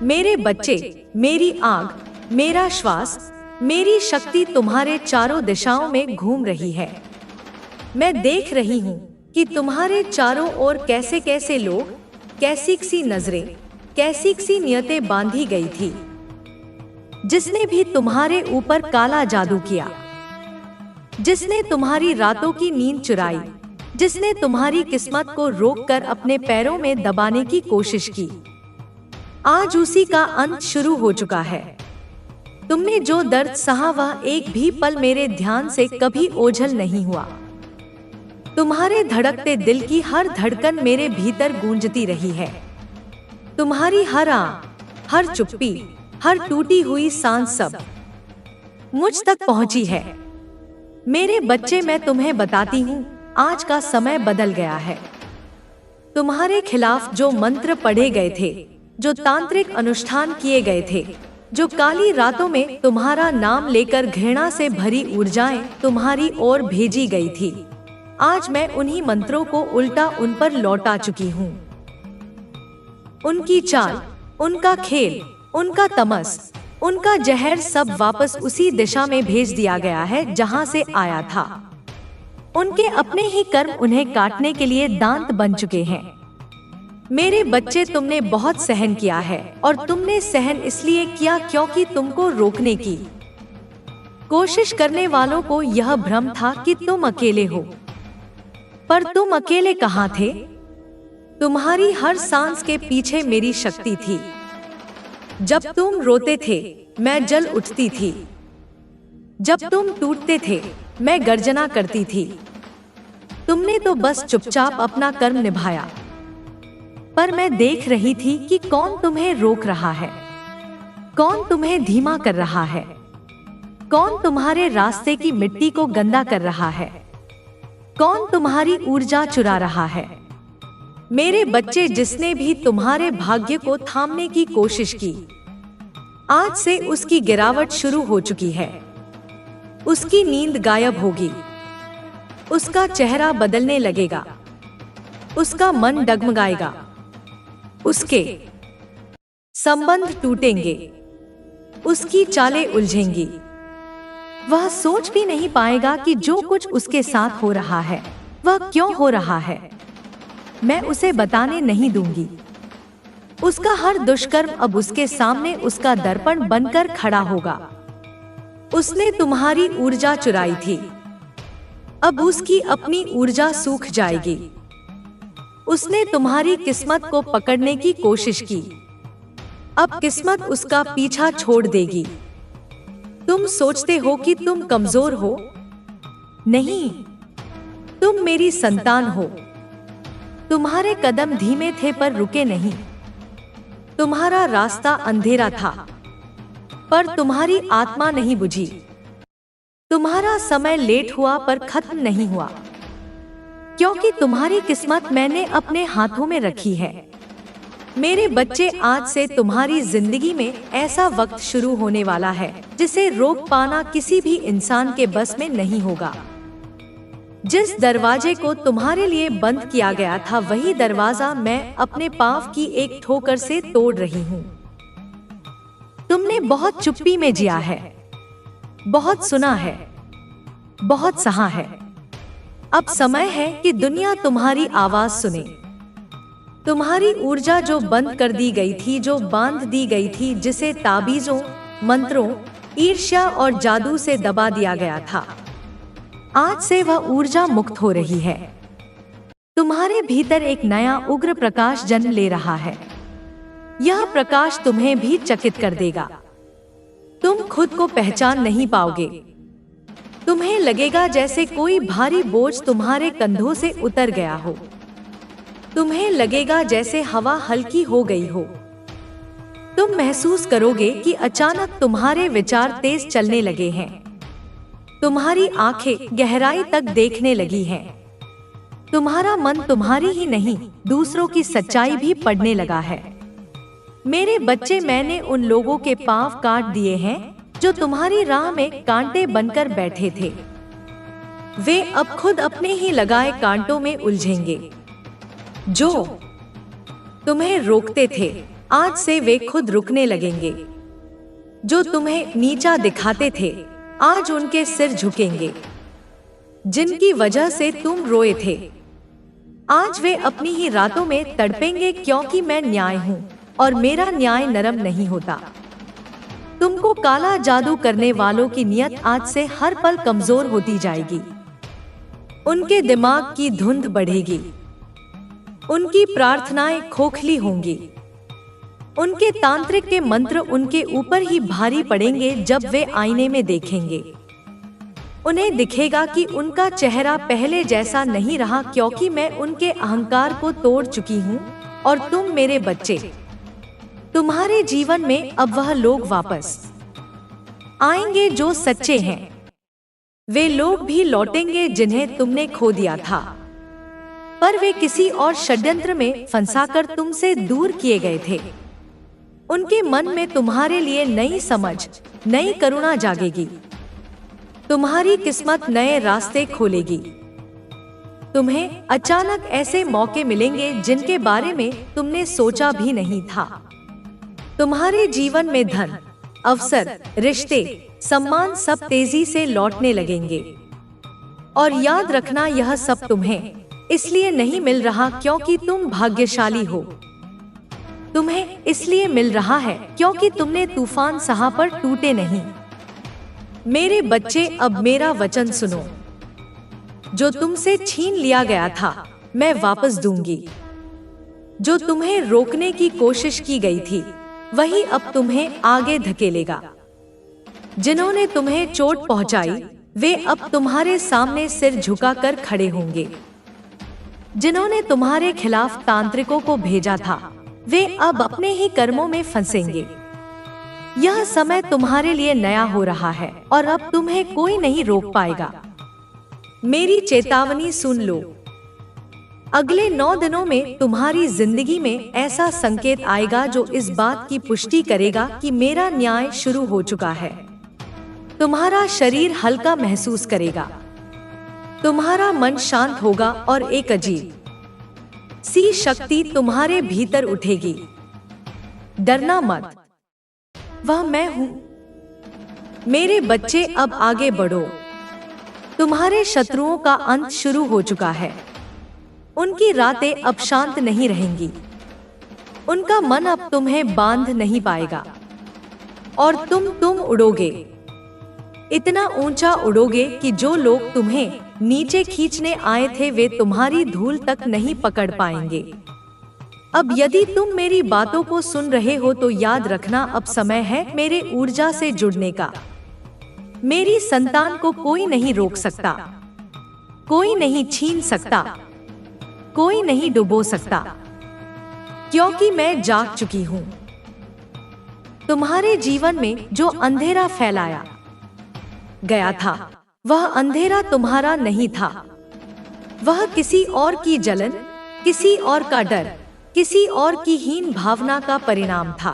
मेरे बच्चे, मेरी आग, मेरा श्वास, मेरी शक्ति तुम्हारे चारों दिशाओं में घूम रही है। मैं देख रही हूँ कि तुम्हारे चारों ओर कैसे कैसे लोग, कैसी सी नजरें, कैसी सी नियतें बांधी गई थी। जिसने भी तुम्हारे ऊपर काला जादू किया, जिसने तुम्हारी रातों की नींद चुराई, जिसने तुम्हारी किस्मत को रोककर अपने पैरों में दबाने की कोशिश की, आज उसी का अंत शुरू हो चुका है। तुमने जो दर्द सहा वह एक भी पल मेरे ध्यान से कभी ओझल नहीं हुआ। तुम्हारे धड़कते दिल की हर धड़कन मेरे भीतर गूंजती रही है। तुम्हारी हर आह, हर चुप्पी, हर टूटी हुई सांस सब मुझ तक पहुंची है। मेरे बच्चे, मैं तुम्हें बताती हूँ, आज का समय बदल गया है। तुम्हारे खिलाफ जो मंत्र पढ़े गए थे, जो तांत्रिक अनुष्ठान किए गए थे, जो काली रातों में तुम्हारा नाम लेकर घृणा से भरी ऊर्जाएं तुम्हारी ओर भेजी गई थी, आज मैं उन्हीं मंत्रों को उल्टा उन पर लौटा चुकी हूँ। उनकी चाल, उनका खेल, उनका तमस, उनका जहर सब वापस उसी दिशा में भेज दिया गया है जहां से आया था। उनके अपने ही कर्म उन्हें काटने के लिए दांत बन चुके हैं। मेरे बच्चे, तुमने बहुत सहन किया है, और तुमने सहन इसलिए किया क्योंकि तुमको रोकने की कोशिश करने वालों को यह भ्रम था कि तुम अकेले हो। पर तुम अकेले कहाँ थे? तुम्हारी हर सांस के पीछे मेरी शक्ति थी। जब तुम रोते थे, मैं जल उठती थी। जब तुम टूटते थे, मैं गर्जना करती थी। तुमने तो बस चुपचाप अपना कर्म निभाया। पर मैं देख रही थी कि कौन तुम्हें रोक रहा है, कौन तुम्हें धीमा कर रहा है, कौन तुम्हारे रास्ते की मिट्टी को गंदा कर रहा है, कौन तुम्हारी ऊर्जा चुरा रहा है। मेरे बच्चे, जिसने भी तुम्हारे भाग्य को थामने की कोशिश की, आज से उसकी गिरावट शुरू हो चुकी है। उसकी नींद गायब होगी, उसका चेहरा बदलने लगेगा, उसका मन डगमगाएगा, उसके संबंध टूटेंगे, उसकी चालें उलझेंगी। वह सोच भी नहीं पाएगा कि जो कुछ उसके साथ हो रहा है वह क्यों हो रहा है। मैं उसे बताने नहीं दूंगी। उसका हर दुष्कर्म अब उसके सामने उसका दर्पण बनकर खड़ा होगा। उसने तुम्हारी ऊर्जा चुराई थी, अब उसकी अपनी ऊर्जा सूख जाएगी। उसने तुम्हारी किस्मत को पकड़ने की कोशिश की, अब किस्मत उसका पीछा छोड़ देगी। तुम सोचते हो कि तुम कमजोर हो? नहीं, तुम मेरी संतान हो। तुम्हारे कदम धीमे थे पर रुके नहीं। तुम्हारा रास्ता अंधेरा था, पर तुम्हारी आत्मा नहीं बुझी। तुम्हारा समय लेट हुआ पर खत्म नहीं हुआ, क्योंकि तुम्हारी किस्मत मैंने अपने हाथों में रखी है। मेरे बच्चे, आज से तुम्हारी जिंदगी में ऐसा वक्त शुरू होने वाला है जिसे रोक पाना किसी भी इंसान के बस में नहीं होगा। जिस दरवाजे को तुम्हारे लिए बंद किया गया था, वही दरवाजा मैं अपने पांव की एक ठोकर से तोड़ रही हूँ। तुमने बहुत चुप्पी में जिया है, बहुत सुना है, बहुत सहा है। अब समय है कि दुनिया तुम्हारी आवाज सुने। तुम्हारी ऊर्जा जो बंद कर दी गई थी, जो बांध दी गई थी, जिसे ताबीजों, मंत्रों, ईर्ष्या और जादू से दबा दिया गया था, आज से वह ऊर्जा मुक्त हो रही है। तुम्हारे भीतर एक नया उग्र प्रकाश जन्म ले रहा है। यह प्रकाश तुम्हें भी चकित कर देगा। तुम खुद को पहचान नहीं पाओगे। तुम्हें लगेगा जैसे कोई भारी बोझ तुम्हारे कंधों से उतर गया हो। तुम्हें लगेगा जैसे हवा हल्की हो गई हो। तुम महसूस करोगे कि अचानक तुम्हारे विचार तेज चलने लगे हैं। तुम्हारी आंखें गहराई तक देखने लगी हैं। तुम्हारा मन तुम्हारी ही नहीं, दूसरों की सच्चाई भी पढ़ने लगा है। मेरे बच्चे, मैंने उन लोगों के पांव काट दिए हैं जो तुम्हारी राह में कांटे बनकर बैठे थे। वे अब खुद अपने ही लगाए कांटों में उलझेंगे। जो तुम्हें रोकते थे, आज से वे खुद रुकने लगेंगे। जो तुम्हें नीचा दिखाते थे, आज उनके सिर झुकेंगे। जिनकी वजह से तुम रोए थे, आज वे अपनी ही रातों में तड़पेंगे, क्योंकि मैं न्याय हूँ और मेरा न्याय नरम नहीं होता। तुमको काला जादू करने वालों की नियत आज से हर पल कमजोर होती जाएगी। उनके दिमाग की धुंध बढ़ेगी, उनकी प्रार्थनाएं खोखली होंगी, उनके तांत्रिक के मंत्र उनके ऊपर ही भारी पड़ेंगे। जब वे आईने में देखेंगे, उन्हें दिखेगा कि उनका चेहरा पहले जैसा नहीं रहा, क्योंकि मैं उनके अहंकार को तोड़ चुकी हूँ। और तुम मेरे बच्चे, तुम्हारे जीवन में अब वह लोग वापस आएंगे जो सच्चे हैं। वे लोग भी लौटेंगे जिन्हें तुमने खो दिया था, पर वे किसी और षड्यंत्र में फंसाकर तुमसे दूर किए गए थे। उनके मन में तुम्हारे लिए नई समझ, नई करुणा जागेगी। तुम्हारी किस्मत नए रास्ते खोलेगी। तुम्हें अचानक ऐसे मौके मिलेंगे जिनके बारे में तुमने सोचा भी नहीं था। तुम्हारे जीवन में धन, अवसर, रिश्ते, सम्मान सब तेजी से लौटने लगेंगे। और याद रखना, यह सब तुम्हें इसलिए नहीं मिल रहा क्योंकि तुम भाग्यशाली हो। तुम्हें इसलिए मिल रहा है क्योंकि तुमने तूफान सहा पर टूटे नहीं। मेरे बच्चे, अब मेरा वचन सुनो। जो तुमसे छीन लिया गया था, मैं वापस दूंगी। जो तुम्हें रोकने की कोशिश की गई थी, वही अब तुम्हें आगे धकेलेगा। जिन्होंने तुम्हें चोट पहुंचाई, वे अब तुम्हारे सामने सिर झुकाकर खड़े होंगे। जिन्होंने तुम्हारे खिलाफ तांत्रिकों को भेजा था, वे अब अपने ही कर्मों में फंसेंगे। यह समय तुम्हारे लिए नया हो रहा है और अब तुम्हें कोई नहीं रोक पाएगा। मेरी चेतावनी सुन लो। अगले 9 दिनों में तुम्हारी जिंदगी में ऐसा संकेत आएगा जो इस बात की पुष्टि करेगा कि मेरा न्याय शुरू हो चुका है। तुम्हारा शरीर हल्का महसूस करेगा, तुम्हारा मन शांत होगा और एक अजीब सी शक्ति तुम्हारे भीतर उठेगी। डरना मत, वह मैं हूं। मेरे बच्चे, अब आगे बढ़ो। तुम्हारे शत्रुओं का अंत शुरू हो चुका है। उनकी रातें अब शांत नहीं रहेंगी। उनका मन अब तुम्हें बांध नहीं पाएगा और तुम उड़ोगे। इतना ऊंचा उड़ोगे कि जो लोग तुम्हें नीचे खींचने आए थे, वे तुम्हारी धूल तक नहीं पकड़ पाएंगे। अब यदि तुम मेरी बातों को सुन रहे हो तो याद रखना, अब समय है मेरे ऊर्जा से जुड़ने का। मेरी संतान को कोई नहीं रोक सकता, कोई नहीं छीन सकता, कोई नहीं डुबो सकता, क्योंकि मैं जाग चुकी हूँ। तुम्हारे जीवन में जो अंधेरा फैलाया गया था, वह अंधेरा तुम्हारा नहीं था। वह किसी और की जलन, किसी और का डर, किसी और की हीन भावना का परिणाम था।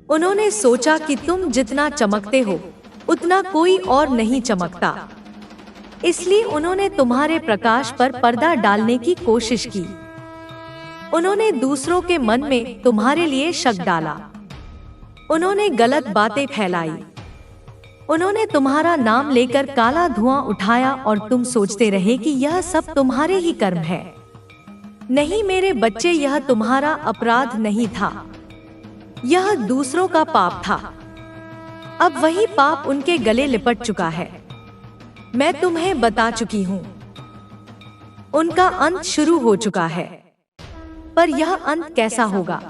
उन्होंने सोचा कि तुम जितना चमकते हो, उतना कोई और नहीं चमकता। इसलिए उन्होंने तुम्हारे प्रकाश पर पर्दा डालने की कोशिश की। उन्होंने दूसरों के मन में तुम्हारे लिए शक डाला। उन्होंने गलत बातें फैलाई। उन्होंने तुम्हारा नाम लेकर काला धुआं उठाया और तुम सोचते रहे कि यह सब तुम्हारे ही कर्म है। नहीं मेरे बच्चे, यह तुम्हारा अपराध नहीं था, यह दूसरों का पाप था। अब वही पाप उनके गले लिपट चुका है। मैं तुम्हें बता चुकी हूँ, उनका अंत शुरू हो चुका है। पर यह अंत कैसा होगा?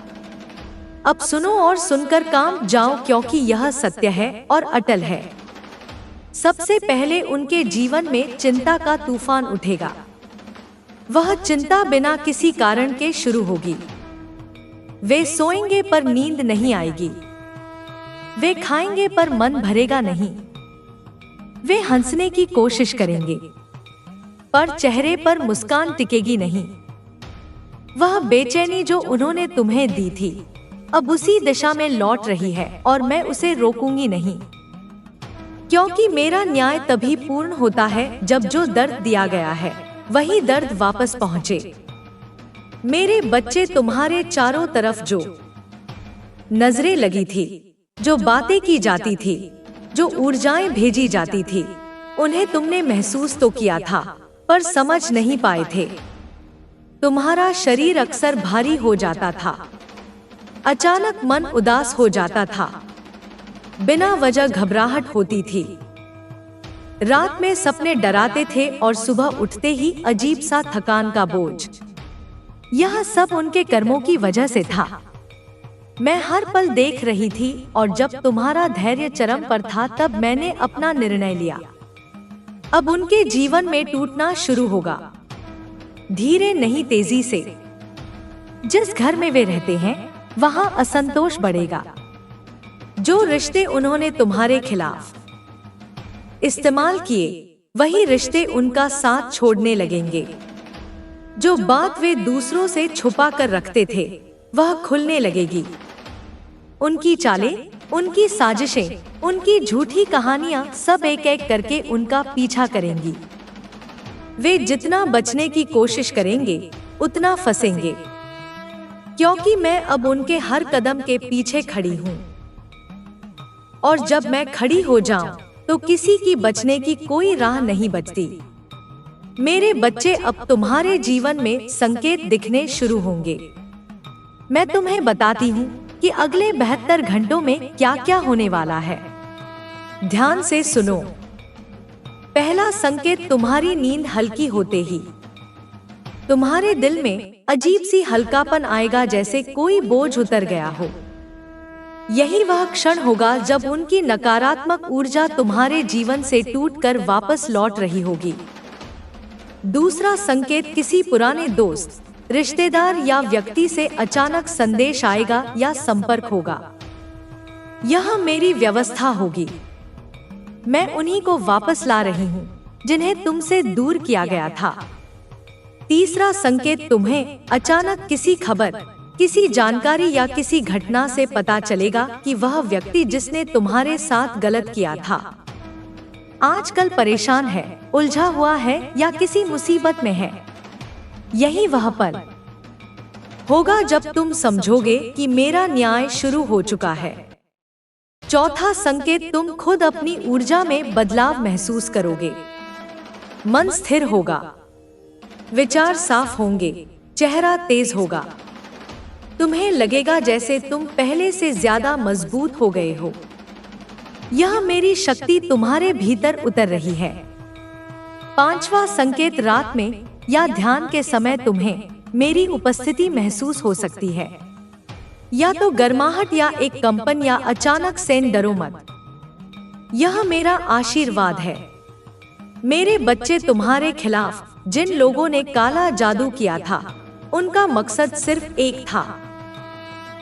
अब सुनो और सुनकर काम जाओ, क्योंकि यह सत्य है और अटल है। सबसे पहले उनके जीवन में चिंता का तूफान उठेगा। वह चिंता बिना किसी कारण के शुरू होगी। वे सोएंगे पर नींद नहीं आएगी। वे खाएंगे पर मन भरेगा नहीं। वे हंसने की कोशिश करेंगे पर चेहरे पर मुस्कान टिकेगी नहीं। वह बेचैनी जो उन्होंने तुम्हें दी थी, अब उसी दिशा में लौट रही है और मैं उसे रोकूंगी नहीं, क्योंकि मेरा न्याय तभी पूर्ण होता है जब जो दर्द दिया गया है वही दर्द वापस पहुंचे। मेरे बच्चे, तुम्हारे चारों तरफ जो नजरें लगी थी, जो बातें की जाती थी, जो ऊर्जाएं भेजी जाती थी, उन्हें तुमने महसूस तो किया था पर समझ नहीं पाए थे। तुम्हारा शरीर अक्सर भारी हो जाता था, अचानक मन उदास हो जाता था, बिना वजह घबराहट होती थी, रात में सपने डराते थे और सुबह उठते ही अजीब सा थकान का बोझ। यह सब उनके कर्मों की वजह से था। मैं हर पल देख रही थी और जब तुम्हारा धैर्य चरम पर था तब मैंने अपना निर्णय लिया। अब उनके जीवन में टूटना शुरू होगा, धीरे नहीं तेजी से। जिस घर में वे रहते हैं वहां असंतोष बढ़ेगा। जो रिश्ते उन्होंने तुम्हारे खिलाफ इस्तेमाल किए, वही रिश्ते उनका साथ छोड़ने लगेंगे। जो बात वे दूसरों से छुपा कर रखते थे वह खुलने लगेगी। उनकी चालें, उनकी साजिशें, उनकी झूठी कहानियां सब एक एक करके उनका पीछा करेंगी। वे जितना बचने की कोशिश करेंगे उतना फंसेंगे, क्योंकि मैं अब उनके हर कदम के पीछे खड़ी हूँ। और जब मैं खड़ी हो जाऊं तो किसी की बचने की कोई राह नहीं बचती। मेरे बच्चे, अब तुम्हारे जीवन में संकेत दिखने शुरू होंगे। मैं तुम्हें बताती हूँ कि अगले 72 घंटों में क्या क्या होने वाला है। ध्यान से सुनो। पहला संकेत, तुम्हारी नींद हल्की होते ही तुम्हारे दिल में अजीब सी हल्कापन आएगा, जैसे कोई बोझ उतर गया हो। यही वह क्षण होगा जब उनकी नकारात्मक ऊर्जा तुम्हारे जीवन से टूटकर वापस लौट रही होगी। दूसरा संकेत, किसी पुराने दोस्त, रिश्तेदार या व्यक्ति से अचानक संदेश आएगा या संपर्क होगा। यह मेरी व्यवस्था होगी। मैं उन्हीं को वापस ला रही हूँ जिन्हें तुमसे दूर किया गया था। तीसरा संकेत, तुम्हें अचानक किसी खबर, किसी जानकारी या किसी घटना से पता चलेगा कि वह व्यक्ति जिसने तुम्हारे साथ गलत किया था आजकल परेशान है, उलझा हुआ है या किसी मुसीबत में है। यही वह पल होगा जब तुम समझोगे कि मेरा न्याय शुरू हो चुका है। चौथा संकेत, तुम खुद अपनी ऊर्जा में बदलाव महसूस करोगे। मन स्थिर होगा, विचार साफ होंगे, चेहरा तेज होगा। तुम्हें लगेगा जैसे तुम पहले से ज्यादा मजबूत हो गए हो। यह मेरी शक्ति तुम्हारे भीतर उतर रही है। पांचवा संकेत, रात में या ध्यान के समय तुम्हें मेरी उपस्थिति महसूस हो सकती है। या तो गर्माहट या एक कंपन या अचानक से। डरो मत, यह मेरा आशीर्वाद है। मेरे बच्चे, तुम्हारे खिलाफ जिन लोगों ने काला जादू किया था उनका मकसद सिर्फ एक था,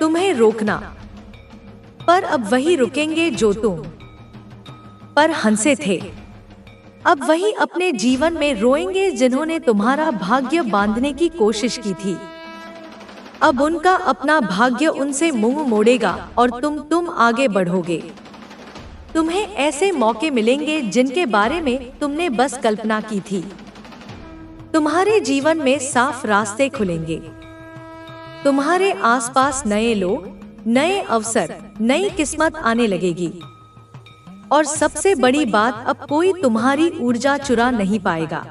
तुम्हें रोकना। पर अब वही रुकेंगे जो तुम पर हंसे थे। अब वही अपने जीवन में रोएंगे जिन्होंने तुम्हारा भाग्य बांधने की कोशिश की थी। अब उनका अपना भाग्य उनसे मुंह मोड़ेगा और तुम आगे बढ़ोगे। तुम्हें ऐसे मौके मिलेंगे जिनके बारे में तुमने बस कल्पना की थी। तुम्हारे जीवन में साफ रास्ते खुलेंगे। तुम्हारे आसपास नए लोग, नए अवसर, नई किस्मत आने लगेगी। और सबसे बड़ी बात, अब कोई तुम्हारी ऊर्जा चुरा नहीं पाएगा।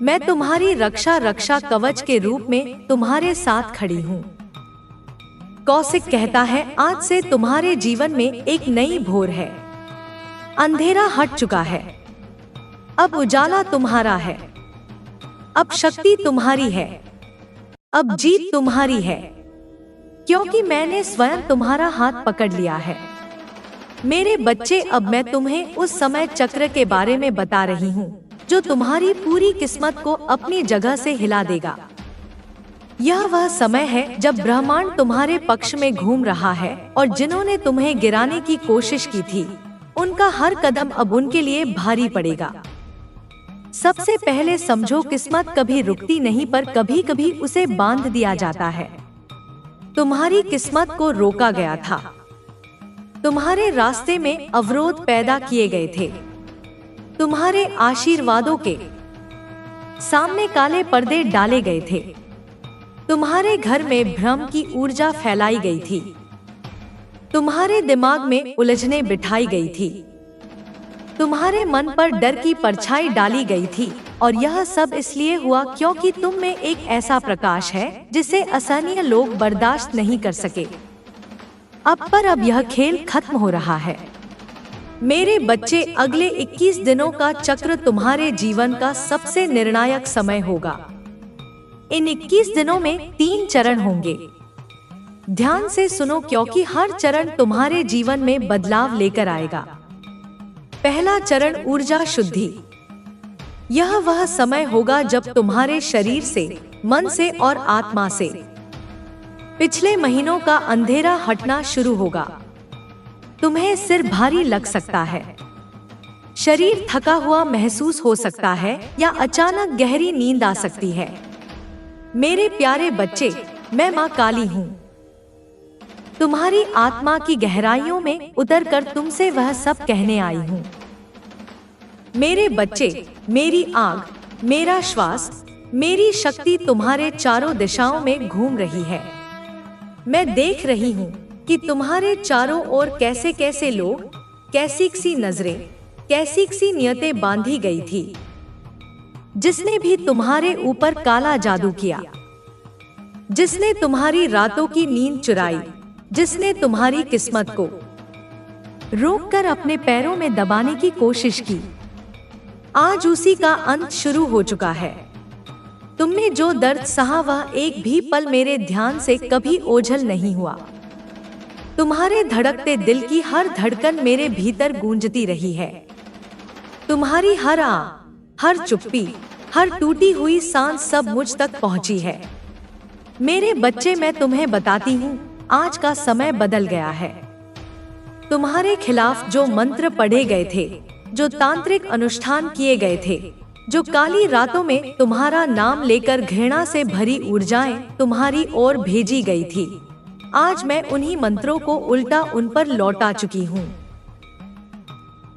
मैं तुम्हारी रक्षा कवच के रूप में तुम्हारे साथ खड़ी हूँ। कौशिक कहता है, आज से तुम्हारे जीवन में एक नई भोर है। अंधेरा हट चुका है, अब उजाला तुम्हारा है। अब शक्ति तुम्हारी है, अब जीत तुम्हारी है, क्योंकि मैंने स्वयं तुम्हारा हाथ पकड़ लिया है। मेरे बच्चे, अब मैं तुम्हें उस समय चक्र के बारे में बता रही हूँ जो तुम्हारी पूरी किस्मत को अपनी जगह से हिला देगा। यह वह समय है जब ब्रह्मांड तुम्हारे पक्ष में घूम रहा है और जिन्होंने तुम्हें गिराने की कोशिश की थी उनका हर कदम अब उनके लिए भारी पड़ेगा। सबसे पहले समझो, किस्मत कभी रुकती नहीं पर कभी कभी उसे बांध दिया जाता है। तुम्हारी किस्मत को रोका गया था, तुम्हारे रास्ते में अवरोध पैदा किए गए थे, तुम्हारे आशीर्वादों के सामने काले पर्दे डाले गए थे, तुम्हारे घर में भ्रम की ऊर्जा फैलाई गई थी। तुम्हारे दिमाग में उलझने बिठाई गई थी, तुम्हारे मन पर डर की परछाई डाली गई थी, और यह सब इसलिए हुआ क्योंकि तुम में एक ऐसा प्रकाश है जिसे असहनीय लोग बर्दाश्त नहीं कर सके। अब यह खेल खत्म हो रहा है। मेरे बच्चे, अगले 21 दिनों का चक्र तुम्हारे जीवन का सबसे निर्णायक समय होगा। इन 21 दिनों में 3 चरण होंगे। ध्यान से सुनो क्योंकि हर चरण तुम्हारे जीवन में बदलाव लेकर आएगा। पहला चरण, ऊर्जा शुद्धि। यह वह समय होगा जब तुम्हारे शरीर से, मन से और आत्मा से पिछले महीनों का अंधेरा हटना शुरू होगा। तुम्हें सिर भारी लग सकता है, शरीर थका हुआ महसूस हो सकता है या अचानक गहरी नींद आ सकती है। मेरे प्यारे बच्चे, मैं माँ काली हूँ। तुम्हारी आत्मा की गहराइयों में उतरकर तुमसे वह सब कहने आई हूँ। मेरे बच्चे, मेरी आग, मेरा श्वास, मेरी शक्ति तुम्हारे चारों दिशाओं में घूम रही है। मैं देख रही हूँ कि तुम्हारे चारों ओर कैसे कैसे लोग, कैसी सी नजरें, कैसी सी नियतें बांधी गई थी। जिसने भी तुम्हारे ऊपर काला जादू किया, जिसने तुम्हारी रातों की नींद चुराई, जिसने तुम्हारी किस्मत को रोककर अपने पैरों में दबाने की कोशिश की, आज उसी का अंत शुरू हो चुका है। तुमने जो दर्द सहा वह एक भी पल मेरे ध्यान से कभी ओझल नहीं हुआ। तुम्हारे धड़कते दिल की हर धड़कन मेरे भीतर गूंजती रही है। तुम्हारी हर हर चुप्पी, हर टूटी हुई सांस सब मुझ तक पहुंची है। मेरे बच्चे, मैं तुम्हें बताती हूँ, आज का समय बदल गया है। तुम्हारे खिलाफ जो मंत्र पढ़े गए थे, जो तांत्रिक अनुष्ठान किए गए थे, जो काली रातों में तुम्हारा नाम लेकर घृणा से भरी ऊर्जाएं तुम्हारी ओर भेजी गई थी, आज मैं उन्हीं मंत्रों को उल्टा उन पर लौटा चुकी हूँ।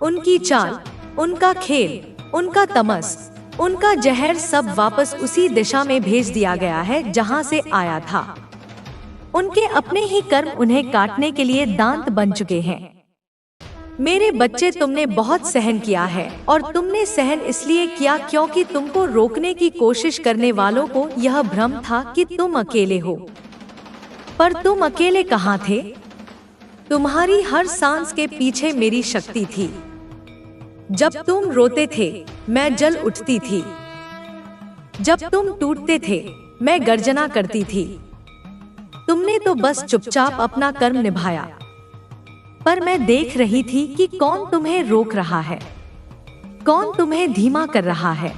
उनकी चाल, उनका खेल, उनका तमस, उनका जहर सब वापस उसी दिशा में भेज दिया गया है जहाँ से आया था। उनके अपने ही कर्म उन्हें काटने के लिए दांत बन चुके हैं। मेरे बच्चे, तुमने बहुत सहन किया है, और तुमने सहन इसलिए किया क्योंकि तुमको रोकने की कोशिश करने वालों को यह भ्रम था कि तुम अकेले हो। पर तुम अकेले कहाँ थे? तुम्हारी हर सांस के पीछे मेरी शक्ति थी। जब तुम रोते थे, मैं जल उठती थी। जब तुम टूटते थे, मैं गर्जना करती थी। तुमने तो बस चुपचाप अपना कर्म निभाया, पर मैं देख रही थी कि कौन तुम्हें रोक रहा है, कौन तुम्हें धीमा कर रहा है,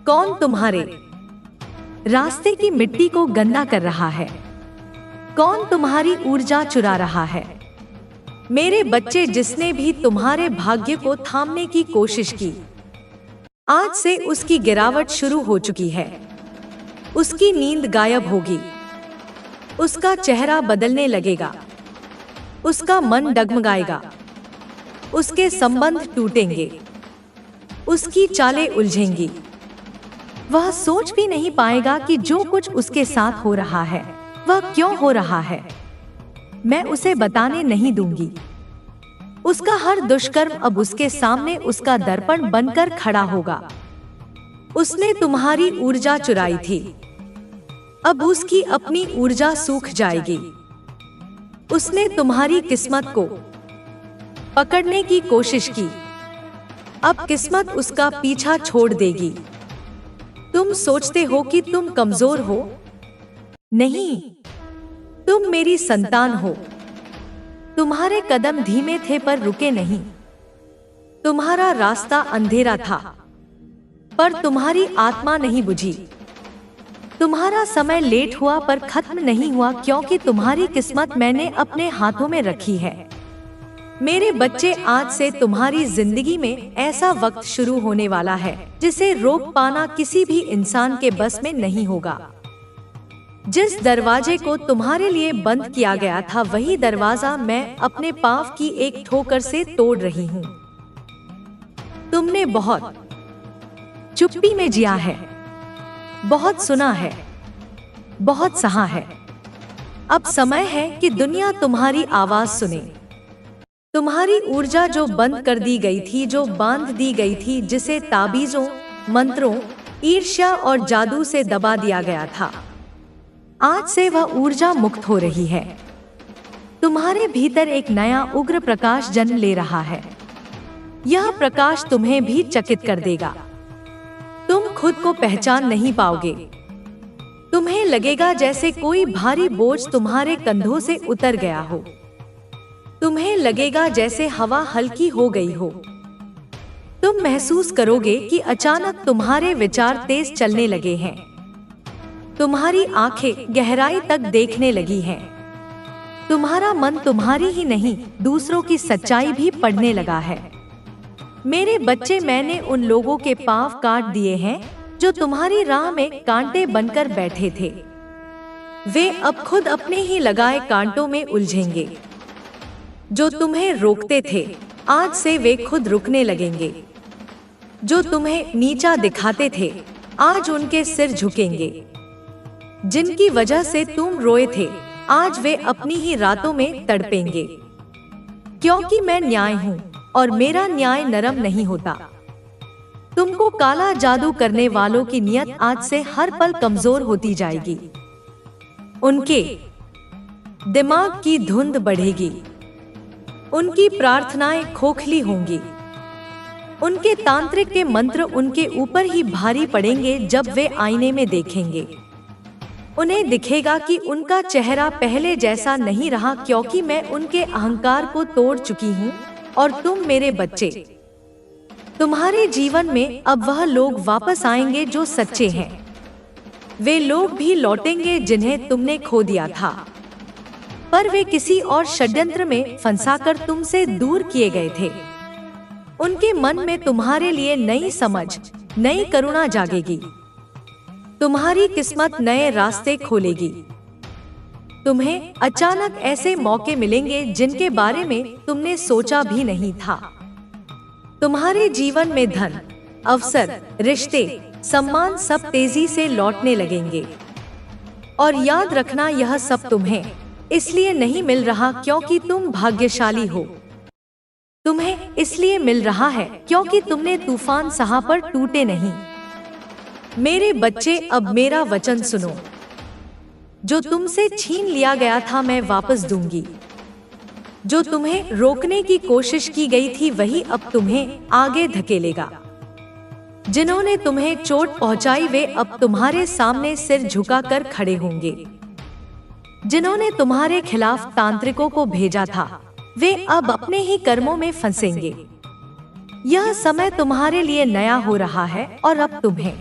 कौन तुम्हारे रास्ते की मिट्टी को गंदा कर रहा है, कौन तुम्हारी ऊर्जा चुरा रहा है। मेरे बच्चे, जिसने भी तुम्हारे भाग्य को थामने की कोशिश की, आज से उसकी गिरावट शुरू हो चुकी है। उसकी नींद गायब होगी, उसका चेहरा बदलने लगेगा, उसका मन डगमगाएगा, उसके संबंध टूटेंगे, उसकी चालें उलझेंगी। वह सोच भी नहीं पाएगा कि जो कुछ उसके साथ हो रहा है वह क्यों हो रहा है। मैं उसे बताने नहीं दूंगी। उसका हर दुष्कर्म अब उसके सामने उसका दर्पण बनकर खड़ा होगा। उसने तुम्हारी ऊर्जा चुराई थी, अब उसकी अपनी ऊर्जा सूख जाएगी। उसने तुम्हारी किस्मत को पकड़ने की कोशिश की, अब किस्मत उसका पीछा छोड़ देगी। तुम सोचते हो कि तुम कमजोर हो, नहीं, तुम मेरी संतान हो। तुम्हारे कदम धीमे थे पर रुके नहीं। तुम्हारा रास्ता अंधेरा था, पर तुम्हारी आत्मा नहीं बुझी। तुम्हारा समय लेट हुआ पर खत्म नहीं हुआ, क्योंकि तुम्हारी किस्मत मैंने अपने हाथों में रखी है। मेरे बच्चे, आज से तुम्हारी जिंदगी में ऐसा वक्त शुरू होने वाला है जिसे रोक पाना किसी भी इंसान के बस में नहीं होगा। जिस दरवाजे को तुम्हारे लिए बंद किया गया था, वही दरवाजा मैं अपने पांव की एक ठोकर से तोड़ रही हूँ। तुमने बहुत चुप्पी में जिया है, बहुत सुना है, बहुत सहा है। अब समय है कि दुनिया तुम्हारी आवाज सुने। तुम्हारी ऊर्जा जो बंद कर दी गई थी, जो बांध दी गई थी, जिसे ताबीजों, मंत्रों, ईर्ष्या और जादू से दबा दिया गया था, आज से वह ऊर्जा मुक्त हो रही है। तुम्हारे भीतर एक नया उग्र प्रकाश जन्म ले रहा है। यह प्रकाश तुम्हें भी चकित कर देगा। तुम खुद को पहचान नहीं पाओगे। तुम्हें लगेगा जैसे कोई भारी बोझ तुम्हारे कंधों से उतर गया हो। तुम्हें लगेगा जैसे हवा हल्की हो गई हो। तुम महसूस करोगे कि अचानक तुम्हारे विचार तेज चलने लगे हैं। तुम्हारी आंखें गहराई तक देखने लगी हैं। तुम्हारा मन तुम्हारी ही नहीं, दूसरों की सच्चाई भी पढ़ने लगा है। मेरे बच्चे, मैंने उन लोगों के पांव काट दिए हैं जो तुम्हारी राह में कांटे बनकर बैठे थे। वे अब खुद अपने ही लगाए कांटों में उलझेंगे। जो तुम्हें रोकते थे, आज से वे खुद रुकने लगेंगे। जो तुम्हें नीचा दिखाते थे, आज उनके सिर झुकेंगे। जिनकी वजह से तुम रोए थे, आज वे अपनी ही रातों में तड़पेंगे। क्योंकि मैं न्याय हूँ और मेरा न्याय नरम नहीं होता। तुमको काला जादू करने वालों की नियत आज से हर पल कमजोर होती जाएगी। उनके दिमाग की धुंध बढ़ेगी। उनकी प्रार्थनाएं खोखली होंगी। उनके तांत्रिक के मंत्र उनके ऊपर ही भारी पड़ेंगे। जब वे आईने में देखेंगे, उन्हें दिखेगा कि उनका चेहरा पहले जैसा नहीं रहा, क्योंकि मैं उनके अहंकार को तोड़ चुकी हूँ। और तुम मेरे बच्चे, तुम्हारे जीवन में अब वह लोग वापस आएंगे जो सच्चे हैं। वे लोग भी लौटेंगे जिन्हें तुमने खो दिया था, पर वे किसी और षड्यंत्र में फंसाकर तुमसे दूर किए गए थे। उनके मन में तुम्हारे लिए नई समझ, नई करुणा जागेगी। तुम्हारी किस्मत नए रास्ते खोलेगी। तुम्हें अचानक ऐसे मौके मिलेंगे जिनके बारे में तुमने सोचा भी नहीं था। तुम्हारे जीवन में धन, अवसर, रिश्ते, सम्मान सब तेजी से लौटने लगेंगे। और याद रखना, यह सब तुम्हें इसलिए नहीं मिल रहा क्योंकि तुम भाग्यशाली हो। तुम्हें इसलिए मिल रहा है क्योंकि तुमने तूफान सहा पर टूटे नहीं। मेरे बच्चे, अब मेरा वचन सुनो। जो तुमसे छीन लिया गया था, मैं वापस दूंगी। जो तुम्हें रोकने की कोशिश की गई थी, वही अब तुम्हें आगे धकेलेगा। जिन्होंने तुम्हें चोट पहुंचाई, वे अब तुम्हारे सामने सिर झुकाकर खड़े होंगे। जिन्होंने तुम्हारे खिलाफ तांत्रिकों को भेजा था, वे अब अपने ही कर्मों में फंसेंगे। यह समय तुम्हारे लिए नया हो रहा है और अब तुम्हें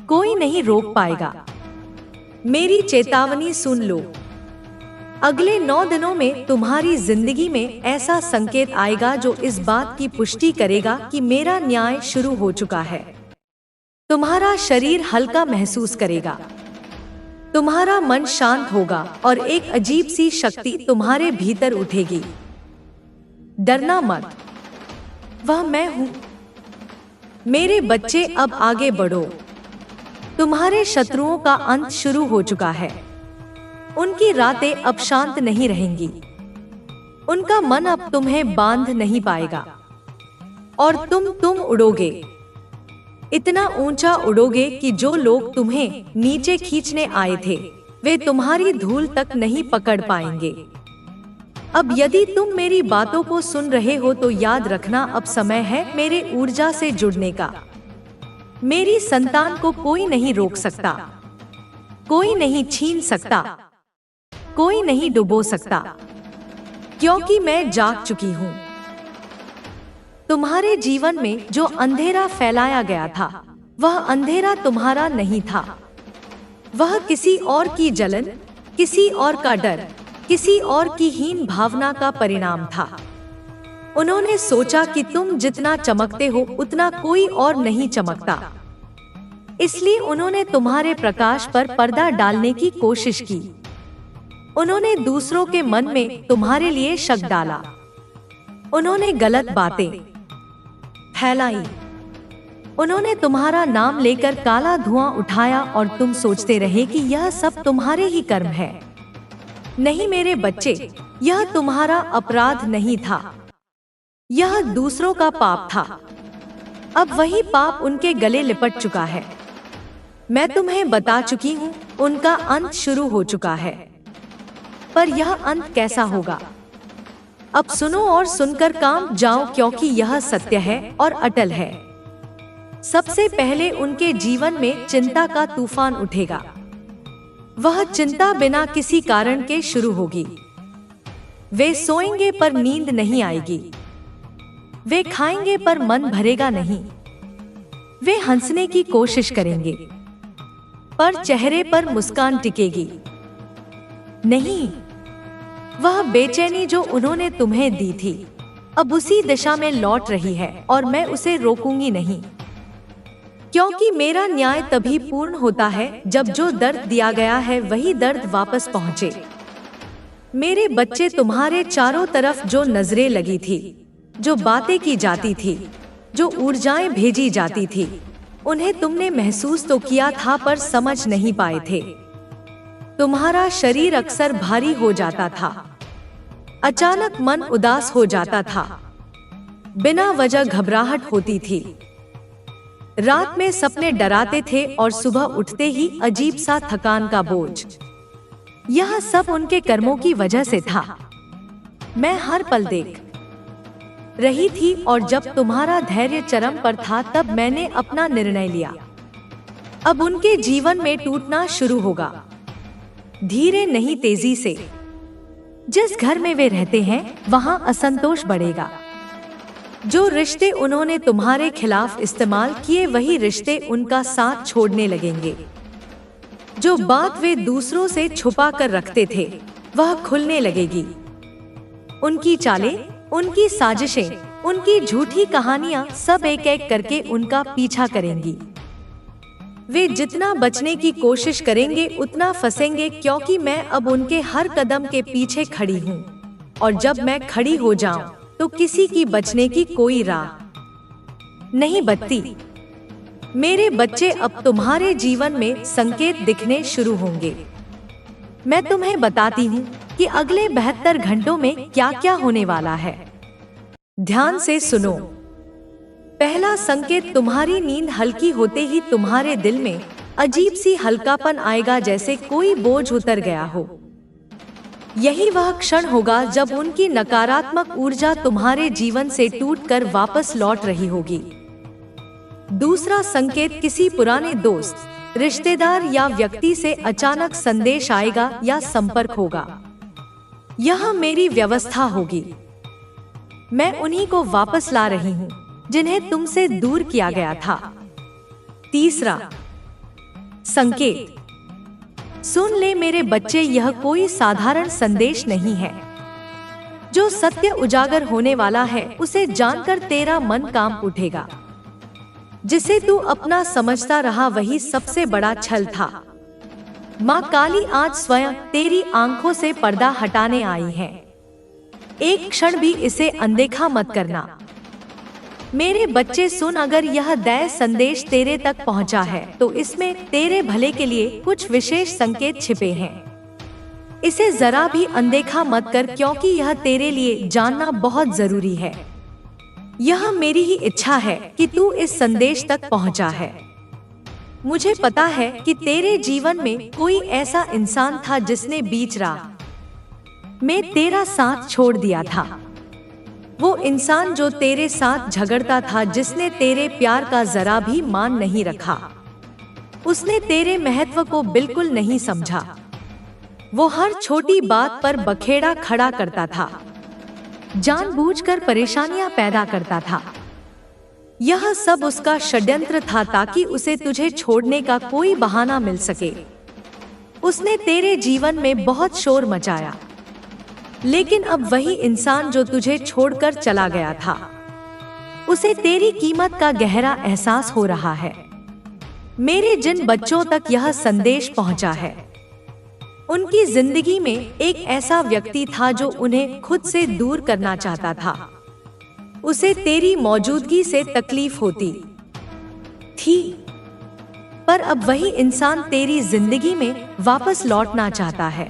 कोई नहीं रोक पाएगा। मेरी चेतावनी सुन लो। अगले 9 दिनों में तुम्हारी जिंदगी में ऐसा संकेत आएगा जो इस बात की पुष्टि करेगा कि मेरा न्याय शुरू हो चुका है। तुम्हारा शरीर हल्का महसूस करेगा। तुम्हारा मन शांत होगा और एक अजीब सी शक्ति तुम्हारे भीतर उठेगी। डरना मत, वह मैं हूँ। मेरे बच्चे, अब आगे बढ़ो। तुम्हारे शत्रुओं का अंत शुरू हो चुका है। उनकी रातें अब शांत नहीं रहेंगी। उनका मन अब तुम्हें बांध नहीं पाएगा और तुम उड़ोगे। इतना ऊंचा उड़ोगे कि जो लोग तुम्हें नीचे खींचने आए थे, वे तुम्हारी धूल तक नहीं पकड़ पाएंगे। अब यदि तुम मेरी बातों को सुन रहे हो तो याद रखना, अब समय है मेरे ऊर्जा से जुड़ने का। मेरी संतान को कोई नहीं रोक सकता, कोई नहीं छीन सकता, कोई नहीं डुबो सकता, क्योंकि मैं जाग चुकी हूँ। तुम्हारे जीवन में जो अंधेरा फैलाया गया था, वह अंधेरा तुम्हारा नहीं था। वह किसी और की जलन, किसी और का डर, किसी और की हीन भावना का परिणाम था। उन्होंने सोचा कि तुम जितना चमकते हो उतना कोई और नहीं चमकता, इसलिए उन्होंने तुम्हारे प्रकाश पर पर्दा डालने की कोशिश की। उन्होंने दूसरों के मन में तुम्हारे लिए शक डाला। उन्होंने गलत बातें फैलाई। उन्होंने तुम्हारा नाम लेकर काला धुआं उठाया और तुम सोचते रहे कि यह सब तुम्हारे ही कर्म है। नहीं मेरे बच्चे, यह तुम्हारा अपराध नहीं था, यह दूसरों का पाप था। अब वही पाप उनके गले लिपट चुका है। मैं तुम्हें बता चुकी हूँ, उनका अंत शुरू हो चुका है। पर यह अंत कैसा होगा? अब सुनो और सुनकर काम जाओ, क्योंकि यह सत्य है और अटल है। सबसे पहले उनके जीवन में चिंता का तूफान उठेगा। वह चिंता बिना किसी कारण के शुरू होगी। वे सोएंगे पर नींद नहीं आएगी। वे खाएंगे पर मन भरेगा नहीं। वे हंसने की कोशिश करेंगे पर चेहरे पर मुस्कान टिकेगी नहीं। वह बेचैनी जो उन्होंने तुम्हें दी थी अब उसी दिशा में लौट रही है और मैं उसे रोकूंगी नहीं, क्योंकि मेरा न्याय तभी पूर्ण होता है जब जो दर्द दिया गया है वही दर्द वापस पहुंचे। मेरे बच्चे, तुम्हारे चारों तरफ जो नजरें लगी थी, जो बातें की जाती थी, जो ऊर्जाएं भेजी जाती थी, उन्हें तुमने महसूस तो किया था पर समझ नहीं पाए थे। तुम्हारा शरीर अक्सर भारी हो जाता था, अचानक मन उदास हो जाता था, बिना वजह घबराहट होती थी, रात में सपने डराते थे और सुबह उठते ही अजीब सा थकान का बोझ। यह सब उनके कर्मों की वजह से था। मैं हर पल देख रही थी और जब तुम्हारा धैर्य चरम पर था तब मैंने अपना निर्णय लिया। अब उनके जीवन में टूटना शुरू होगा, धीरे नहीं तेजी से। जिस घर में वे रहते हैं वहां असंतोष बढ़ेगा। जो रिश्ते उन्होंने तुम्हारे खिलाफ इस्तेमाल किए वही रिश्ते उनका साथ छोड़ने लगेंगे। जो बात वे दूसरों से छुपा कर रखते थे वह खुलने लगेगी। उनकी चालें, उनकी साजिशें, उनकी झूठी कहानियां सब एक एक करके उनका पीछा करेंगी। वे जितना बचने की कोशिश करेंगे उतना फंसेंगे, क्योंकि मैं अब उनके हर कदम के पीछे खड़ी हूँ और जब मैं खड़ी हो जाऊं तो किसी की बचने की कोई राह नहीं बचती। मेरे बच्चे, अब तुम्हारे जीवन में संकेत दिखने शुरू होंगे। मैं तुम्हें बताती हूँ कि अगले 72 घंटों में क्या क्या होने वाला है। ध्यान से सुनो। पहला संकेत, तुम्हारी नींद हल्की होते ही तुम्हारे दिल में अजीब सी हल्कापन आएगा, जैसे कोई बोझ उतर गया हो। यही वह क्षण होगा जब उनकी नकारात्मक ऊर्जा तुम्हारे जीवन से टूटकर वापस लौट रही होगी। दूसरा संकेत, किसी पुराने दोस्त, रिश्तेदार या व्यक्ति से अचानक संदेश आएगा या संपर्क होगा। यह मेरी व्यवस्था होगी। मैं उन्हीं को वापस ला रही हूँ जिन्हें तुमसे दूर किया गया था। तीसरा संकेत, सुन ले मेरे बच्चे, यह कोई साधारण संदेश नहीं है। जो सत्य उजागर होने वाला है उसे जानकर तेरा मन कांप उठेगा। जिसे तू अपना समझता रहा वही सबसे बड़ा छल था। माँ काली आज स्वयं तेरी आंखों से पर्दा हटाने आई है। एक क्षण भी इसे अनदेखा मत करना। मेरे बच्चे सुन, अगर यह दैव संदेश तेरे तक पहुंचा है तो इसमें तेरे भले के लिए कुछ विशेष संकेत छिपे हैं। इसे जरा भी अनदेखा मत कर, क्योंकि यह तेरे लिए जानना बहुत जरूरी है। यह मेरी ही इच्छा है कि तू इस संदेश तक पहुंचा है। मुझे पता है कि तेरे जीवन में कोई ऐसा इंसान था जिसने बीच राह में तेरा साथ छोड़ दिया था। वो इंसान जो तेरे साथ झगड़ता था, जिसने तेरे प्यार का जरा भी मान नहीं रखा। उसने तेरे महत्व को बिल्कुल नहीं समझा। वो हर छोटी बात पर बखेड़ा खड़ा करता था, जानबूझकर परेशानियां पैदा करता था। यह सब उसका षड्यंत्र था ताकि उसे तुझे छोड़ने का कोई बहाना मिल सके। उसने तेरे जीवन में बहुत शोर मचाया, लेकिन अब वही इंसान जो तुझे छोड़कर चला गया था, उसे तेरी कीमत का गहरा एहसास हो रहा है। मेरे जिन बच्चों तक यह संदेश पहुंचा है, उनकी जिंदगी में एक ऐसा व्यक्ति था जो उन्हें खुद से दूर करना चाहता था। उसे तेरी मौजूदगी से तकलीफ होती थी, पर अब वही इंसान तेरी जिंदगी में वापस लौटना चाहता है।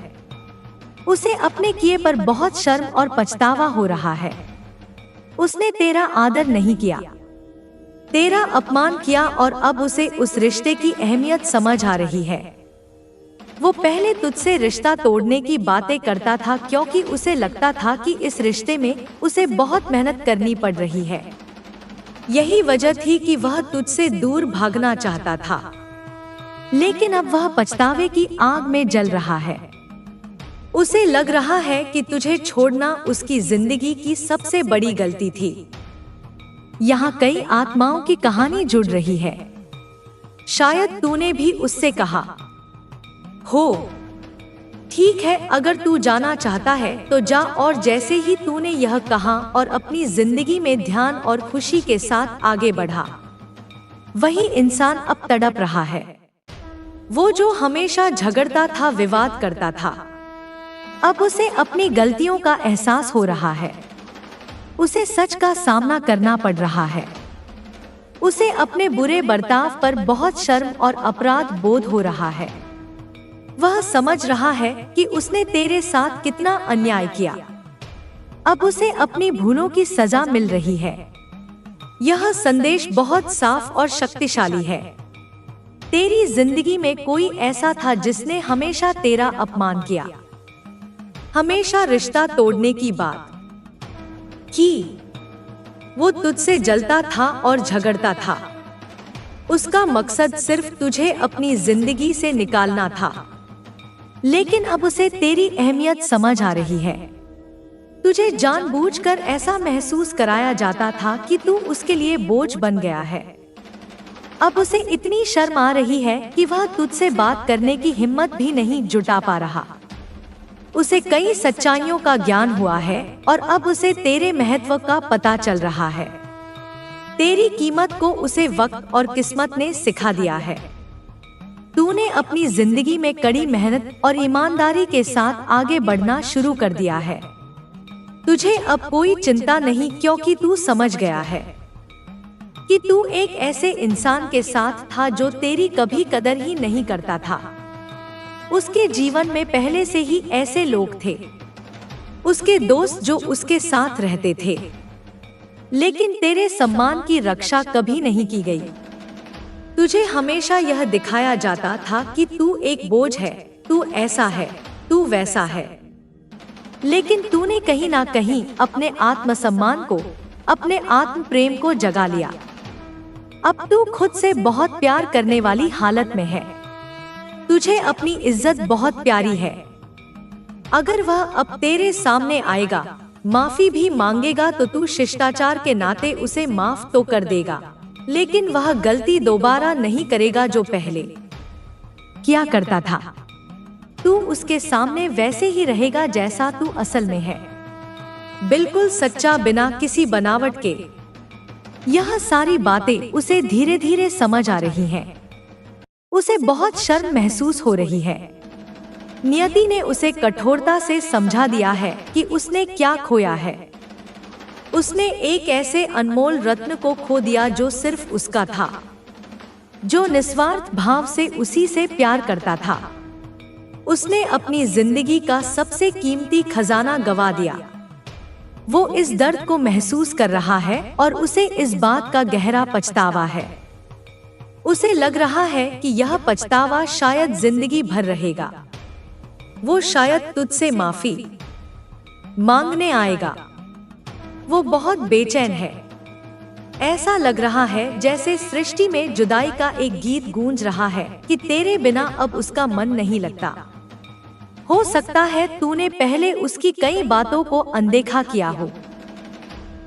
उसे अपने किए पर बहुत शर्म और पछतावा हो रहा है। उसने तेरा आदर नहीं किया, तेरा अपमान किया और अब उसे उस रिश्ते की अहमियत समझ आ रही है। वो पहले तुझसे रिश्ता तोड़ने की बातें करता था क्योंकि उसे लगता था कि इस रिश्ते में उसे बहुत मेहनत करनी पड़ रही है। यही वजह थी कि वह तुझसे दूर भागना चाहता था। लेकिन अब वह पछतावे की आग में जल रहा है। उसे लग रहा है कि तुझे छोड़ना उसकी जिंदगी की सबसे बड़ी गलती थी। यहाँ कई आत्माओं की कहानी जुड़ रही है। शायद तूने भी उससे कहा हो। ठीक है, अगर तू जाना चाहता है तो जा। और जैसे ही तूने यह कहा और अपनी जिंदगी में ध्यान और खुशी के साथ आगे बढ़ा, वही इंसान अब तड़प रहा है। वो जो हमेशा झगड़ता था, विवाद करता था, अब उसे अपनी गलतियों का एहसास हो रहा है। उसे सच का सामना करना पड़ रहा है। उसे अपने बुरे बर्ताव पर बहुत शर्म और अपराध बोध हो रहा है। वह समझ रहा है कि उसने तेरे साथ कितना अन्याय किया। अब उसे अपनी भूलों की सजा मिल रही है। यह संदेश बहुत साफ और शक्तिशाली है। तेरी जिंदगी में कोई ऐसा था जिसने हमेशा तेरा अपमान किया, हमेशा रिश्ता तोड़ने की बात की। वो तुझसे जलता था और झगड़ता था। उसका मकसद सिर्फ तुझे अपनी जिंदगी से निकालना था। लेकिन अब उसे तेरी अहमियत समझ आ रही है। तुझे जानबूझकर ऐसा महसूस कराया जाता था कि तू उसके लिए बोझ बन गया है। अब उसे इतनी शर्म आ रही है कि वह तुझसे बात करने की हिम्मत भी नहीं जुटा पा रहा। उसे कई सच्चाइयों का ज्ञान हुआ है और अब उसे तेरे महत्व का पता चल रहा है। तेरी कीमत को उसे वक्त और किस्मत ने सिखा दिया है। तूने अपनी जिंदगी में कड़ी मेहनत और ईमानदारी के साथ आगे बढ़ना शुरू कर दिया है। तुझे अब कोई चिंता नहीं, क्योंकि तू समझ गया है कि तू एक ऐसे इंसान के साथ था जो तेरी कभी कदर ही नहीं करता था। उसके जीवन में पहले से ही ऐसे लोग थे, उसके दोस्त जो उसके साथ रहते थे, लेकिन तेरे सम्मान की रक्षा कभी नहीं की गई। तुझे हमेशा यह दिखाया जाता था कि तू एक बोझ है, तू ऐसा है, तू वैसा है। लेकिन तूने कहीं ना कहीं अपने आत्मसम्मान को, अपने आत्म प्रेम को जगा लिया। अब तू खुद से बहुत प्यार करने वाली हालत में है। तुझे अपनी इज्जत बहुत प्यारी है। अगर वह अब तेरे सामने आएगा, माफी भी मांगेगा, तो तू शिष्टाचार के नाते उसे माफ तो कर देगा, लेकिन वह गलती दोबारा नहीं करेगा जो पहले किया करता था। तू उसके सामने वैसे ही रहेगा जैसा तू असल में है, बिल्कुल सच्चा, बिना किसी बनावट के। यह सारी बातें उसे धीरे धीरे समझ आ रही हैं। उसे बहुत शर्म महसूस हो रही है। नियति ने उसे कठोरता से समझा दिया है कि उसने क्या खोया है। उसने एक ऐसे अनमोल रत्न को खो दिया जो सिर्फ उसका था, जो निस्वार्थ भाव से उसी से प्यार करता था। उसने अपनी जिंदगी का सबसे कीमती खजाना गवा दिया। वो इस दर्द को महसूस कर रहा है और उसे इस बात का गहरा पछतावा है। उसे लग रहा है कि यह पछतावा शायद जिंदगी भर रहेगा। वो शायद तुझसे माफी मांगने आएगा। वो बहुत बेचैन है। ऐसा लग रहा है जैसे सृष्टि में जुदाई का एक गीत गूंज रहा है कि तेरे बिना अब उसका मन नहीं लगता। हो सकता है तूने पहले उसकी कई बातों को अनदेखा किया हो,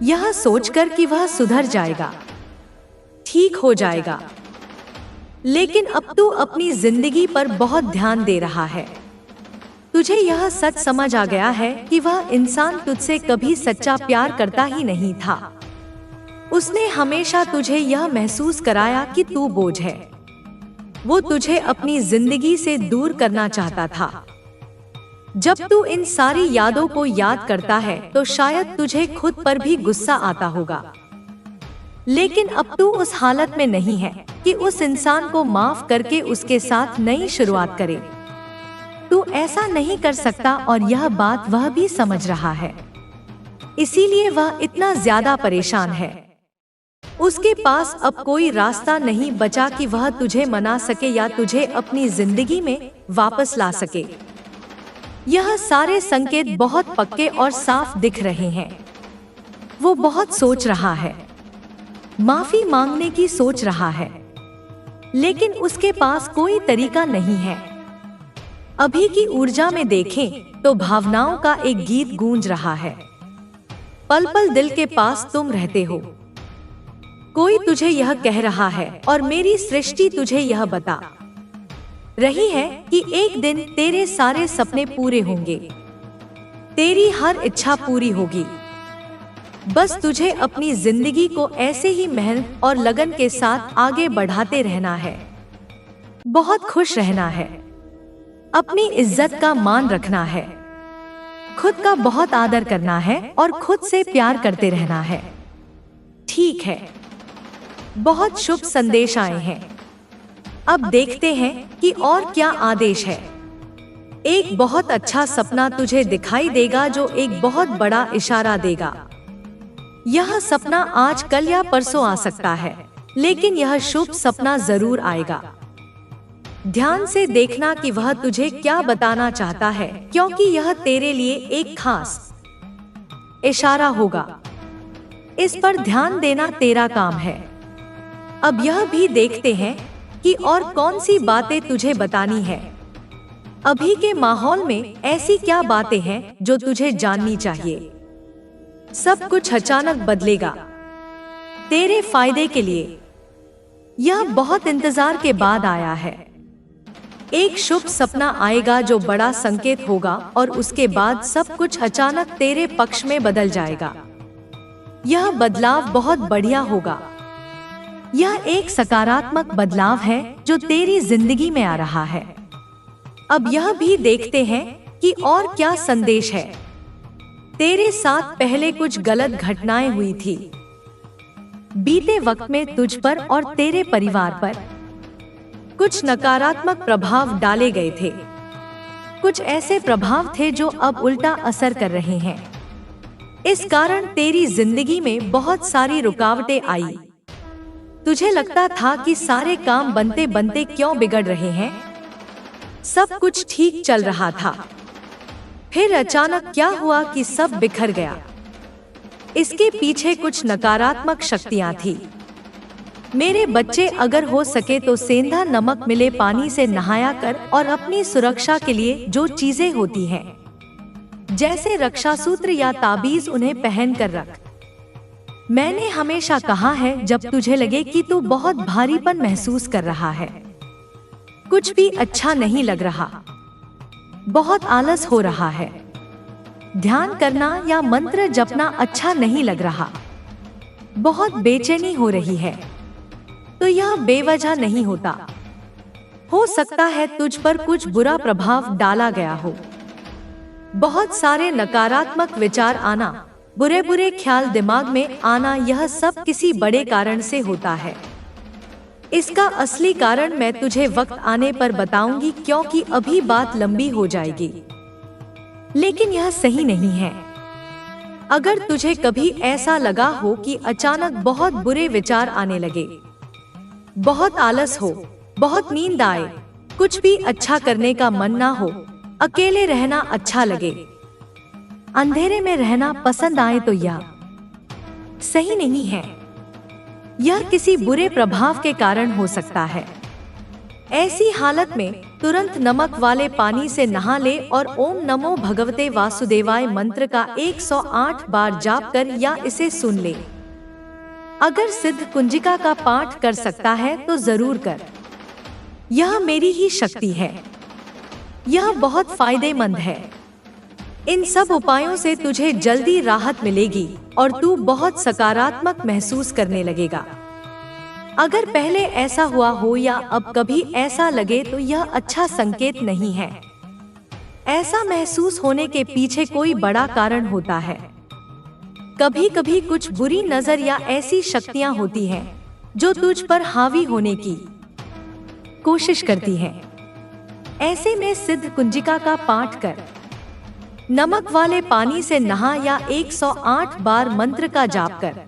यह सोचकर कि वह सुधर जाएगा, ठीक हो जाएगा। लेकिन अब तू अपनी जिंदगी पर बहुत ध्यान दे रहा है। तुझे यह सच समझ आ गया है कि वह इंसान तुझसे कभी सच्चा प्यार करता ही नहीं था। उसने हमेशा तुझे यह महसूस कराया कि तू बोझ है। वो तुझे अपनी जिंदगी से दूर करना चाहता था। जब तू इन सारी यादों को याद करता है तो शायद तुझे खुद पर भी गुस्सा आता होगा। लेकिन अब तू उस हालत में नहीं है कि उस इंसान को माफ करके उसके साथ नई शुरुआत करे। तू ऐसा नहीं कर सकता और यह बात वह भी समझ रहा है। इसीलिए वह इतना ज्यादा परेशान है। उसके पास अब कोई रास्ता नहीं बचा कि वह तुझे मना सके या तुझे अपनी जिंदगी में वापस ला सके। यह सारे संकेत बहुत पक्के और साफ दिख रहे हैं। वो बहुत सोच रहा है, माफी मांगने की सोच रहा है, लेकिन उसके पास कोई तरीका नहीं है। अभी की ऊर्जा में देखें तो भावनाओं का एक गीत गूंज रहा है। पल पल दिल के पास तुम रहते हो। कोई तुझे यह कह रहा है और मेरी सृष्टि तुझे यह बता रही है कि एक दिन तेरे सारे सपने पूरे होंगे, तेरी हर इच्छा पूरी होगी। बस तुझे अपनी जिंदगी को ऐसे ही मेहनत और लगन के साथ आगे बढ़ाते रहना है। बहुत खुश रहना है, अपनी इज्जत का मान रखना है, खुद का बहुत आदर करना है और खुद से प्यार करते रहना है। ठीक है, बहुत शुभ संदेश आए हैं। अब देखते हैं कि और क्या आदेश है। एक बहुत अच्छा सपना तुझे दिखाई देगा जो एक बहुत बड़ा इशारा देगा। यह सपना आज कल या परसों आ सकता है, लेकिन यह शुभ सपना जरूर आएगा। ध्यान से देखना कि वह तुझे क्या बताना चाहता है, क्योंकि यह तेरे लिए एक खास इशारा होगा। इस पर ध्यान देना तेरा काम है। अब यह भी देखते हैं कि और कौन सी बातें तुझे बतानी है। अभी के माहौल में ऐसी क्या बातें हैं जो तुझे जाननी चाहिए। सब कुछ अचानक बदलेगा तेरे फायदे के लिए। यह बहुत इंतजार के बाद आया है। एक शुभ सपना आएगा जो बड़ा संकेत होगा और उसके बाद सब कुछ अचानक तेरे पक्ष में बदल जाएगा। यह बदलाव बहुत बढ़िया होगा। यह एक सकारात्मक बदलाव है जो तेरी जिंदगी में आ रहा है। अब यह भी देखते हैं कि और क्या संदेश है। तेरे साथ पहले कुछ गलत घटनाएं हुई थी। बीते वक्त में तुझ पर और तेरे परिवार पर कुछ नकारात्मक प्रभाव डाले गए थे। कुछ ऐसे प्रभाव थे जो अब उल्टा असर कर रहे हैं। इस कारण तेरी जिंदगी में बहुत सारी रुकावटें आई। तुझे लगता था कि सारे काम बनते बनते क्यों बिगड़ रहे हैं। सब कुछ ठीक चल रहा था, फिर अचानक क्या हुआ कि सब बिखर गया। इसके पीछे कुछ नकारात्मक शक्तियां थी। मेरे बच्चे, अगर हो सके तो सेंधा नमक मिले पानी से नहाया कर और अपनी सुरक्षा के लिए जो चीजें होती हैं, जैसे रक्षा सूत्र या ताबीज, उन्हें पहन कर रख। मैंने हमेशा कहा है, जब तुझे लगे कि तू बहुत भारीपन महसूस कर रहा है, कुछ भी अच्छा नहीं लग रहा, बहुत आलस हो रहा है, ध्यान करना या मंत्र जपना अच्छा नहीं लग रहा, बहुत बेचैनी हो रही है, तो यह बेवजह नहीं होता। हो सकता है तुझ पर कुछ बुरा प्रभाव डाला गया हो। बहुत सारे नकारात्मक विचार आना, बुरे बुरे ख्याल दिमाग में आना, यह सब किसी बड़े कारण से होता है। इसका असली कारण मैं तुझे वक्त आने पर बताऊंगी, क्योंकि अभी बात लंबी हो जाएगी। लेकिन यह सही नहीं है। अगर तुझे कभी ऐसा लगा हो कि अचानक बहुत बुरे विचार आने लगे, बहुत आलस हो, बहुत नींद आए, कुछ भी अच्छा करने का मन ना हो, अकेले रहना अच्छा लगे, अंधेरे में रहना पसंद आए, तो यह सही नहीं है। यह किसी बुरे प्रभाव के कारण हो सकता है। ऐसी हालत में तुरंत नमक वाले पानी से नहा ले और ओम नमो भगवते वासुदेवाय मंत्र का 108 बार जाप कर या इसे सुन ले। अगर सिद्ध कुंजिका का पाठ कर सकता है तो जरूर कर। यह मेरी ही शक्ति है। यह बहुत फायदेमंद है। इन सब उपायों से तुझे जल्दी राहत मिलेगी और तू बहुत सकारात्मक महसूस करने लगेगा। अगर पहले ऐसा हुआ हो या अब कभी ऐसा लगे तो यह अच्छा संकेत नहीं है। ऐसा महसूस होने के पीछे कोई बड़ा कारण होता है। कभी कभी कुछ बुरी नजर या ऐसी शक्तियां होती हैं जो तुझ पर हावी होने की कोशिश करती हैं। ऐसे में सिद्ध कुंजिका का पाठ कर, नमक वाले पानी से नहा या 108 बार मंत्र का जाप कर।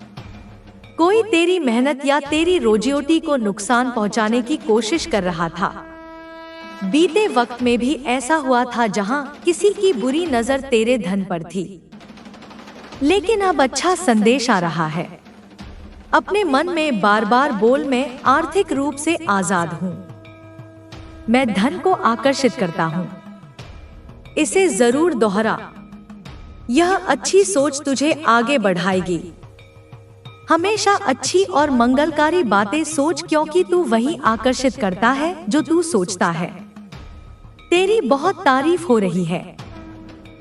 कोई तेरी मेहनत या तेरी रोजी-रोटी को नुकसान पहुंचाने की कोशिश कर रहा था। बीते वक्त में भी ऐसा हुआ था जहां किसी की बुरी नजर तेरे धन पर थी, लेकिन अब अच्छा संदेश आ रहा है। अपने मन में बार बार बोल, मैं आर्थिक रूप से आजाद हूँ, मैं धन को आकर्षित करता हूँ। इसे जरूर दोहरा, यह अच्छी सोच तुझे आगे बढ़ाएगी। हमेशा अच्छी और मंगलकारी बातें सोच, क्योंकि तू वही आकर्षित करता है जो तू सोचता है। तेरी बहुत तारीफ हो रही है,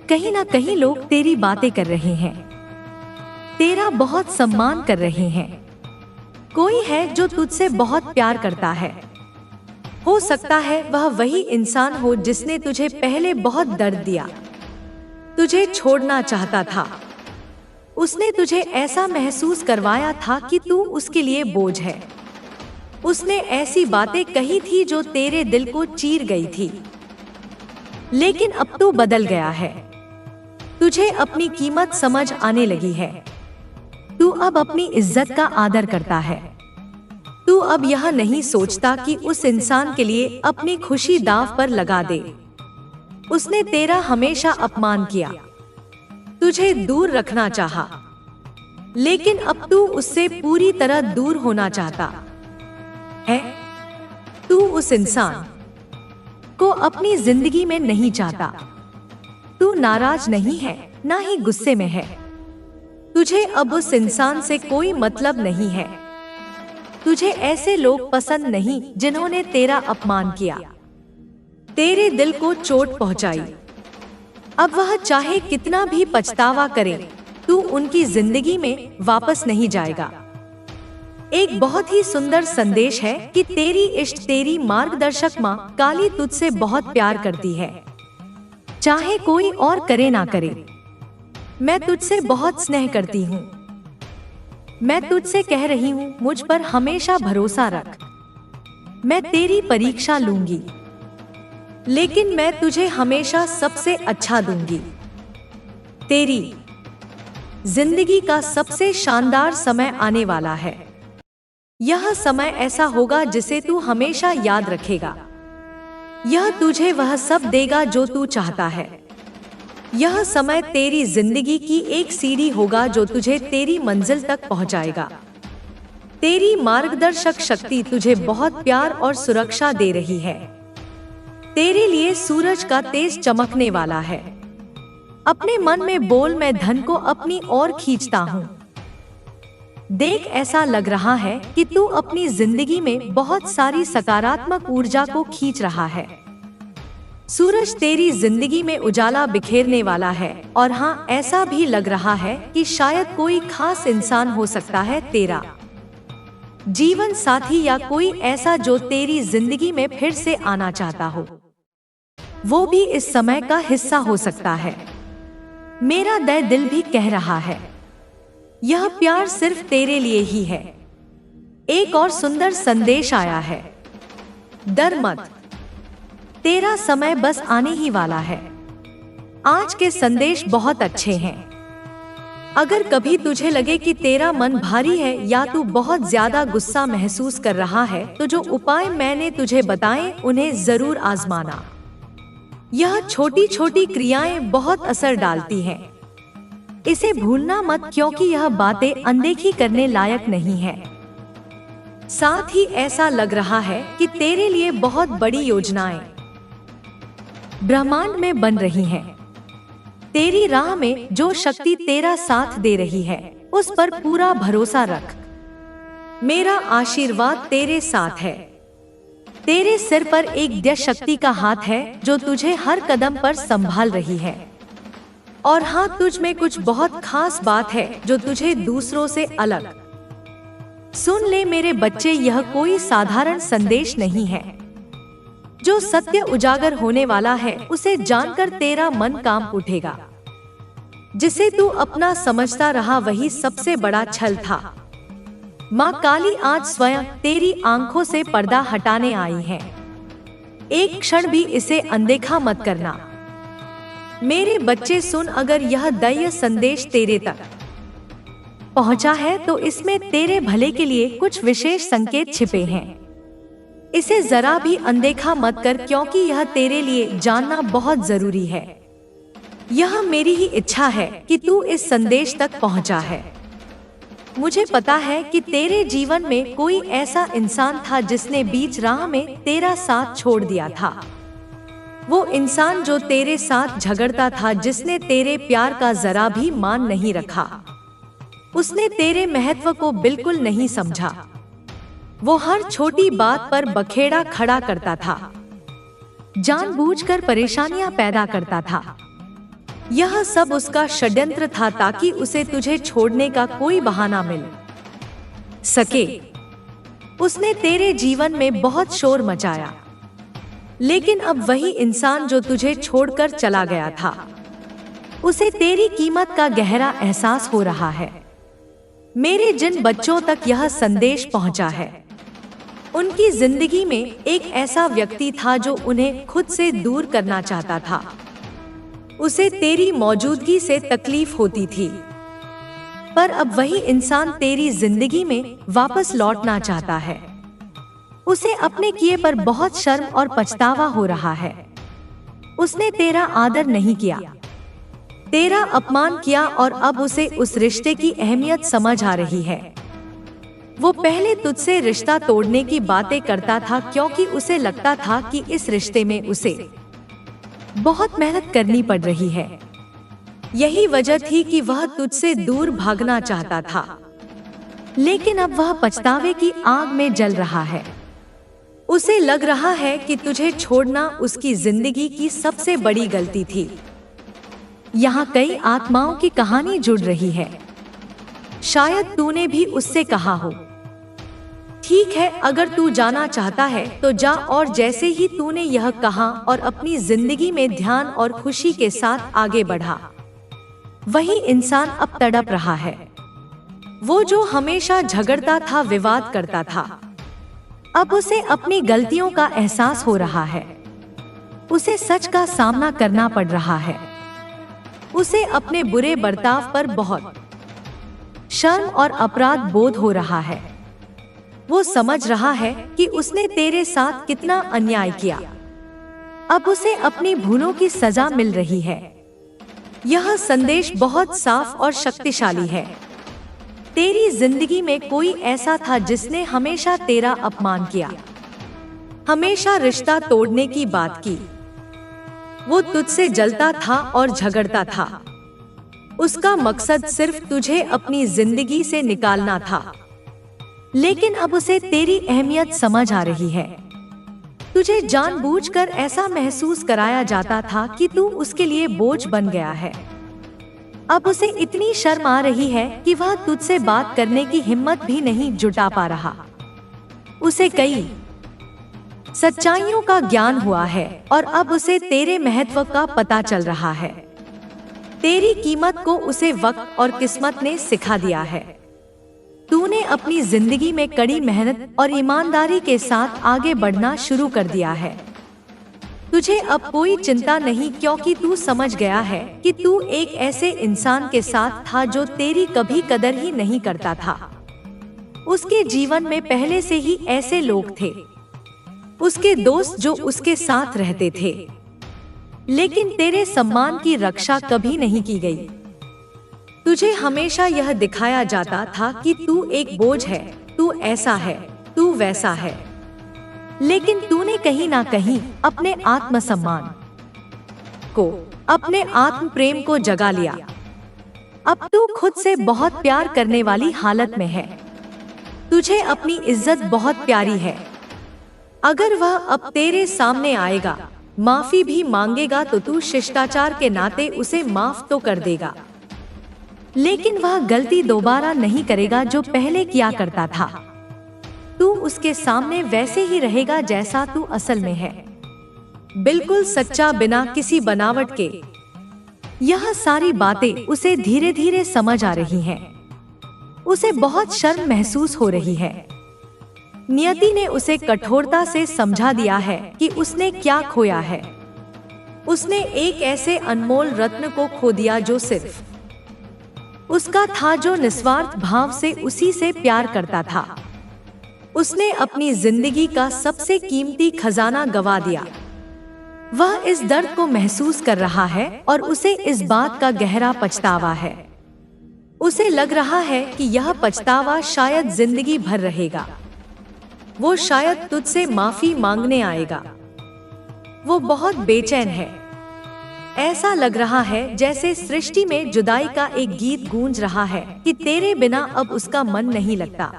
कहीं ना कहीं लोग तेरी बातें कर रहे हैं, तेरा बहुत सम्मान कर रहे हैं। कोई है जो तुझसे बहुत प्यार करता है। हो सकता है वह वही इंसान हो जिसने तुझे पहले बहुत दर्द दिया, तुझे छोड़ना चाहता था। उसने तुझे ऐसा महसूस करवाया था कि तू उसके लिए बोझ है। उसने ऐसी बातें कही थी जो तेरे दिल को चीर गई थी, लेकिन अब तू बदल गया है। तुझे अपनी कीमत समझ आने लगी है। तू अब अपनी इज्जत का आदर करता है। तू अब यह नहीं सोचता कि उस इंसान के लिए अपनी खुशी दांव पर लगा दे। उसने तेरा हमेशा अपमान किया, तुझे दूर रखना चाहा, लेकिन अब तू उससे पूरी तरह दूर होना चाहता है। तू उस इंसान को अपनी जिंदगी में नहीं चाहता। तू नाराज नहीं है, ना ही गुस्से में है। तुझे अब उस इंसान से कोई मतलब नहीं है। तुझे ऐसे लोग पसंद नहीं जिन्होंने तेरा अपमान किया, तेरे दिल को चोट पहुंचाई। अब वह चाहे कितना भी पछतावा करे, तू उनकी जिंदगी में वापस नहीं जाएगा। एक बहुत ही सुंदर संदेश है कि तेरी इष्ट, तेरी मार्गदर्शक माँ काली तुझसे बहुत प्यार करती है, चाहे कोई और करे ना करे। मैं तुझसे बहुत स्नेह करती हूँ। मैं तुझसे कह रही हूँ, मुझ पर हमेशा भरोसा रख। मैं तेरी परीक्षा लूंगी, लेकिन मैं तुझे हमेशा सबसे अच्छा दूंगी। तेरी जिंदगी का सबसे शानदार समय आने वाला है। यह समय ऐसा होगा जिसे तू हमेशा याद रखेगा। यह तुझे वह सब देगा जो तू चाहता है। यह समय तेरी जिंदगी की एक सीढ़ी होगा जो तुझे तेरी मंजिल तक पहुंचाएगा। तेरी मार्गदर्शक शक्ति तुझे बहुत प्यार और सुरक्षा दे रही है। तेरे लिए सूरज का तेज चमकने वाला है। अपने मन में बोल, मैं धन को अपनी ओर खींचता हूँ। देख, ऐसा लग रहा है कि तू अपनी जिंदगी में बहुत सारी सकारात्मक ऊर्जा को खींच रहा है। सूरज तेरी जिंदगी में उजाला बिखेरने वाला है। और हाँ, ऐसा भी लग रहा है कि शायद कोई खास इंसान हो सकता है, तेरा जीवन साथी या कोई ऐसा जो तेरी जिंदगी में फिर से आना चाहता हो। वो भी इस समय का हिस्सा हो सकता है। मेरा दिल भी कह रहा है, यह प्यार सिर्फ तेरे लिए ही है। एक और सुंदर संदेश आया है, डर मत, तेरा समय बस आने ही वाला है। आज के संदेश बहुत अच्छे हैं। अगर कभी तुझे लगे कि तेरा मन भारी है या तू बहुत ज्यादा गुस्सा महसूस कर रहा है, तो जो उपाय मैंने तुझे बताए उन्हें जरूर आजमाना। यह छोटी छोटी क्रियाएं बहुत असर डालती हैं। इसे भूलना मत, क्योंकि यह बातें अनदेखी करने लायक नहीं है। साथ ही ऐसा लग रहा है कि तेरे लिए बहुत बड़ी योजनाएं ब्रह्मांड में बन रही हैं। तेरी राह में जो शक्ति तेरा साथ दे रही है, उस पर पूरा भरोसा रख। मेरा आशीर्वाद तेरे साथ है। तेरे सिर पर एक दिव्य शक्ति का हाथ है जो तुझे हर कदम पर संभाल रही है। और हाँ, तुझ में कुछ बहुत खास बात है जो तुझे दूसरों से अलग। सुन ले मेरे बच्चे, यह कोई साधारण संदेश नहीं है। जो सत्य उजागर होने वाला है, उसे जानकर तेरा मन कांप उठेगा। जिसे तू अपना समझता रहा वही सबसे बड़ा छल था। माँ काली आज स्वयं तेरी आंखों से पर्दा हटाने आई है। एक क्षण भी इसे अनदेखा मत करना। मेरे बच्चे सुन, अगर यह दैवीय संदेश तेरे तक पहुंचा है तो इसमें तेरे भले के लिए कुछ विशेष संकेत छिपे हैं। इसे जरा भी अनदेखा मत कर, क्योंकि यह तेरे लिए जानना बहुत जरूरी है। यह मेरी ही इच्छा है कि तू इस संदेश तक पहुंचा है। मुझे पता है कि तेरे जीवन में कोई ऐसा इंसान था जिसने बीच राह में तेरा साथ छोड़ दिया था। वो इंसान जो तेरे साथ झगड़ता था, जिसने तेरे प्यार का जरा भी मान नहीं रखा। उसने तेरे महत्व को बिल्कुल नहीं समझा। वो हर छोटी बात पर बखेड़ा खड़ा करता था, जानबूझकर परेशानियां पैदा करता था। यह सब उसका षड्यंत्र था ताकि उसे तुझे छोड़ने का कोई बहाना मिल सके। उसने तेरे जीवन में बहुत शोर मचाया, लेकिन अब वही इंसान जो तुझे छोड़कर चला गया था, उसे तेरी कीमत का गहरा एहसास हो रहा है। मेरे जिन बच्चों तक यह संदेश पहुंचा है, उनकी जिंदगी में एक ऐसा व्यक्ति था जो उन्हें खुद से दूर करना चाहता था। उसे तेरी मौजूदगी से तकलीफ होती थी, पर अब वही इंसान तेरी जिंदगी में वापस लौटना चाहता है। उसे अपने किए पर बहुत शर्म और पछतावा हो रहा है। उसने तेरा आदर नहीं किया, तेरा अपमान किया, और अब उसे उस रिश्ते की अहमियत समझ आ रही है। वो पहले तुझसे रिश्ता तोड़ने की बातें करता था, क्योंकि उसे लगता था कि इस रिश्ते में उसे बहुत मेहनत करनी पड़ रही है। यही वजह थी कि वह तुझसे दूर भागना चाहता था, लेकिन अब वह पछतावे की आग में जल रहा है। उसे लग रहा है कि तुझे छोड़ना उसकी जिंदगी की सबसे बड़ी गलती थी। यहाँ कई आत्माओं की कहानी जुड़ रही है। शायद तूने भी उससे कहा हो। ठीक है, अगर तू जाना चाहता है तो जा, और जैसे ही तूने यह कहा और अपनी जिंदगी में ध्यान और खुशी के साथ आगे बढ़ा, वही इंसान अब तड़प रहा है। वो जो हमेशा झगड़ता था, विवाद करता था, अब उसे अपनी गलतियों का एहसास हो रहा है। उसे सच का सामना करना पड़ रहा है। उसे अपने बुरे बर्ताव पर बहुत शर्म और अपराध बोध हो रहा है। वो समझ रहा है कि उसने तेरे साथ कितना अन्याय किया। अब उसे अपनी भूलों की सजा मिल रही है। यह संदेश बहुत साफ और शक्तिशाली है। तेरी जिंदगी में कोई ऐसा था जिसने हमेशा तेरा अपमान किया, हमेशा रिश्ता तोड़ने की बात की। वो तुझसे जलता था और झगड़ता था। उसका मकसद सिर्फ तुझे अपनी जिंदगी से निकालना था, लेकिन अब उसे तेरी अहमियत समझ आ रही है। तुझे जानबूझकर ऐसा महसूस कराया जाता था कि तू उसके लिए बोझ बन गया है। अब उसे इतनी शर्म आ रही है कि वह तुझसे बात करने की हिम्मत भी नहीं जुटा पा रहा। उसे कई सच्चाइयों का ज्ञान हुआ है और अब उसे तेरे महत्व का पता चल रहा है। तेरी कीमत को उसे वक्त और किस्मत ने सिखा दिया है। तूने अपनी जिंदगी में कड़ी मेहनत और ईमानदारी के साथ आगे बढ़ना शुरू कर दिया है। तुझे अब कोई चिंता नहीं, क्योंकि तू समझ गया है कि तू एक ऐसे इंसान के साथ था जो तेरी कभी कदर ही नहीं करता था। उसके जीवन में पहले से ही ऐसे लोग थे, उसके दोस्त जो उसके साथ रहते थे, लेकिन तेरे सम्मान की रक्षा कभी नहीं की गई। तुझे हमेशा यह दिखाया जाता था कि तू एक बोझ है, तू ऐसा है, तू वैसा है, लेकिन तूने कहीं ना कहीं अपने आत्मसम्मान को, अपने आत्म प्रेम को जगा लिया। अब तू खुद से बहुत प्यार करने वाली हालत में है। तुझे अपनी इज्जत बहुत प्यारी है। अगर वह अब तेरे सामने आएगा, माफी भी मांगेगा, तो तू शिष्टाचार के नाते उसे माफ तो कर देगा, लेकिन वह गलती दोबारा नहीं करेगा जो पहले किया करता था। तू उसके सामने वैसे ही रहेगा जैसा तू असल में है, बिल्कुल सच्चा, बिना किसी बनावट के। यह सारी बातें उसे धीरे धीरे समझ आ रही हैं। उसे बहुत शर्म महसूस हो रही है। नियति ने उसे कठोरता से समझा दिया है कि उसने क्या खोया है। उसने एक ऐसे अनमोल रत्न को खो दिया जो सिर्फ उसका था, जो निस्वार्थ भाव से उसी से प्यार करता था। उसने अपनी जिंदगी का सबसे कीमती खजाना गवा दिया। वह इस दर्द को महसूस कर रहा है और उसे इस बात का गहरा पछतावा है। उसे लग रहा है कि यह पछतावा शायद जिंदगी भर रहेगा। वो शायद तुझसे माफी मांगने आएगा। वो बहुत बेचैन है। ऐसा लग रहा है जैसे सृष्टि में जुदाई का एक गीत गूंज रहा है कि तेरे बिना अब उसका मन नहीं लगता।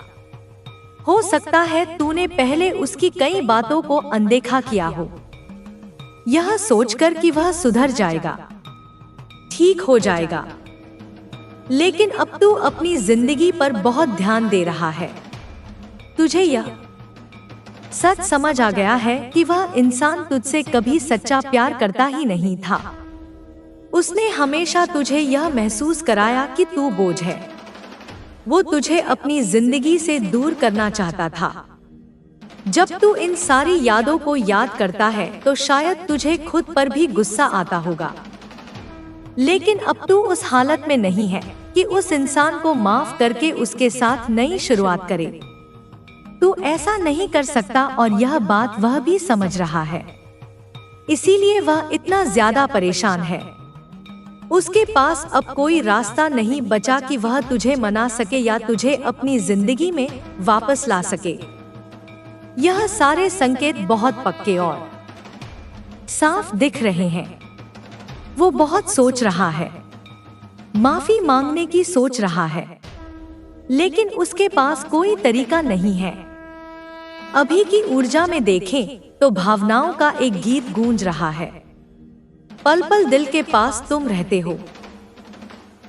हो सकता है तूने पहले उसकी कई बातों को अनदेखा किया हो, यह सोचकर कि वह सुधर जाएगा, ठीक हो जाएगा। लेकिन अब तू अपनी जिंदगी पर बहुत ध्यान दे रहा है। तुझे यह सच समझ आ गया है कि वह इंसान तुझसे कभी सच्चा प्यार करता ही नहीं था। उसने हमेशा तुझे यह महसूस कराया कि तू बोझ है। वो तुझे अपनी जिंदगी से दूर करना चाहता था। जब तू इन सारी यादों को याद करता है तो शायद तुझे खुद पर भी गुस्सा आता होगा। लेकिन अब तू उस हालत में नहीं है कि उस इंसान को माफ करके उसके साथ नई शुरुआत करे। तू ऐसा नहीं कर सकता और यह बात वह भी समझ रहा है। इसीलिए वह इतना ज्यादा परेशान है। उसके पास अब कोई रास्ता नहीं बचा कि वह तुझे मना सके या तुझे अपनी जिंदगी में वापस ला सके। यह सारे संकेत बहुत पक्के और साफ दिख रहे हैं। वो बहुत सोच रहा है, माफी मांगने की सोच रहा है, लेकिन उसके पास कोई तरीका नहीं है। अभी की ऊर्जा में देखें तो भावनाओं का एक गीत गूंज रहा है। पल पल दिल के पास तुम रहते हो।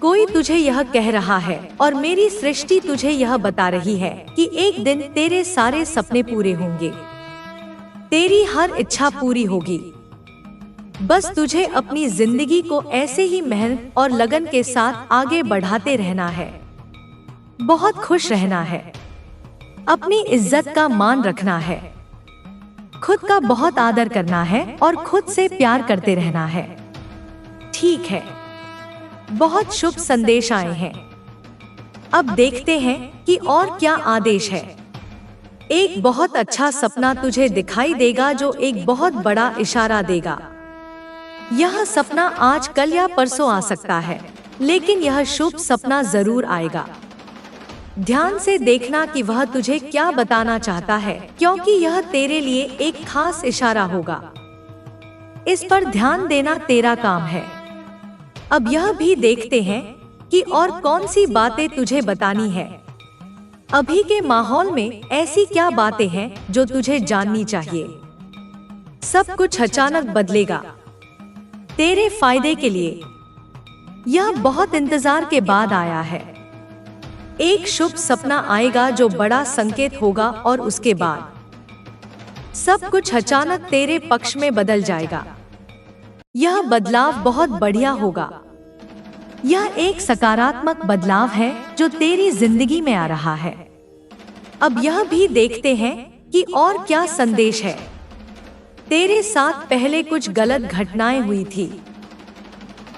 कोई तुझे यह कह रहा है और मेरी सृष्टि तुझे यह बता रही है कि एक दिन तेरे सारे सपने पूरे होंगे, तेरी हर इच्छा पूरी होगी। बस तुझे अपनी जिंदगी को ऐसे ही मेहनत और लगन के साथ आगे बढ़ाते रहना है। बहुत खुश रहना है, अपनी इज्जत का मान रखना है, खुद का बहुत आदर करना है और खुद से प्यार करते रहना है। ठीक है, बहुत शुभ संदेश आए हैं। अब देखते हैं कि और क्या आदेश है। एक बहुत अच्छा सपना तुझे दिखाई देगा जो एक बहुत बड़ा इशारा देगा। यह सपना आज कल या परसों आ सकता है, लेकिन यह शुभ सपना जरूर आएगा। ध्यान से देखना कि वह तुझे क्या बताना चाहता है, क्योंकि यह तेरे लिए एक खास इशारा होगा। इस पर ध्यान देना तेरा काम है। अब यह भी देखते हैं कि और कौन सी बातें तुझे बतानी है। अभी के माहौल में ऐसी क्या बातें हैं जो तुझे जाननी चाहिए। सब कुछ अचानक बदलेगा तेरे फायदे के लिए। यह बहुत इंतजार के बाद आया है। एक शुभ सपना आएगा जो बड़ा संकेत होगा और उसके बाद सब कुछ अचानक तेरे पक्ष में बदल जाएगा। यह बदलाव बहुत बढ़िया होगा। यह एक सकारात्मक बदलाव है जो तेरी जिंदगी में आ रहा है। अब यह भी देखते हैं कि और क्या संदेश है। तेरे साथ पहले कुछ गलत घटनाएं हुई थी।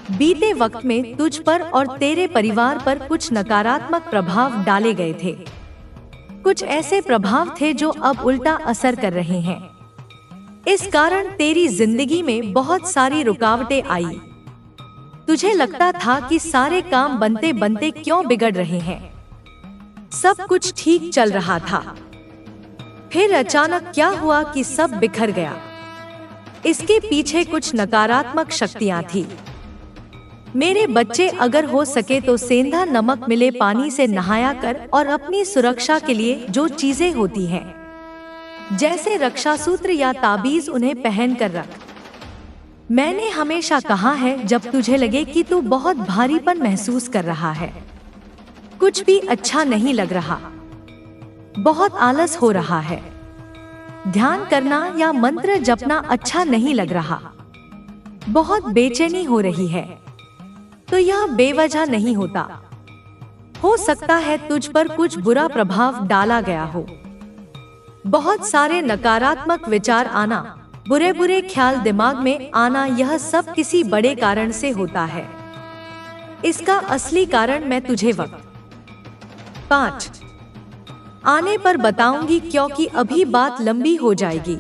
बीते वक्त में तुझ पर और तेरे परिवार पर कुछ नकारात्मक प्रभाव डाले गए थे। कुछ ऐसे प्रभाव थे जो अब उल्टा असर कर रहे हैं। इस कारण तेरी जिंदगी में बहुत सारी रुकावटें आई। तुझे लगता था कि सारे काम बनते बनते क्यों बिगड़ रहे हैं। सब कुछ ठीक चल रहा था, फिर अचानक क्या हुआ कि सब बिखर गया। इसके पीछे कुछ नकारात्मक शक्तियां थी। मेरे बच्चे, अगर हो सके तो सेंधा नमक मिले पानी से नहाया कर और अपनी सुरक्षा के लिए जो चीजें होती हैं, जैसे रक्षा सूत्र या ताबीज, उन्हें पहन कर रख। मैंने हमेशा कहा है, जब तुझे लगे कि तू बहुत भारीपन महसूस कर रहा है, कुछ भी अच्छा नहीं लग रहा, बहुत आलस हो रहा है, ध्यान करना या मंत्र जपना अच्छा नहीं लग रहा, बहुत बेचैनी हो रही है, तो यह बेवजह नहीं होता। हो सकता है तुझ पर कुछ बुरा प्रभाव डाला गया हो। बहुत सारे नकारात्मक विचार आना, बुरे बुरे ख्याल दिमाग में आना, यह सब किसी बड़े कारण से होता है। इसका असली कारण मैं तुझे वक्त 5 आने पर बताऊंगी, क्योंकि अभी बात लंबी हो जाएगी।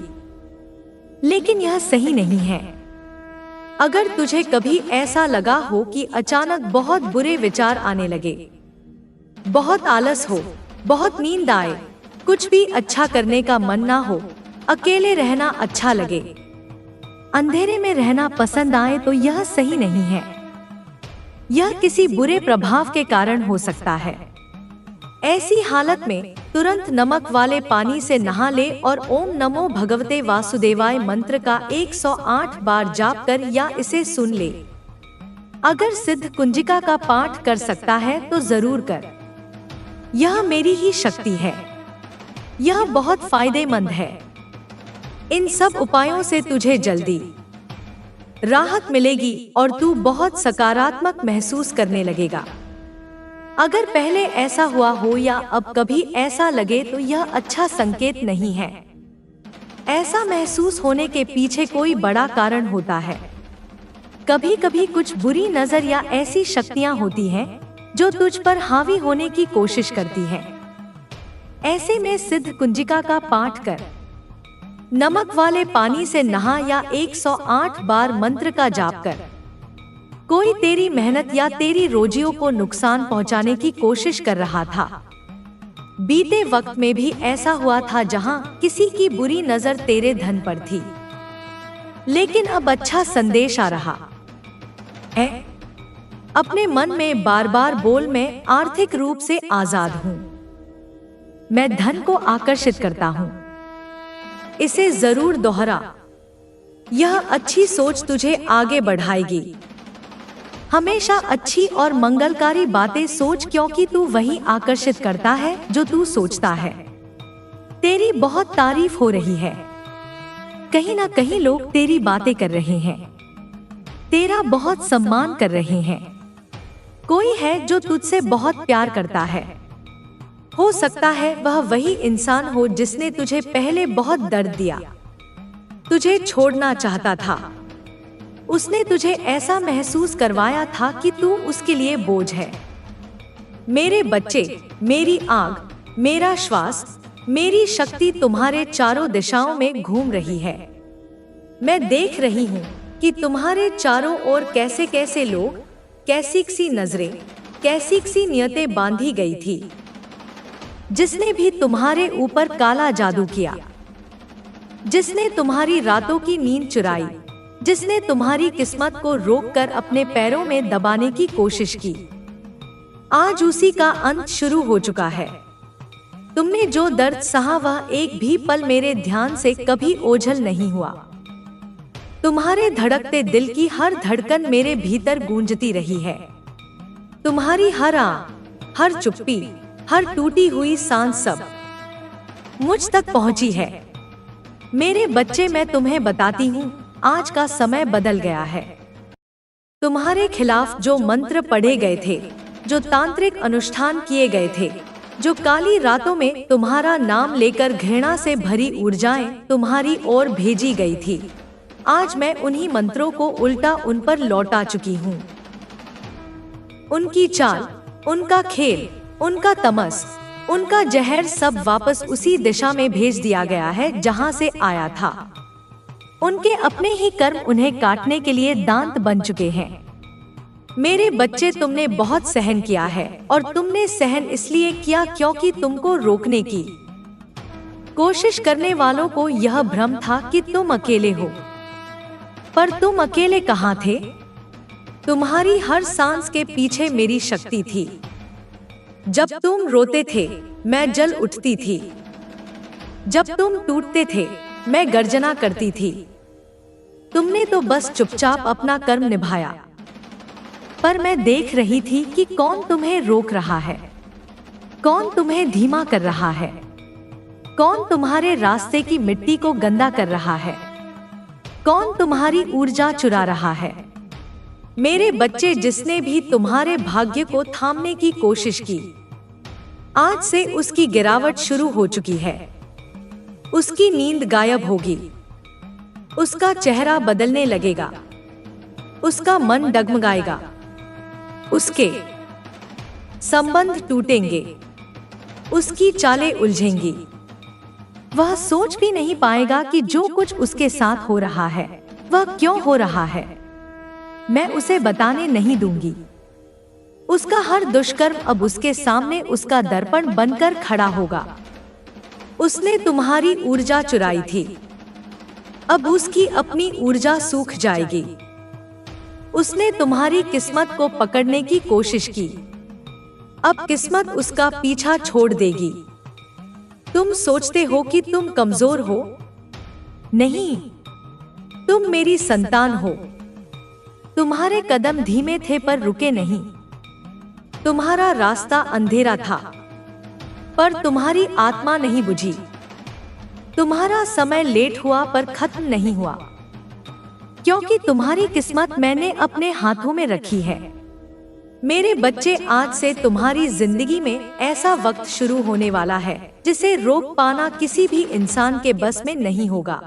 लेकिन यह सही नहीं है। अगर तुझे कभी ऐसा लगा हो कि अचानक बहुत बुरे विचार आने लगे, बहुत आलस हो, बहुत नींद आए, कुछ भी अच्छा करने का मन ना हो, अकेले रहना अच्छा लगे, अंधेरे में रहना पसंद आए, तो यह सही नहीं है। यह किसी बुरे प्रभाव के कारण हो सकता है। ऐसी हालत में तुरंत नमक वाले पानी से नहा ले और ओम नमो भगवते वासुदेवाय मंत्र का 108 बार जाप कर या इसे सुन ले। अगर सिद्ध कुंजिका का पाठ कर सकता है तो जरूर कर। यह मेरी ही शक्ति है। यह बहुत फायदेमंद है। इन सब उपायों से तुझे जल्दी राहत मिलेगी और तू बहुत सकारात्मक महसूस करने लगेगा। अगर पहले ऐसा हुआ हो या अब कभी ऐसा लगे तो यह अच्छा संकेत नहीं है। ऐसा महसूस होने के पीछे कोई बड़ा कारण होता है। कभी कभी कुछ बुरी नजर या ऐसी शक्तियां होती हैं जो तुझ पर हावी होने की कोशिश करती हैं। ऐसे में सिद्ध कुंजिका का पाठ कर, नमक वाले पानी से नहा या 108 बार मंत्र का जाप कर। कोई तेरी मेहनत या तेरी रोजियों को नुकसान पहुंचाने की कोशिश कर रहा था। बीते वक्त में भी ऐसा हुआ था जहां किसी की बुरी नजर तेरे धन पर थी। लेकिन अब अच्छा संदेश आ रहा है। अपने मन में बार बार बोल, मैं आर्थिक रूप से आजाद हूँ, मैं धन को आकर्षित करता हूँ। इसे जरूर दोहरा। यह अच्छी सोच तुझे आगे बढ़ाएगी। हमेशा अच्छी और मंगलकारी बातें सोच, क्योंकि तू वही आकर्षित करता है जो तू सोचता है। तेरी बहुत तारीफ हो रही है। कहीं ना कहीं लोग तेरी बातें कर रहे हैं, तेरा बहुत सम्मान कर रहे हैं। कोई है जो तुझसे बहुत प्यार करता है। हो सकता है वह वही इंसान हो जिसने तुझे पहले बहुत दर्द दिया, तुझे छोड़ना चाहता था। उसने तुझे ऐसा महसूस करवाया था कि तू उसके लिए बोझ है। मेरे बच्चे, मेरी आग, मेरा श्वास, मेरी शक्ति तुम्हारे चारों दिशाओं में घूम रही है। मैं देख रही हूँ कि तुम्हारे चारों ओर कैसे कैसे लोग, कैसी सी नजरें, कैसी सी नियतें बांधी गई थी। जिसने भी तुम्हारे ऊपर काला जादू किया, जिसने तुम्हारी रातों की नींद चुराई, जिसने तुम्हारी किस्मत को रोककर अपने पैरों में दबाने की कोशिश की, आज उसी का अंत शुरू हो चुका है। तुमने जो दर्द सहा वह एक भी पल मेरे ध्यान से कभी ओझल नहीं हुआ। तुम्हारे धड़कते दिल की हर धड़कन मेरे भीतर गूंजती रही है। तुम्हारी हर आह, हर चुप्पी, हर टूटी हुई सांस सब मुझ तक पहुंची है। मेरे बच्चे, मैं तुम्हें बताती हूँ, आज का समय बदल गया है। तुम्हारे खिलाफ जो मंत्र पढ़े गए थे, जो तांत्रिक अनुष्ठान किए गए थे, जो काली रातों में तुम्हारा नाम लेकर घृणा से भरी ऊर्जाएं तुम्हारी ओर भेजी गई थी, आज मैं उन्हीं मंत्रों को उल्टा उन पर लौटा चुकी हूँ। उनकी चाल, उनका खेल, उनका तमस, उनका जहर सब वापस उसी दिशा में भेज दिया गया है जहां से आया था। उनके अपने ही कर्म उन्हें काटने के लिए दांत बन चुके हैं। मेरे बच्चे, तुमने बहुत सहन किया है और तुमने सहन इसलिए किया क्योंकि तुमको रोकने की कोशिश करने वालों को यह भ्रम था कि तुम अकेले हो। पर तुम अकेले कहाँ थे? तुम्हारी हर सांस के पीछे मेरी शक्ति थी। जब तुम रोते थे, मैं जल उठती थी। जब तुम टूटते थे, मैं गर्जना करती थी। तुमने तो बस चुपचाप अपना कर्म निभाया। पर मैं देख रही थी कि कौन तुम्हें रोक रहा है, कौन तुम्हें धीमा कर रहा है, कौन तुम्हारे रास्ते की मिट्टी को गंदा कर रहा है, कौन तुम्हारी ऊर्जा चुरा रहा है। मेरे बच्चे, जिसने भी तुम्हारे भाग्य को थामने की कोशिश की, आज से उसकी गिरावट शुरू हो चुकी है। उसकी नींद गायब होगी, उसका चेहरा बदलने लगेगा, उसका मन डगमगाएगा, उसके संबंध टूटेंगे, उसकी चालें उलझेंगी। वह सोच भी नहीं पाएगा कि जो कुछ उसके साथ हो रहा है वह क्यों हो रहा है। मैं उसे बताने नहीं दूंगी। उसका हर दुष्कर्म अब उसके सामने उसका दर्पण बनकर खड़ा होगा। उसने तुम्हारी ऊर्जा चुराई थी, अब उसकी अपनी ऊर्जा सूख जाएगी। उसने तुम्हारी किस्मत को पकड़ने की कोशिश की, अब किस्मत उसका पीछा छोड़ देगी। तुम सोचते हो कि तुम कमजोर हो? नहीं, तुम मेरी संतान हो। तुम्हारे कदम धीमे थे पर रुके नहीं। तुम्हारा रास्ता अंधेरा था पर तुम्हारी आत्मा नहीं बुझी। तुम्हारा समय लेट हुआ पर खत्म नहीं हुआ, क्योंकि तुम्हारी किस्मत मैंने अपने हाथों में रखी है। मेरे बच्चे, आज से तुम्हारी जिंदगी में ऐसा वक्त शुरू होने वाला है जिसे रोक पाना किसी भी इंसान के बस में नहीं होगा।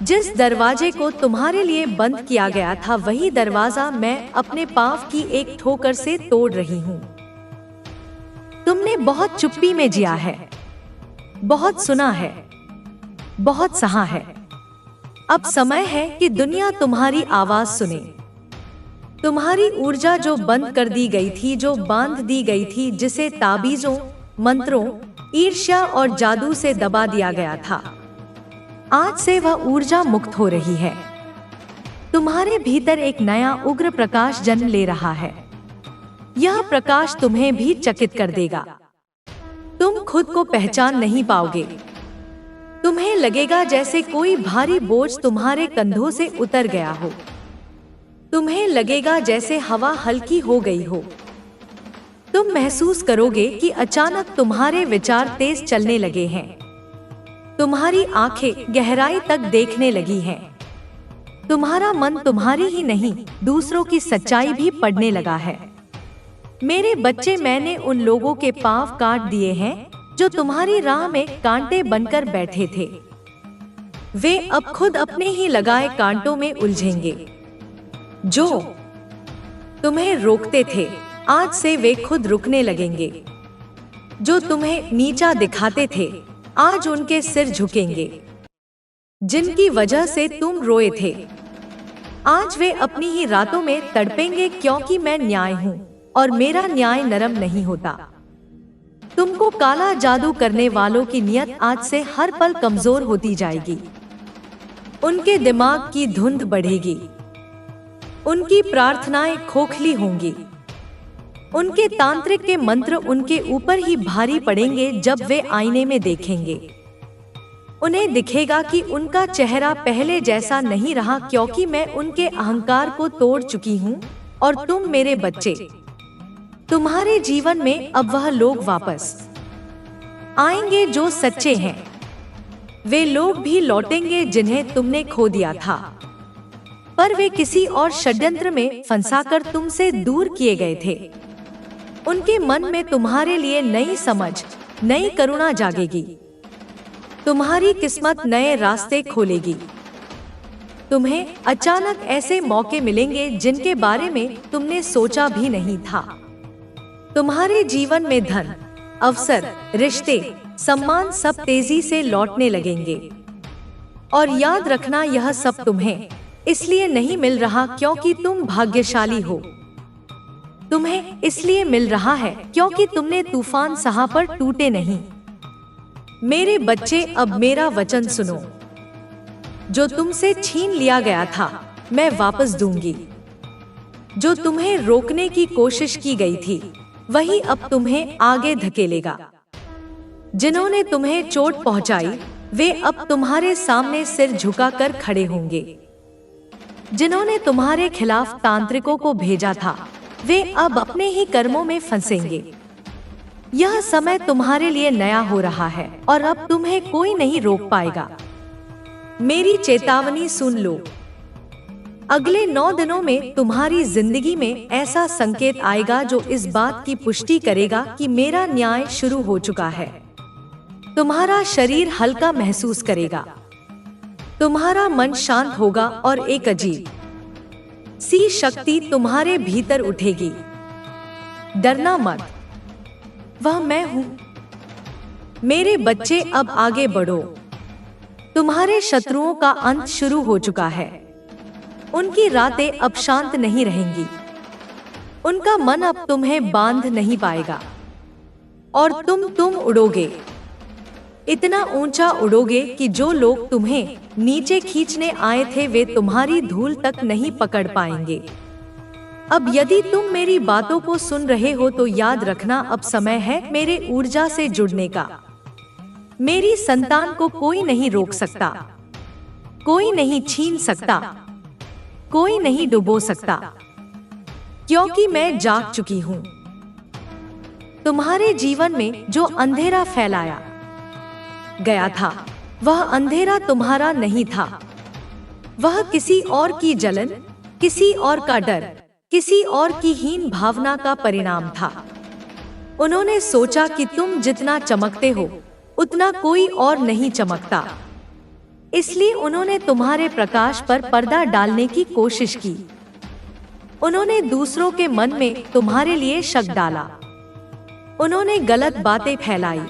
जिस दरवाजे को तुम्हारे लिए बंद किया गया था वही दरवाजा मैं अपने पांव की एक ठोकर से तोड़ रही हूँ। तुमने बहुत चुप्पी में जिया है, बहुत सुना है, बहुत सहा है। अब समय है कि दुनिया तुम्हारी आवाज सुने। तुम्हारी ऊर्जा जो बंद कर दी गई थी, जो बांध दी गई थी, जिसे ताबीजों, मंत्रों, ईर्ष्या और जादू से दबा दिया गया था, आज से वह ऊर्जा मुक्त हो रही है। तुम्हारे भीतर एक नया उग्र प्रकाश जन्म ले रहा है। यह प्रकाश तुम्हें भी चकित कर देगा। तुम खुद को पहचान नहीं पाओगे। तुम्हें लगेगा जैसे कोई भारी बोझ तुम्हारे कंधों से उतर गया हो। तुम्हें लगेगा जैसे हवा हल्की हो गई हो। तुम महसूस करोगे कि अचानक तुम्हारे विचार तेज चलने लगे हैं। तुम्हारी आंखें गहराई तक देखने लगी हैं। तुम्हारा मन तुम्हारी ही नहीं, दूसरों की सच्चाई भी पढ़ने लगा है। मेरे बच्चे, मैंने उन लोगों के पांव काट दिए हैं जो तुम्हारी राह में कांटे बनकर बैठे थे। वे अब खुद अपने ही लगाए कांटों में उलझेंगे। जो तुम्हें रोकते थे, आज से वे खुद रुकने लगेंगे। जो तुम्हें नीचा दिखाते थे, आज उनके सिर झुकेंगे। जिनकी वजह से तुम रोए थे, आज वे अपनी ही रातों में तड़पेंगे, क्योंकि मैं न्याय हूँ और मेरा न्याय नरम नहीं होता। तुमको काला जादू करने वालों की नियत आज से हर पल कमजोर होती जाएगी। उनके दिमाग की धुंध बढ़ेगी। उनकी प्रार्थनाएं खोखली होंगी। उनके तांत्रिक के मंत्र उनके ऊपर ही भारी पड़ेंगे। जब वे आईने में देखेंगे, उन्हें दिखेगा कि उनका चेहरा पहले जैसा नहीं रहा, क्योंकि मैं उनके अहंकार को तोड़ चुकी हूँ। और तुम मेरे बच्चे, तुम्हारे जीवन में अब वह लोग वापस आएंगे जो सच्चे हैं। वे लोग भी लौटेंगे जिन्हें तुमने खो दिया था, पर वे किसी और षड्यंत्र में फंसाकर तुमसे दूर किए गए थे। उनके मन में तुम्हारे लिए नई समझ, नई करुणा जागेगी। तुम्हारी किस्मत नए रास्ते खोलेगी। तुम्हें अचानक ऐसे मौके मिलेंगे जिनके बारे में तुमने सोचा भी नहीं था। तुम्हारे जीवन में धन, अवसर, रिश्ते, सम्मान सब तेजी से लौटने लगेंगे। और याद रखना, यह सब तुम्हें इसलिए नहीं मिल रहा क्योंकि तुम भाग्यशाली हो। तुम्हें इसलिए मिल रहा है क्योंकि तुमने तूफान सहा पर टूटे नहीं। मेरे बच्चे, अब मेरा वचन सुनो। जो तुमसे छीन लिया गया था, मैं वापस दूंगी। जो तुम्हें रोकने की कोशिश की गई थी, वही अब तुम्हें आगे धकेलेगा। जिन्होंने तुम्हें चोट पहुंचाई, वे अब तुम्हारे सामने सिर झुकाकर खड़े होंगे। जिन्होंने तुम्हारे खिलाफ तांत्रिकों को भेजा था, वे अब अपने ही कर्मों में फंसेंगे। यह समय तुम्हारे लिए नया हो रहा है और अब तुम्हें कोई नहीं रोक पाएगा। मेरी चेतावनी सुन लो। अगले 9 दिनों में तुम्हारी जिंदगी में ऐसा संकेत आएगा जो इस बात की पुष्टि करेगा कि मेरा न्याय शुरू हो चुका है। तुम्हारा शरीर हल्का महसूस करेगा, तुम्हारा मन शांत होगा और एक अजीब सी शक्ति तुम्हारे भीतर उठेगी। डरना मत, वह मैं हूं। मेरे बच्चे, अब आगे बढ़ो। तुम्हारे शत्रुओं का अंत शुरू हो चुका है। उनकी रातें अब शांत नहीं रहेंगी। उनका मन अब तुम्हें बांध नहीं पाएगा और तुम उड़ोगे। इतना ऊंचा उड़ोगे कि जो लोग तुम्हें नीचे खींचने आए थे वे तुम्हारी धूल तक नहीं पकड़ पाएंगे। अब यदि तुम मेरी बातों को सुन रहे हो तो याद रखना, अब समय है मेरे ऊर्जा से जुड़ने का। मेरी संतान को कोई नहीं रोक सकता, कोई नहीं छीन सकता, कोई नहीं डुबो सकता, क्योंकि मैं जाग चुकी हूँ। तुम्हारे जीवन में जो अंधेरा फैलाया गया था, वह अंधेरा तुम्हारा नहीं था। वह किसी और की जलन, किसी और का डर, किसी और की हीन भावना का परिणाम था। उन्होंने सोचा कि तुम जितना चमकते हो उतना कोई और नहीं चमकता, इसलिए उन्होंने तुम्हारे प्रकाश पर पर्दा डालने की कोशिश की। उन्होंने दूसरों के मन में तुम्हारे लिए शक डाला। उन्होंने गलत बातें फैलाई।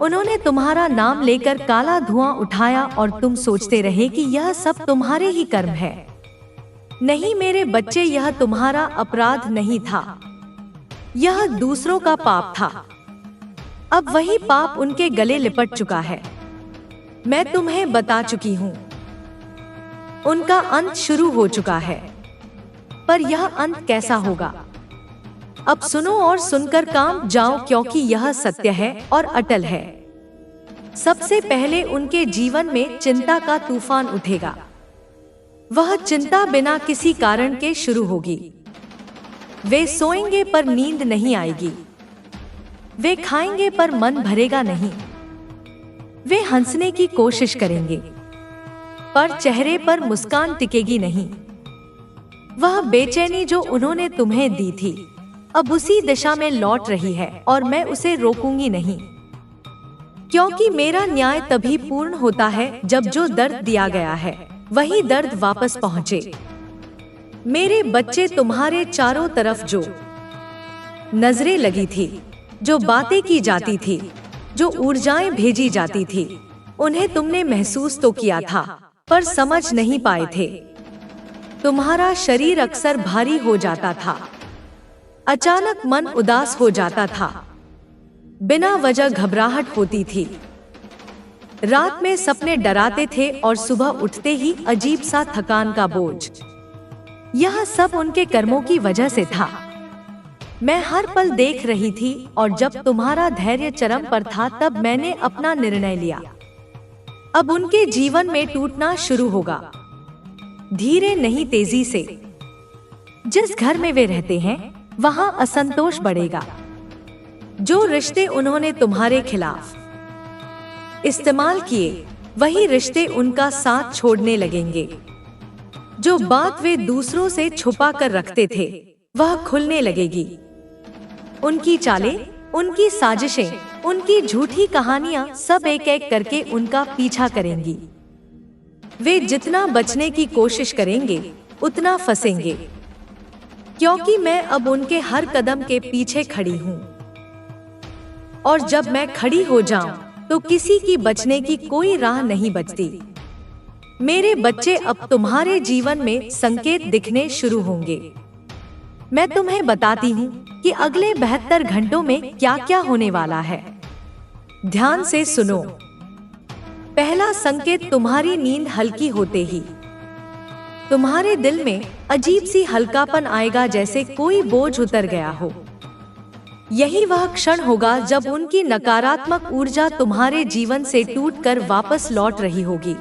उन्होंने तुम्हारा नाम लेकर काला धुआं उठाया और तुम सोचते रहे कि यह सब तुम्हारे ही कर्म है। नहीं मेरे बच्चे, यह तुम्हारा अपराध नहीं था, यह दूसरों का पाप था। अब वही पाप उनके गले लिपट चुका है। मैं तुम्हें बता चुकी हूँ, उनका अंत शुरू हो चुका है। पर यह अंत कैसा होगा? अब सुनो और सुनकर काम जाओ, क्योंकि यह सत्य है और अटल है। सबसे पहले उनके जीवन में चिंता का तूफान उठेगा। वह चिंता बिना किसी कारण के शुरू होगी। वे सोएंगे पर नींद नहीं आएगी। वे खाएंगे पर मन भरेगा नहीं। वे हंसने की कोशिश करेंगे पर चेहरे पर मुस्कान टिकेगी नहीं। वह बेचैनी जो उन्होंने तुम्हें दी थी अब उसी दिशा में लौट रही है और मैं उसे रोकूंगी नहीं, क्योंकि मेरा न्याय तभी पूर्ण होता है जब जो दर्द दिया गया है वही दर्द वापस पहुंचे। मेरे बच्चे, तुम्हारे चारों तरफ जो नजरें लगी थी, जो बातें की जाती थी, जो ऊर्जाएं भेजी जाती थी, उन्हें तुमने महसूस तो किया था पर समझ नहीं पाए थे। तुम्हारा शरीर अक्सर भारी हो जाता था, अचानक मन उदास हो जाता था, बिना वजह घबराहट होती थी, रात में सपने डराते थे और सुबह उठते ही अजीब सा थकान का बोझ। यह सब उनके कर्मों की वजह से था। मैं हर पल देख रही थी और जब तुम्हारा धैर्य चरम पर था तब मैंने अपना निर्णय लिया। अब उनके जीवन में टूटना शुरू होगा, धीरे नहीं तेजी से। जिस घर में वे रहते हैं वहां असंतोष बढ़ेगा। जो रिश्ते उन्होंने तुम्हारे खिलाफ इस्तेमाल किए वही रिश्ते उनका साथ छोड़ने लगेंगे। जो बात वे दूसरों से छुपा कर रखते थे वह खुलने लगेगी। उनकी चालें, उनकी साजिशें, उनकी झूठी कहानियां सब एक एक करके उनका पीछा करेंगी। वे जितना बचने की कोशिश करेंगे उतना फंसेंगे, क्योंकि मैं अब उनके हर कदम के पीछे खड़ी हूँ। और जब मैं खड़ी हो जाऊं तो किसी की बचने की कोई राह नहीं बचती। मेरे बच्चे, अब तुम्हारे जीवन में संकेत दिखने शुरू होंगे। मैं तुम्हें बताती हूँ कि अगले 72 घंटों में क्या क्या होने वाला है। ध्यान से सुनो। पहला संकेत, तुम्हारी नींद हल्की होते ही तुम्हारे दिल में अजीब सी हल्कापन आएगा, जैसे कोई बोझ उतर गया हो। यही वह क्षण होगा जब उनकी नकारात्मक ऊर्जा तुम्हारे जीवन से टूटकर वापस लौट रही होगी।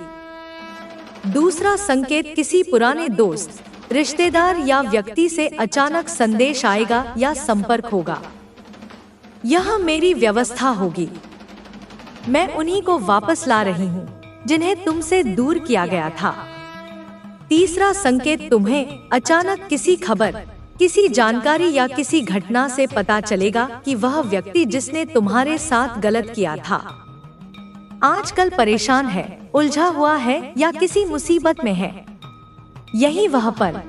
दूसरा संकेत, किसी पुराने दोस्त, रिश्तेदार या व्यक्ति से अचानक संदेश आएगा या संपर्क होगा। यह मेरी व्यवस्था होगी। मैं उन्हीं को वापस ला रही हूँ जिन्हें तुमसे दूर किया गया था। तीसरा संकेत, तुम्हें अचानक किसी खबर, किसी जानकारी या किसी घटना से पता चलेगा कि वह व्यक्ति जिसने तुम्हारे साथ गलत किया था आजकल परेशान है, उलझा हुआ है या किसी मुसीबत में है। यही वह पल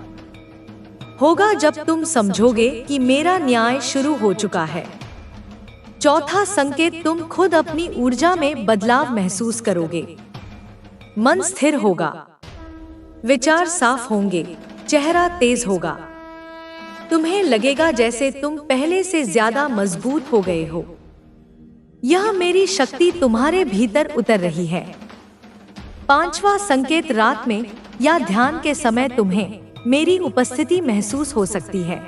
होगा जब तुम समझोगे कि मेरा न्याय शुरू हो चुका है। चौथा संकेत, तुम खुद अपनी ऊर्जा में बदलाव महसूस करोगे। मन स्थिर होगा, विचार साफ होंगे, चेहरा तेज होगा। तुम्हें लगेगा जैसे तुम पहले से ज्यादा मजबूत हो गए हो। यह मेरी शक्ति तुम्हारे भीतर उतर रही है। पांचवा संकेत, रात में या ध्यान के समय तुम्हें मेरी उपस्थिति महसूस हो सकती है।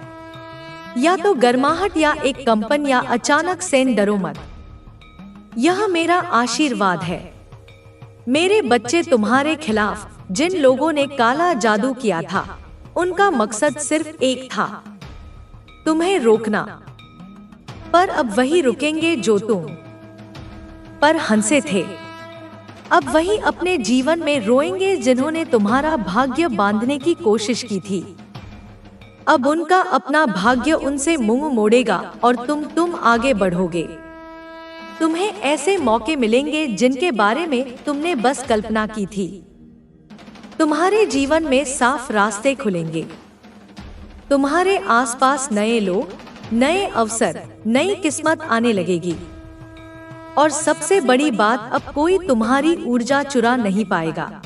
या तो गर्माहट या एक कंपन या अचानक से। डरो मत, यह मेरा आशीर्वाद है। मेरे बच्चे, तुम्हारे खिलाफ जिन लोगों ने काला जादू किया था, उनका मकसद सिर्फ एक था, तुम्हें रोकना। पर अब वही रुकेंगे जो तुम पर हंसे थे। अब वही अपने जीवन में रोएंगे जिन्होंने तुम्हारा भाग्य बांधने की कोशिश की थी। अब उनका अपना भाग्य उनसे मुंह मोड़ेगा और तुम आगे बढ़ोगे। तुम्हें ऐसे मौके मिलेंगे जिनके बारे में तुमने बस कल्पना की थी। तुम्हारे जीवन में साफ रास्ते खुलेंगे। तुम्हारे आसपास नए लोग, नए अवसर, नई किस्मत आने लगेगी। और सबसे बड़ी बात, अब कोई तुम्हारी ऊर्जा चुरा नहीं पाएगा।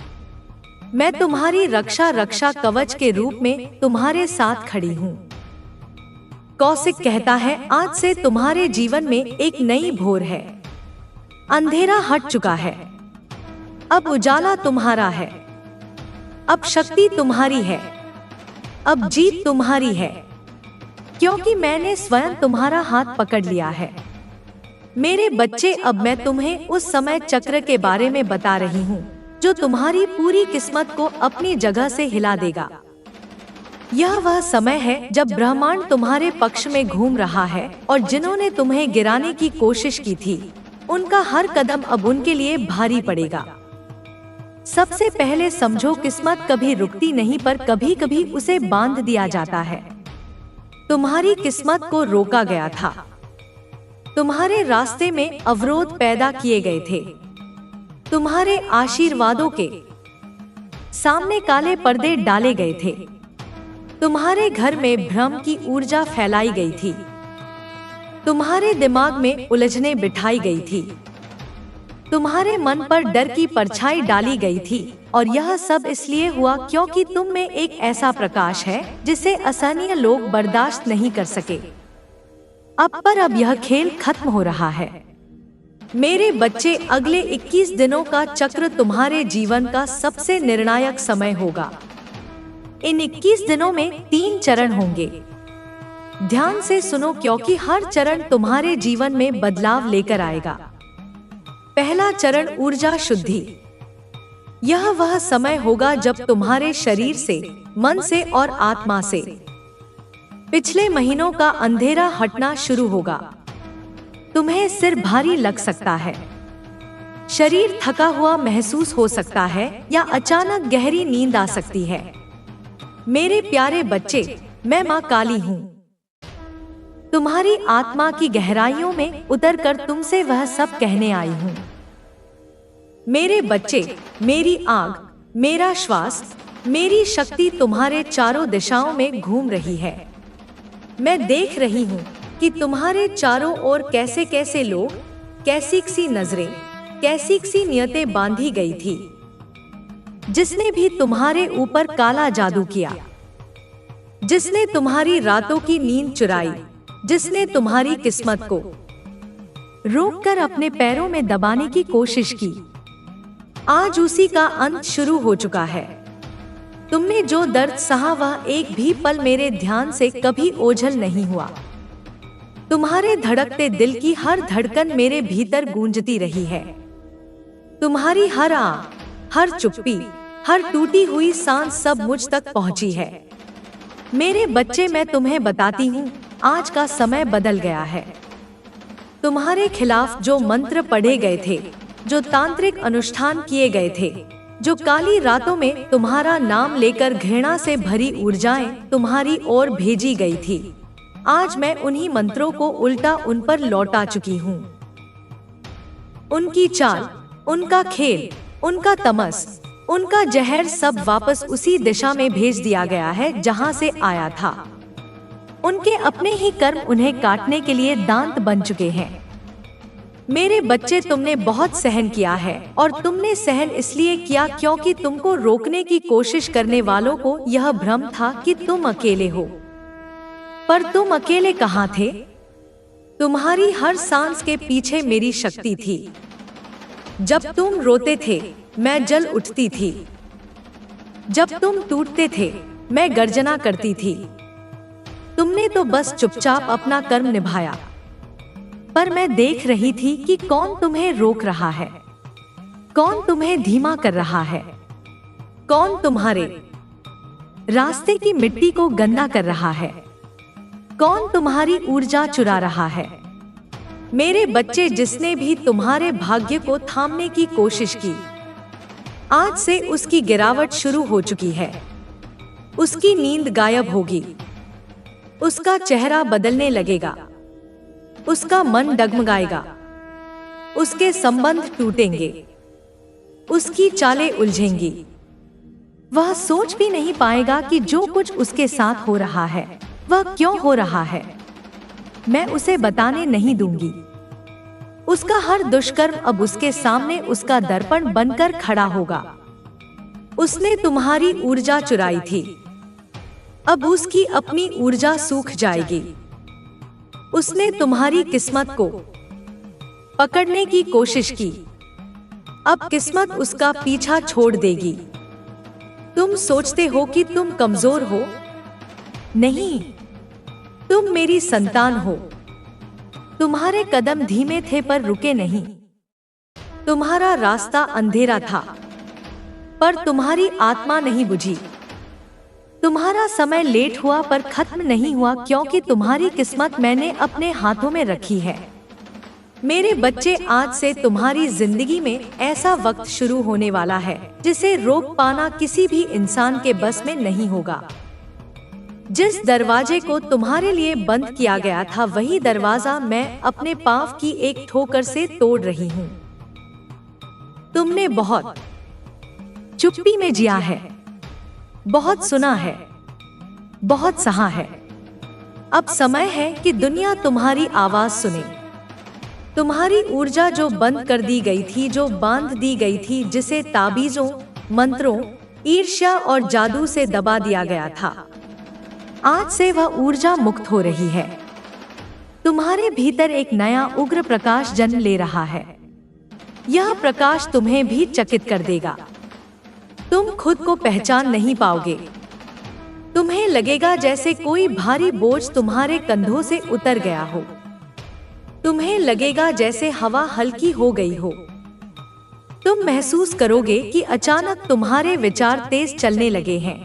मैं तुम्हारी रक्षा कवच के रूप में तुम्हारे साथ खड़ी हूँ। कौशिक कहता है, आज से तुम्हारे जीवन में एक नई भोर है। अंधेरा हट चुका है, अब उजाला तुम्हारा है। अब शक्ति तुम्हारी है, अब जीत तुम्हारी है, क्योंकि मैंने स्वयं तुम्हारा हाथ पकड़ लिया है। मेरे बच्चे, अब मैं तुम्हें उस समय चक्र के बारे में बता रही हूँ जो तुम्हारी पूरी किस्मत को अपनी जगह से हिला देगा। यह वह समय है जब ब्रह्मांड तुम्हारे पक्ष में घूम रहा है और जिन्होंने तुम्हें गिराने की कोशिश की थी, उनका हर कदम अब उनके लिए भारी पड़ेगा। सबसे पहले समझो, किस्मत कभी रुकती नहीं, पर कभी कभी उसे बांध दिया जाता है। तुम्हारी किस्मत को रोका गया था, तुम्हारे रास्ते में अवरोध पैदा किए गए थे, तुम्हारे आशीर्वादों के सामने काले पर्दे डाले गए थे, तुम्हारे घर में भ्रम की ऊर्जा फैलाई गई थी, तुम्हारे दिमाग में उलझने बिठाई गई थी, तुम्हारे मन पर डर की परछाई डाली गई थी। और यह सब इसलिए हुआ क्योंकि तुम में एक ऐसा प्रकाश है जिसे असहनीय लोग बर्दाश्त नहीं कर सके। अब यह खेल खत्म हो रहा है। मेरे बच्चे, अगले 21 दिनों का चक्र तुम्हारे जीवन का सबसे निर्णायक समय होगा। इन 21 दिनों में 3 चरण होंगे। ध्यान से सुनो, क्योंकि हर चरण तुम्हारे जीवन में बदलाव लेकर आएगा। पहला चरण, ऊर्जा शुद्धि। यह वह समय होगा जब तुम्हारे शरीर से, मन से और आत्मा से पिछले महीनों का अंधेरा हटना शुरू होगा। तुम्हें सिर भारी लग सकता है, शरीर थका हुआ महसूस हो सकता है या अचानक गहरी नींद आ सकती है। मेरे प्यारे बच्चे, मैं माँ काली हूँ। तुम्हारी आत्मा की गहराइयों में उतरकर तुमसे वह सब कहने आई हूँ। मेरे बच्चे, मेरी आग, मेरा श्वास, मेरी शक्ति तुम्हारे चारों दिशाओं में घूम रही है। मैं देख रही हूँ कि तुम्हारे चारों ओर कैसे कैसे लोग, कैसी सी नजरें, कैसी सी नियतें बांधी गई थी। जिसने भी तुम्हारे ऊपर काला जादू किया, जिसने तुम्हारी रातों की नींद चुराई, जिसने तुम्हारी किस्मत को रोककर अपने पैरों में दबाने की कोशिश की, आज उसी का अंत शुरू हो चुका है। तुमने जो दर्द सहा वह एक भी पल मेरे ध्यान से कभी ओझल नहीं हुआ। तुम्हारे धड़कते दिल की हर धड़कन मेरे भीतर गूंजती रही है। तुम्हारी हर आह, हर चुप्पी, हर टूटी हुई सांस सब मुझ तक पहुंची है। मेरे बच्चे, मैं तुम्हें बताती हूँ, आज का समय बदल गया है। तुम्हारे खिलाफ जो मंत्र पढ़े गए थे, जो तांत्रिक अनुष्ठान किए गए थे, जो काली रातों में तुम्हारा नाम लेकर घृणा से भरी ऊर्जाएं तुम्हारी ओर भेजी गई थी, आज मैं उन्हीं मंत्रों को उल्टा उन पर लौटा चुकी हूँ। उनकी चाल, उनका खेल, उनका तमस, उनका जहर सब वापस उसी दिशा में भेज दिया गया है जहां से आया था। उनके अपने ही कर्म उन्हें काटने के लिए दांत बन चुके हैं। मेरे बच्चे, तुमने बहुत सहन किया है, और तुमने सहन इसलिए किया क्योंकि तुमको रोकने की कोशिश करने वालों को यह भ्रम था कि तुम अकेले हो। पर तुम अकेले कहाँ थे? तुम्हारी हर सांस के पीछे मेरी शक्ति थी। जब तुम रोते थे, मैं जल उठती थी। जब तुम टूटते थे, मैं गर्जना करती थी। तुमने तो बस चुपचाप अपना कर्म निभाया, पर मैं देख रही थी कि कौन तुम्हें रोक रहा है, कौन तुम्हें धीमा कर रहा है, कौन तुम्हारे रास्ते की मिट्टी को गंदा कर रहा है, कौन तुम्हारी ऊर्जा चुरा रहा है। मेरे बच्चे, जिसने भी तुम्हारे भाग्य को थामने की कोशिश की, आज से उसकी गिरावट शुरू हो चुकी है। उसकी नींद गायब होगी, उसका चेहरा बदलने लगेगा, उसका मन डगमगाएगा, उसके संबंध टूटेंगे, उसकी चालें उलझेंगी। वह सोच भी नहीं पाएगा कि जो कुछ उसके साथ हो रहा है वह क्यों हो रहा है। मैं उसे बताने नहीं दूंगी। उसका हर दुष्कर्म अब उसके सामने उसका दर्पण बनकर खड़ा होगा। उसने तुम्हारी ऊर्जा चुराई थी, अब उसकी अपनी ऊर्जा सूख जाएगी। उसने तुम्हारी किस्मत को पकड़ने की कोशिश की, अब किस्मत उसका पीछा छोड़ देगी। तुम सोचते हो कि तुम कमजोर हो? नहीं, तुम मेरी संतान हो। तुम्हारे कदम धीमे थे पर रुके नहीं। तुम्हारा रास्ता अंधेरा था, पर तुम्हारी आत्मा नहीं बुझी। तुम्हारा समय लेट हुआ पर खत्म नहीं हुआ, क्योंकि तुम्हारी किस्मत मैंने अपने हाथों में रखी है। मेरे बच्चे, आज से तुम्हारी जिंदगी में ऐसा वक्त शुरू होने वाला है जिसे रोक पाना किसी भी इंसान के बस में नहीं होगा। जिस दरवाजे को तुम्हारे लिए बंद किया गया था, वही दरवाजा मैं अपने पांव की एक ठोकर से तोड़ रही हूँ। तुमने बहुत चुप्पी में जिया है, बहुत सुना है, बहुत सहा है। अब समय है कि दुनिया तुम्हारी आवाज सुने। तुम्हारी ऊर्जा जो बंद कर दी गई थी, जो बांध दी गई थी, जिसे ताबीजों, मंत्रों, ईर्ष्या और जादू से दबा दिया गया था, आज से वह ऊर्जा मुक्त हो रही है। तुम्हारे भीतर एक नया उग्र प्रकाश जन्म ले रहा है। यह प्रकाश तुम्हें भी चकित कर देगा। तुम खुद को पहचान नहीं पाओगे। तुम्हें लगेगा जैसे कोई भारी बोझ तुम्हारे कंधों से उतर गया हो। तुम्हें लगेगा जैसे हवा हल्की हो गई हो। तुम महसूस करोगे कि अचानक तुम्हारे विचार तेज चलने लगे हैं।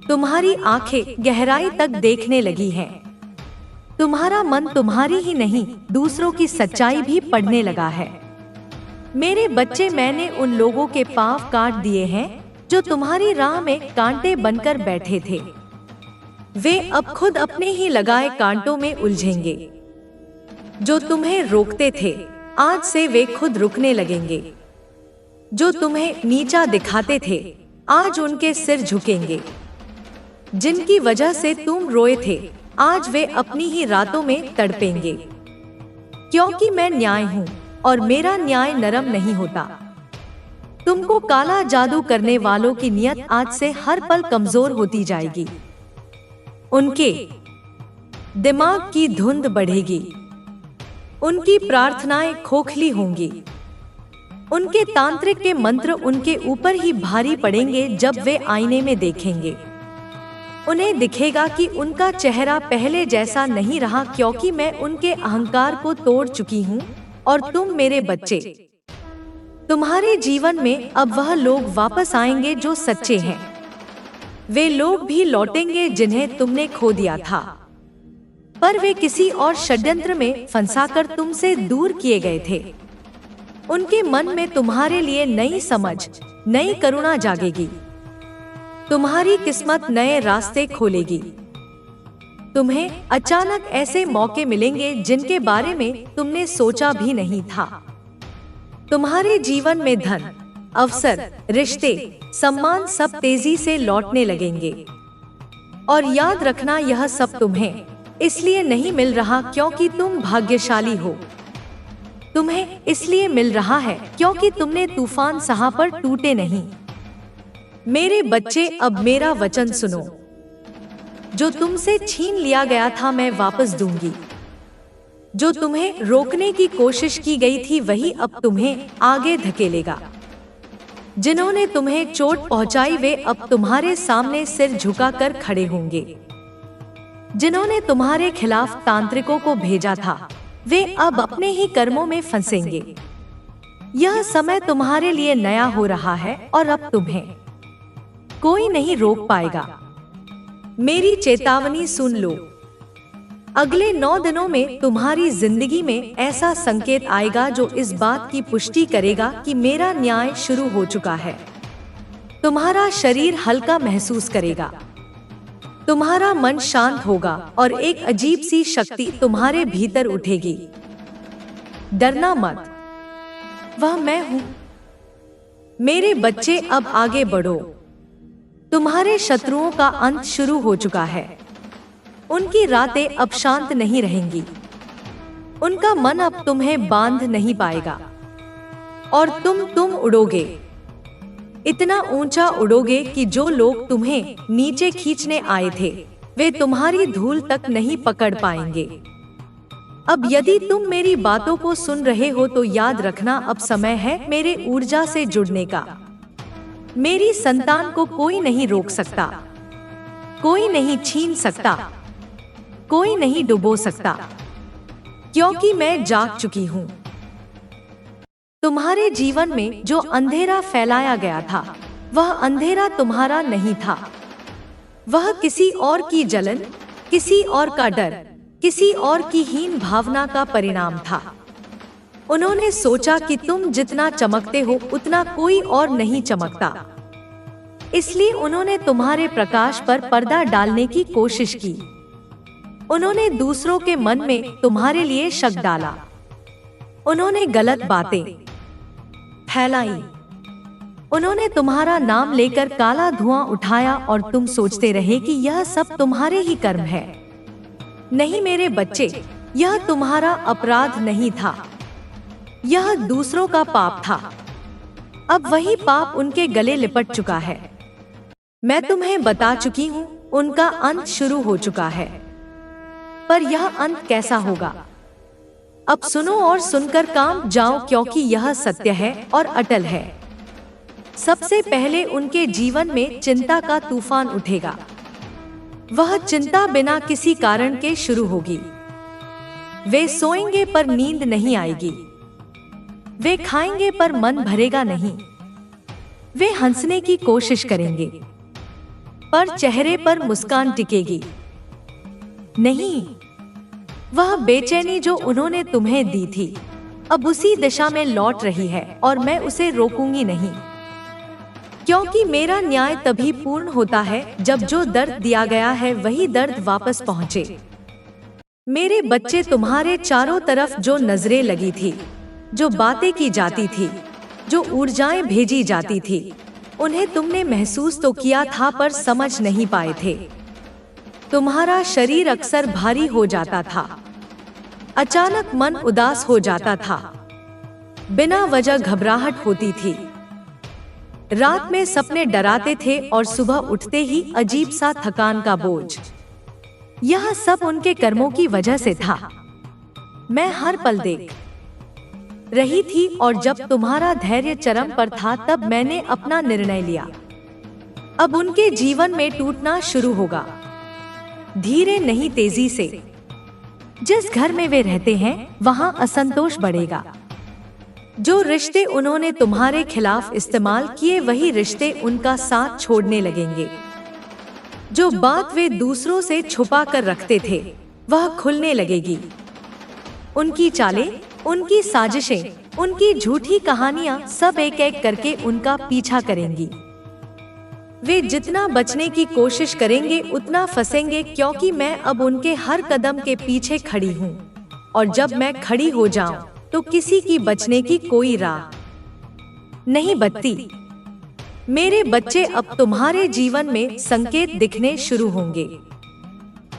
तुम्हारी आंखें गहराई तक देखने लगी हैं। तुम्हारा मन तुम्हारी ही नहीं, दूसरों की सच्चाई भी पढ़ने लगा है। मेरे बच्चे, मैंने उन लोगों के पांव काट दिए हैं जो तुम्हारी राह में कांटे बनकर बैठे थे। वे अब खुद अपने ही लगाए कांटों में उलझेंगे। जो तुम्हें रोकते थे, आज से वे खुद रुकने लगेंगे। जो तुम्हें नीचा दिखाते थे, आज उनके सिर झुकेंगे। जिनकी वजह से तुम रोए थे, आज वे अपनी ही रातों में तड़पेंगे। क्योंकि मैं न्याय हूँ और मेरा न्याय नरम नहीं होता। तुमको काला जादू करने वालों की नियत आज से हर पल कमजोर होती जाएगी। उनके दिमाग की धुंध बढ़ेगी। उनकी प्रार्थनाएं खोखली होंगी। उनके तांत्रिक के मंत्र उनके ऊपर ही भारी पड़ेंगे जब वे आईने में देखेंगे। उन्हें दिखेगा कि उनका चेहरा पहले जैसा नहीं रहा, क्योंकि मैं उनके अहंकार को तोड़ चुकी हूँ। और तुम मेरे बच्चे, तुम्हारे जीवन में अब वह लोग वापस आएंगे जो सच्चे हैं। वे लोग भी लौटेंगे जिन्हें तुमने खो दिया था, पर वे किसी और षड्यंत्र में फंसाकर तुमसे दूर किए गए थे। उनके मन में तुम्हारे लिए नई समझ, नई करुणा जागेगी। तुम्हारी किस्मत नए रास्ते खोलेगी। तुम्हें अचानक ऐसे मौके मिलेंगे जिनके बारे में तुमने सोचा भी नहीं था। तुम्हारे जीवन में धन, अवसर, रिश्ते, सम्मान सब तेजी से लौटने लगेंगे। और याद रखना, यह सब तुम्हें इसलिए नहीं मिल रहा क्योंकि तुम भाग्यशाली हो। तुम्हें इसलिए मिल रहा है क्योंकि तुमने तूफान सहा पर टूटे नहीं। मेरे बच्चे, अब मेरा वचन सुनो। जो तुमसे छीन लिया गया था मैं वापस दूंगी। जो तुम्हें रोकने की कोशिश की गई थी वही अब तुम्हें आगे धकेलेगा। जिन्होंने तुम्हें चोट पहुंचाई वे अब तुम्हारे सामने सिर झुकाकर खड़े होंगे। जिन्होंने तुम्हारे खिलाफ तांत्रिकों को भेजा था वे अब अपने ही कर्मों में फंसेंगे। यह समय तुम्हारे लिए नया हो रहा है और अब तुम्हें कोई नहीं रोक पाएगा। मेरी चेतावनी सुन लो। अगले 9 दिनों में तुम्हारी जिंदगी में ऐसा संकेत आएगा जो इस बात की पुष्टि करेगा कि मेरा न्याय शुरू हो चुका है। तुम्हारा शरीर हल्का महसूस करेगा, तुम्हारा मन शांत होगा और एक अजीब सी शक्ति तुम्हारे भीतर उठेगी। डरना मत, वह मैं हूं। मेरे बच्चे, अब आगे बढ़ो। तुम्हारे शत्रुओं का अंत शुरू हो चुका है। उनकी रातें अब शांत नहीं रहेंगी। उनका मन अब तुम्हें बांध नहीं पाएगा और तुम उड़ोगे। इतना ऊंचा उड़ोगे कि जो लोग तुम्हें नीचे खींचने आए थे वे तुम्हारी धूल तक नहीं पकड़ पाएंगे। अब यदि तुम मेरी बातों को सुन रहे हो तो याद रखना, अब समय है मेरे ऊर्जा से जुड़ने का। मेरी संतान को कोई नहीं रोक सकता, कोई नहीं छीन सकता, कोई नहीं डुबो सकता, क्योंकि मैं जाग चुकी हूँ। तुम्हारे जीवन में जो अंधेरा फैलाया गया था वह अंधेरा तुम्हारा नहीं था। वह किसी और की जलन, किसी और का डर, किसी और की हीन भावना का परिणाम था। उन्होंने सोचा कि तुम जितना चमकते हो उतना कोई और नहीं चमकता, इसलिए उन्होंने तुम्हारे प्रकाश पर पर्दा डालने की कोशिश की। उन्होंने दूसरों के मन में तुम्हारे लिए शक डाला। उन्होंने गलत बातें फैलाई। उन्होंने तुम्हारा नाम लेकर काला धुआं उठाया और तुम सोचते रहे कि यह सब तुम्हारे ही कर्म है। नहीं मेरे बच्चे, यह तुम्हारा अपराध नहीं था, यह दूसरों का पाप था। अब वही पाप उनके गले लिपट चुका है। मैं तुम्हें बता चुकी हूँ, उनका अंत शुरू हो चुका है। पर यह अंत कैसा होगा? अब सुनो और सुनकर काम जाओ, क्योंकि यह सत्य है और अटल है। सबसे पहले उनके जीवन में चिंता का तूफान उठेगा। वह चिंता बिना किसी कारण के शुरू होगी। वे सोएंगे पर नींद नहीं आएगी। वे खाएंगे पर मन भरेगा नहीं। वे हंसने की कोशिश करेंगे पर चेहरे पर मुस्कान टिकेगी नहीं। वह बेचैनी जो उन्होंने तुम्हें दी थी अब उसी दिशा में लौट रही है और मैं उसे रोकूंगी नहीं, क्योंकि मेरा न्याय तभी पूर्ण होता है जब जो दर्द दिया गया है वही दर्द वापस पहुंचे। मेरे बच्चे, तुम्हारे चारों तरफ जो नजरें लगी थी, जो बातें की जाती थी, जो ऊर्जाएं भेजी जाती थी, उन्हें तुमने महसूस तो किया था पर समझ नहीं पाए थे। तुम्हारा शरीर अक्सर भारी हो जाता था, अचानक मन उदास हो जाता था, बिना वजह घबराहट होती थी, रात में सपने डराते थे और सुबह उठते ही अजीब सा थकान का बोझ। यह सब उनके कर्मों की वजह से था। मैं हर पल देख रही थी और जब तुम्हारा धैर्य चरम पर था तब मैंने अपना निर्णय लिया। अब उनके जीवन में टूटना शुरू होगा, धीरे नहीं तेजी से। जिस घर में वे रहते हैं वहां असंतोष बढ़ेगा। जो रिश्ते उन्होंने तुम्हारे खिलाफ इस्तेमाल किए वही रिश्ते उनका साथ छोड़ने लगेंगे। जो बात वे दूसरों से छुपा कर रखते थे वह खुलने लगेगी। उनकी चालें, उनकी साजिशें, उनकी झूठी कहानियां सब एक एक करके उनका पीछा करेंगी। वे जितना बचने की कोशिश करेंगे उतना फंसेंगे, क्योंकि मैं अब उनके हर कदम के पीछे खड़ी हूँ और जब मैं खड़ी हो जाऊं तो किसी की बचने की कोई राह नहीं बत्ती। मेरे बच्चे, अब तुम्हारे जीवन में संकेत दिखने शुरू होंगे।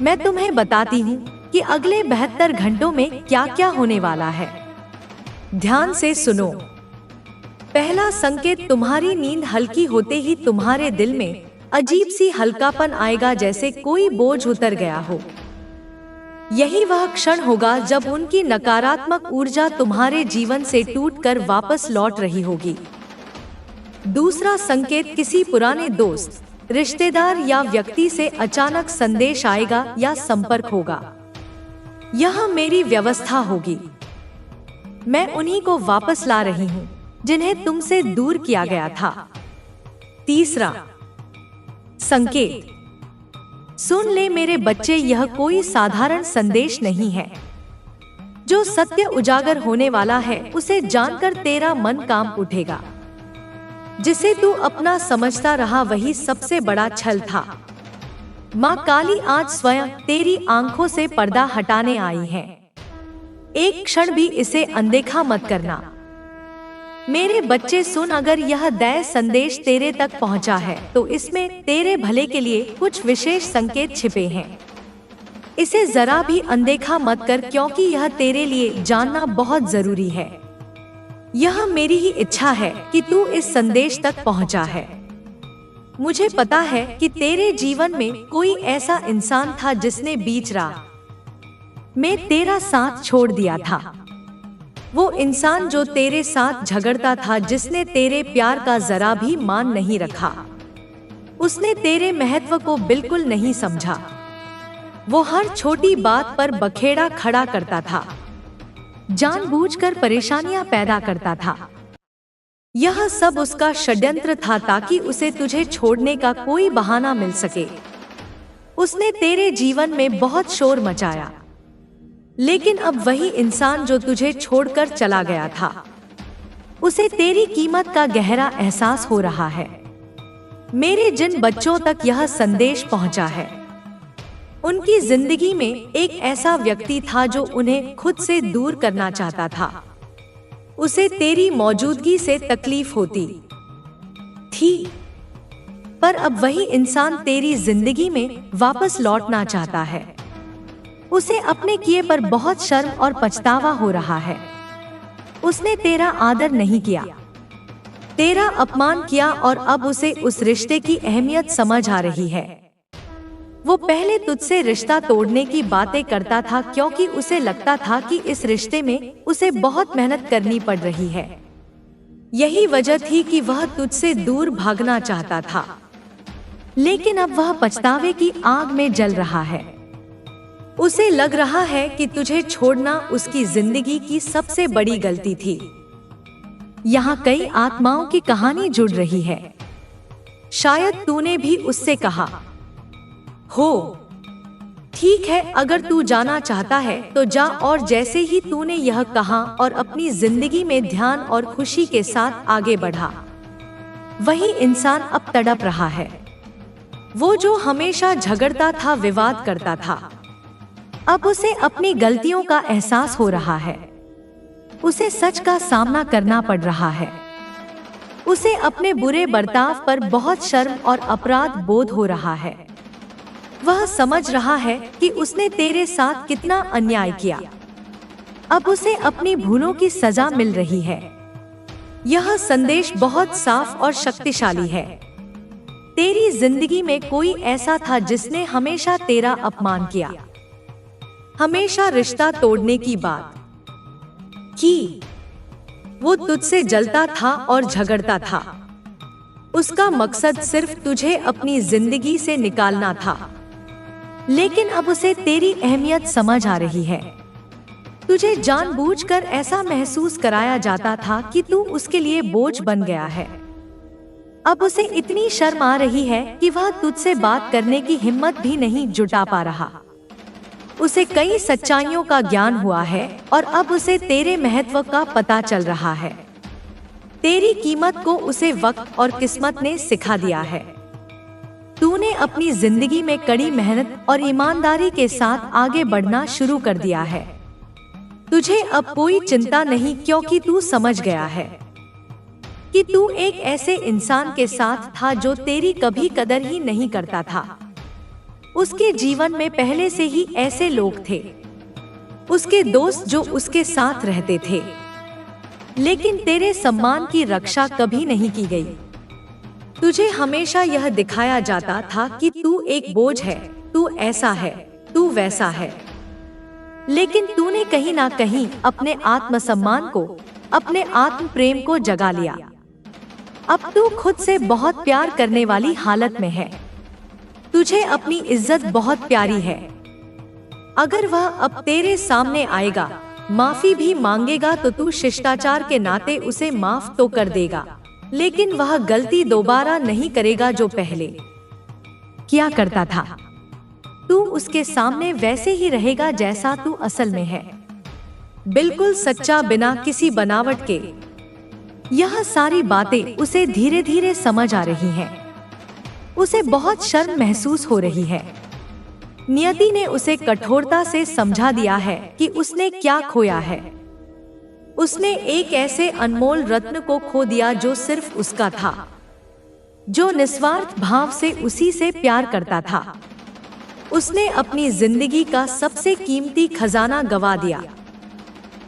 मैं तुम्हें बताती हूँ कि अगले 72 घंटों में क्या क्या होने वाला है। ध्यान से सुनो। पहला संकेत, तुम्हारी नींद हल्की होते ही तुम्हारे दिल में अजीब सी हल्कापन आएगा, जैसे कोई बोझ उतर गया हो। यही वह क्षण होगा जब उनकी नकारात्मक ऊर्जा तुम्हारे जीवन से टूटकर वापस लौट रही होगी। दूसरा संकेत, किसी पुराने दोस्त, रिश्तेदार या व्यक्ति से अचानक संदेश आएगा या संपर्क होगा। यह मेरी व्यवस्था होगी। मैं उन्हीं को वापस ला रही हूँ जिन्हें तुमसे दूर किया गया था। तीसरा संकेत, सुन ले मेरे बच्चे, यह कोई साधारण संदेश नहीं है। जो सत्य उजागर होने वाला है उसे जानकर तेरा मन कांप उठेगा। जिसे तू अपना समझता रहा वही सबसे बड़ा छल था। माँ काली आज स्वयं तेरी आंखों से पर्दा हटाने आई है। एक क्षण भी इसे अनदेखा मत करना। मेरे बच्चे सुन, अगर यह दैव संदेश तेरे तक पहुंचा है तो इसमें तेरे भले के लिए कुछ विशेष संकेत छिपे हैं। इसे जरा भी अनदेखा मत कर, क्योंकि यह तेरे लिए जानना बहुत जरूरी है। यह मेरी ही इच्छा है कि तू इस संदेश तक पहुंचा है। मुझे पता है कि तेरे जीवन में कोई ऐसा इंसान था जिसने बीच राह में तेरा साथ छोड़ दिया था। वो इंसान जो तेरे साथ झगड़ता था, जिसने तेरे प्यार का जरा भी मान नहीं रखा। उसने तेरे महत्व को बिल्कुल नहीं समझा। वो हर छोटी बात पर बखेड़ा खड़ा करता था, जानबूझकर परेशानियां पैदा करता था। यह सब उसका षड्यंत्र था ताकि उसे तुझे छोड़ने का कोई बहाना मिल सके। उसने तेरे जीवन में बहुत शोर मचाया, लेकिन अब वही इंसान जो तुझे छोड़कर चला गया था, उसे तेरी कीमत का गहरा एहसास हो रहा है। मेरे जिन बच्चों तक यह संदेश पहुंचा है, उनकी जिंदगी में एक ऐसा व्यक्ति था जो उन्हें खुद से दूर करना चाहता था। उसे तेरी मौजूदगी से तकलीफ होती थी, पर अब वही इंसान तेरी जिंदगी में वापस लौटना चाहता है। उसे अपने किए पर बहुत शर्म और पछतावा हो रहा है। उसने तेरा आदर नहीं किया, तेरा अपमान किया, और अब उसे उस रिश्ते की अहमियत समझ आ रही है। वो पहले तुझसे रिश्ता तोड़ने की बातें करता था क्योंकि उसे लगता था कि इस रिश्ते में उसे बहुत मेहनत करनी पड़ रही है। यही वजह थी कि वह तुझसे दूर भागना चाहता था, लेकिन अब वह पछतावे की आग में जल रहा है। उसे लग रहा है कि तुझे छोड़ना उसकी जिंदगी की सबसे बड़ी गलती थी। यहाँ कई आत्माओं की कहानी जुड़ रही है। शायद तूने भी उससे कहा हो। ठीक है, अगर तू जाना चाहता है तो जा, और जैसे ही तूने यह कहा और अपनी जिंदगी में ध्यान और खुशी के साथ आगे बढ़ा, वही इंसान अब तड़प रहा है। वो जो हमेशा झगड़ता था, विवाद करता था, अब उसे अपनी गलतियों का एहसास हो रहा है। उसे सच का सामना करना पड़ रहा है। उसे अपने बुरे बर्ताव पर बहुत शर्म और अपराध बोध हो रहा है। वह समझ रहा है कि उसने तेरे साथ कितना अन्याय किया। अब उसे अपनी भूलों की सजा मिल रही है। यह संदेश बहुत साफ और शक्तिशाली है। तेरी जिंदगी में कोई ऐसा था जिसने हमेशा तेरा अपमान किया, हमेशा रिश्ता तोड़ने की बात की। वो तुझसे जलता था और झगड़ता था। उसका मकसद सिर्फ तुझे अपनी जिंदगी से निकालना था, लेकिन अब उसे तेरी अहमियत समझ आ रही है। तुझे जानबूझकर ऐसा महसूस कराया जाता था कि तू उसके लिए बोझ बन गया है। अब उसे इतनी शर्म आ रही है कि वह तुझसे बात करने की हिम्मत भी नहीं जुटा पा रहा। उसे कई सच्चाइयों का ज्ञान हुआ है और अब उसे तेरे महत्व का पता चल रहा है। तेरी कीमत को उसे वक्त और किस्मत ने सिखा दिया है। तूने अपनी जिंदगी में कड़ी मेहनत और ईमानदारी के साथ आगे बढ़ना शुरू कर दिया है। तुझे अब कोई चिंता नहीं, क्योंकि तू समझ गया है कि तू एक ऐसे इंसान के साथ था जो तेरी कभी कदर ही नहीं करता था। उसके जीवन में पहले से ही ऐसे लोग थे, उसके दोस्त जो उसके साथ रहते थे, लेकिन तेरे सम्मान की रक्षा कभी नहीं की गई। तुझे हमेशा यह दिखाया जाता था कि तू एक बोझ है, तू ऐसा है, तू वैसा है। लेकिन तूने कहीं ना कहीं अपने आत्मसम्मान को, अपने आत्म प्रेम को जगा लिया। अब तू खुद से बहुत प्यार करने वाली हालत में है। तुझे अपनी इज्जत बहुत प्यारी है। अगर वह अब तेरे सामने आएगा, माफी भी मांगेगा, तो तू शिष्टाचार के नाते उसे माफ तो कर देगा, लेकिन वह गलती दोबारा नहीं करेगा जो पहले किया करता था। तू उसके सामने वैसे ही रहेगा जैसा तू असल में है, बिल्कुल सच्चा, बिना किसी बनावट के। यह सारी बातें उसे धीरे धीरे समझ आ रही हैं। उसे बहुत शर्म महसूस हो रही है। नियति ने उसे कठोरता से समझा दिया है कि उसने क्या खोया है। उसने एक ऐसे अनमोल रत्न को खो दिया जो सिर्फ उसका था, जो निस्वार्थ भाव से उसी से प्यार करता था। उसने अपनी जिंदगी का सबसे कीमती खजाना गवा दिया।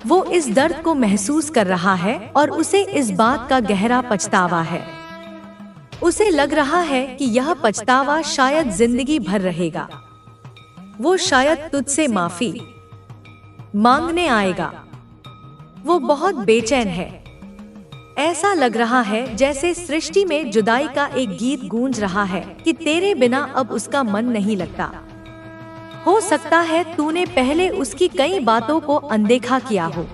वो इस दर्द को महसूस कर रहा है और उसे इस बात का गहरा पछतावा है। उसे लग रहा है कि यह पछतावा शायद जिंदगी भर रहेगा। वो शायद तुझसे माफी मांगने आएगा। वो बहुत बेचैन है। ऐसा लग रहा है जैसे सृष्टि में जुदाई का एक गीत गूंज रहा है कि तेरे बिना अब उसका मन नहीं लगता। हो सकता है तूने पहले उसकी कई बातों को अनदेखा किया हो,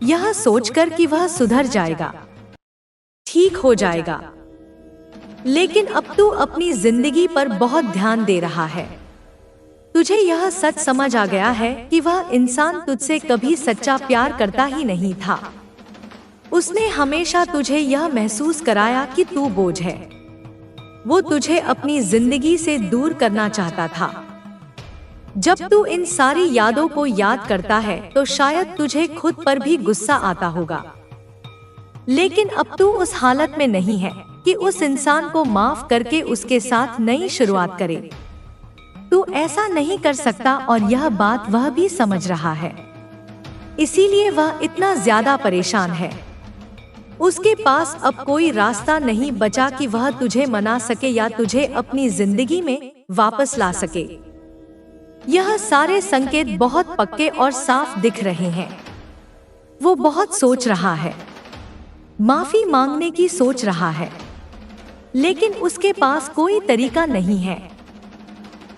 यह सोचकर कि वह सुधर जाएगा, ठीक हो जाएगा। लेकिन अब तू अपनी जिंदगी पर बहुत ध्यान दे रहा है। तुझे यह सच समझ आ गया है कि वह इंसान तुझसे कभी सच्चा प्यार करता ही नहीं था। उसने हमेशा तुझे यह महसूस कराया कि तू बोझ है। वो तुझे अपनी जिंदगी से दूर करना चाहता था। जब तू इन सारी यादों को याद करता है तो शायद तुझे खुद पर भी गुस्सा आता होगा, लेकिन अब तू उस हालत में नहीं है कि उस इंसान को माफ करके उसके साथ नई शुरुआत करे। तू ऐसा नहीं कर सकता और यह बात वह भी समझ रहा है। इसीलिए वह इतना ज्यादा परेशान है। उसके पास अब कोई रास्ता नहीं बचा कि वह तुझे मना सके या तुझे अपनी जिंदगी में वापस ला सके। यह सारे संकेत बहुत पक्के और साफ दिख रहे हैं। वो बहुत सोच रहा है, माफी मांगने की सोच रहा है, लेकिन उसके पास कोई तरीका नहीं है।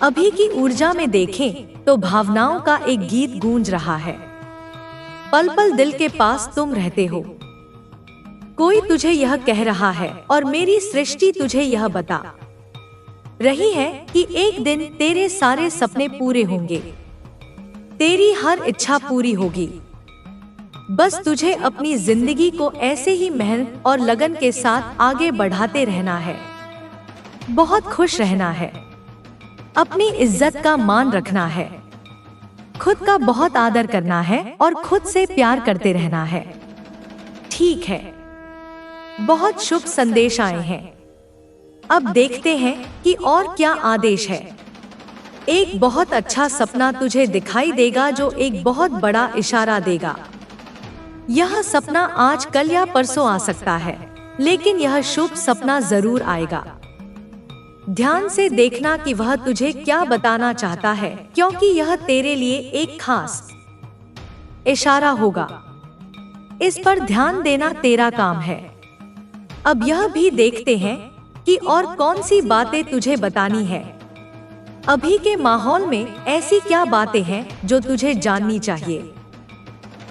अभी की ऊर्जा में देखें तो भावनाओं का एक गीत गूंज रहा है। पल पल दिल के पास तुम रहते हो। कोई तुझे यह कह रहा है और मेरी सृष्टि तुझे यह बता रही है कि एक दिन तेरे सारे सपने पूरे होंगे, तेरी हर इच्छा पूरी होगी। बस तुझे अपनी जिंदगी को ऐसे ही मेहनत और लगन के साथ आगे बढ़ाते रहना है, बहुत खुश रहना है, अपनी इज्जत का मान रखना है, खुद का बहुत आदर करना है और खुद से प्यार करते रहना है। ठीक है, बहुत शुभ संदेश आए हैं। अब देखते हैं कि और क्या आदेश है। एक बहुत अच्छा सपना तुझे दिखाई देगा जो एक बहुत बड़ा इशारा देगा। यह सपना आज, कल या परसों आ सकता है, लेकिन यह शुभ सपना जरूर आएगा। ध्यान से देखना कि वह तुझे क्या बताना चाहता है, क्योंकि यह तेरे लिए एक खास इशारा होगा। इस पर ध्यान देना तेरा काम है। अब यह भी देखते हैं कि और कौन सी बातें तुझे बतानी है। अभी के माहौल में ऐसी क्या बातें हैं जो तुझे जाननी चाहिए।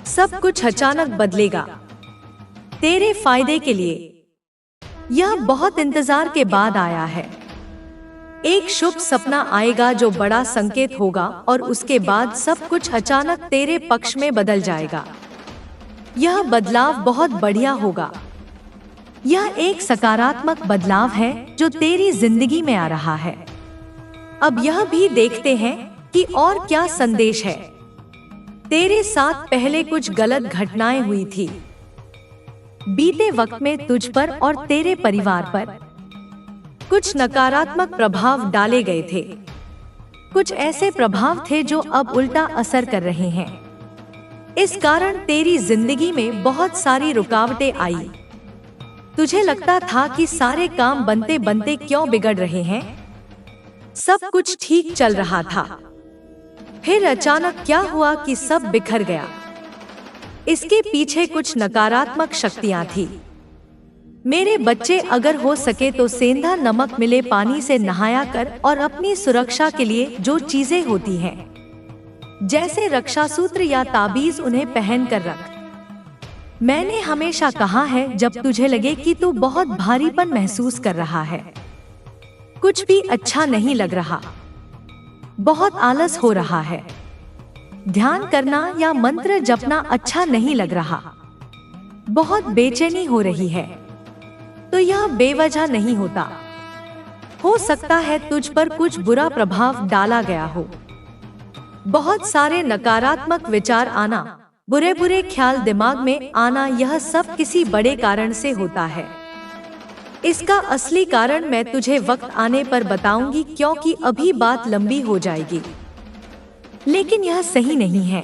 सब कुछ अचानक बदलेगा तेरे फायदे के लिए। यह बहुत इंतजार के बाद आया है। एक शुभ सपना आएगा जो बड़ा संकेत होगा और उसके बाद सब कुछ अचानक तेरे पक्ष में बदल जाएगा। यह बदलाव बहुत बढ़िया होगा। यह एक सकारात्मक बदलाव है जो तेरी जिंदगी में आ रहा है। अब यह भी देखते हैं कि और क्या संदेश है। तेरे साथ पहले कुछ गलत घटनाएं हुई थी। बीते वक्त में तुझ पर और तेरे परिवार पर कुछ नकारात्मक प्रभाव डाले गए थे। कुछ ऐसे प्रभाव थे जो अब उल्टा असर कर रहे हैं। इस कारण तेरी जिंदगी में बहुत सारी रुकावटें आई। तुझे लगता था कि सारे काम बनते बनते क्यों बिगड़ रहे हैं। सब कुछ ठीक चल रहा था, फिर अचानक क्या हुआ कि सब बिखर गया। इसके पीछे कुछ नकारात्मक शक्तियां थी। मेरे बच्चे, अगर हो सके तो सेंधा नमक मिले पानी से नहाया कर और अपनी सुरक्षा के लिए जो चीजें होती हैं, जैसे रक्षा सूत्र या ताबीज, उन्हें पहन कर रख। मैंने हमेशा कहा है, जब तुझे लगे कि तू बहुत भारीपन महसूस कर रहा है, कुछ भी अच्छा नहीं लग रहा, बहुत आलस हो रहा है, ध्यान करना या मंत्र जपना अच्छा नहीं लग रहा, बहुत बेचैनी हो रही है, तो यह बेवजह नहीं होता। हो सकता है तुझ पर कुछ बुरा प्रभाव डाला गया हो। बहुत सारे नकारात्मक विचार आना, बुरे बुरे ख्याल दिमाग में आना, यह सब किसी बड़े कारण से होता है। इसका असली कारण मैं तुझे वक्त आने पर बताऊंगी, क्योंकि अभी बात लंबी हो जाएगी। लेकिन यह सही नहीं है।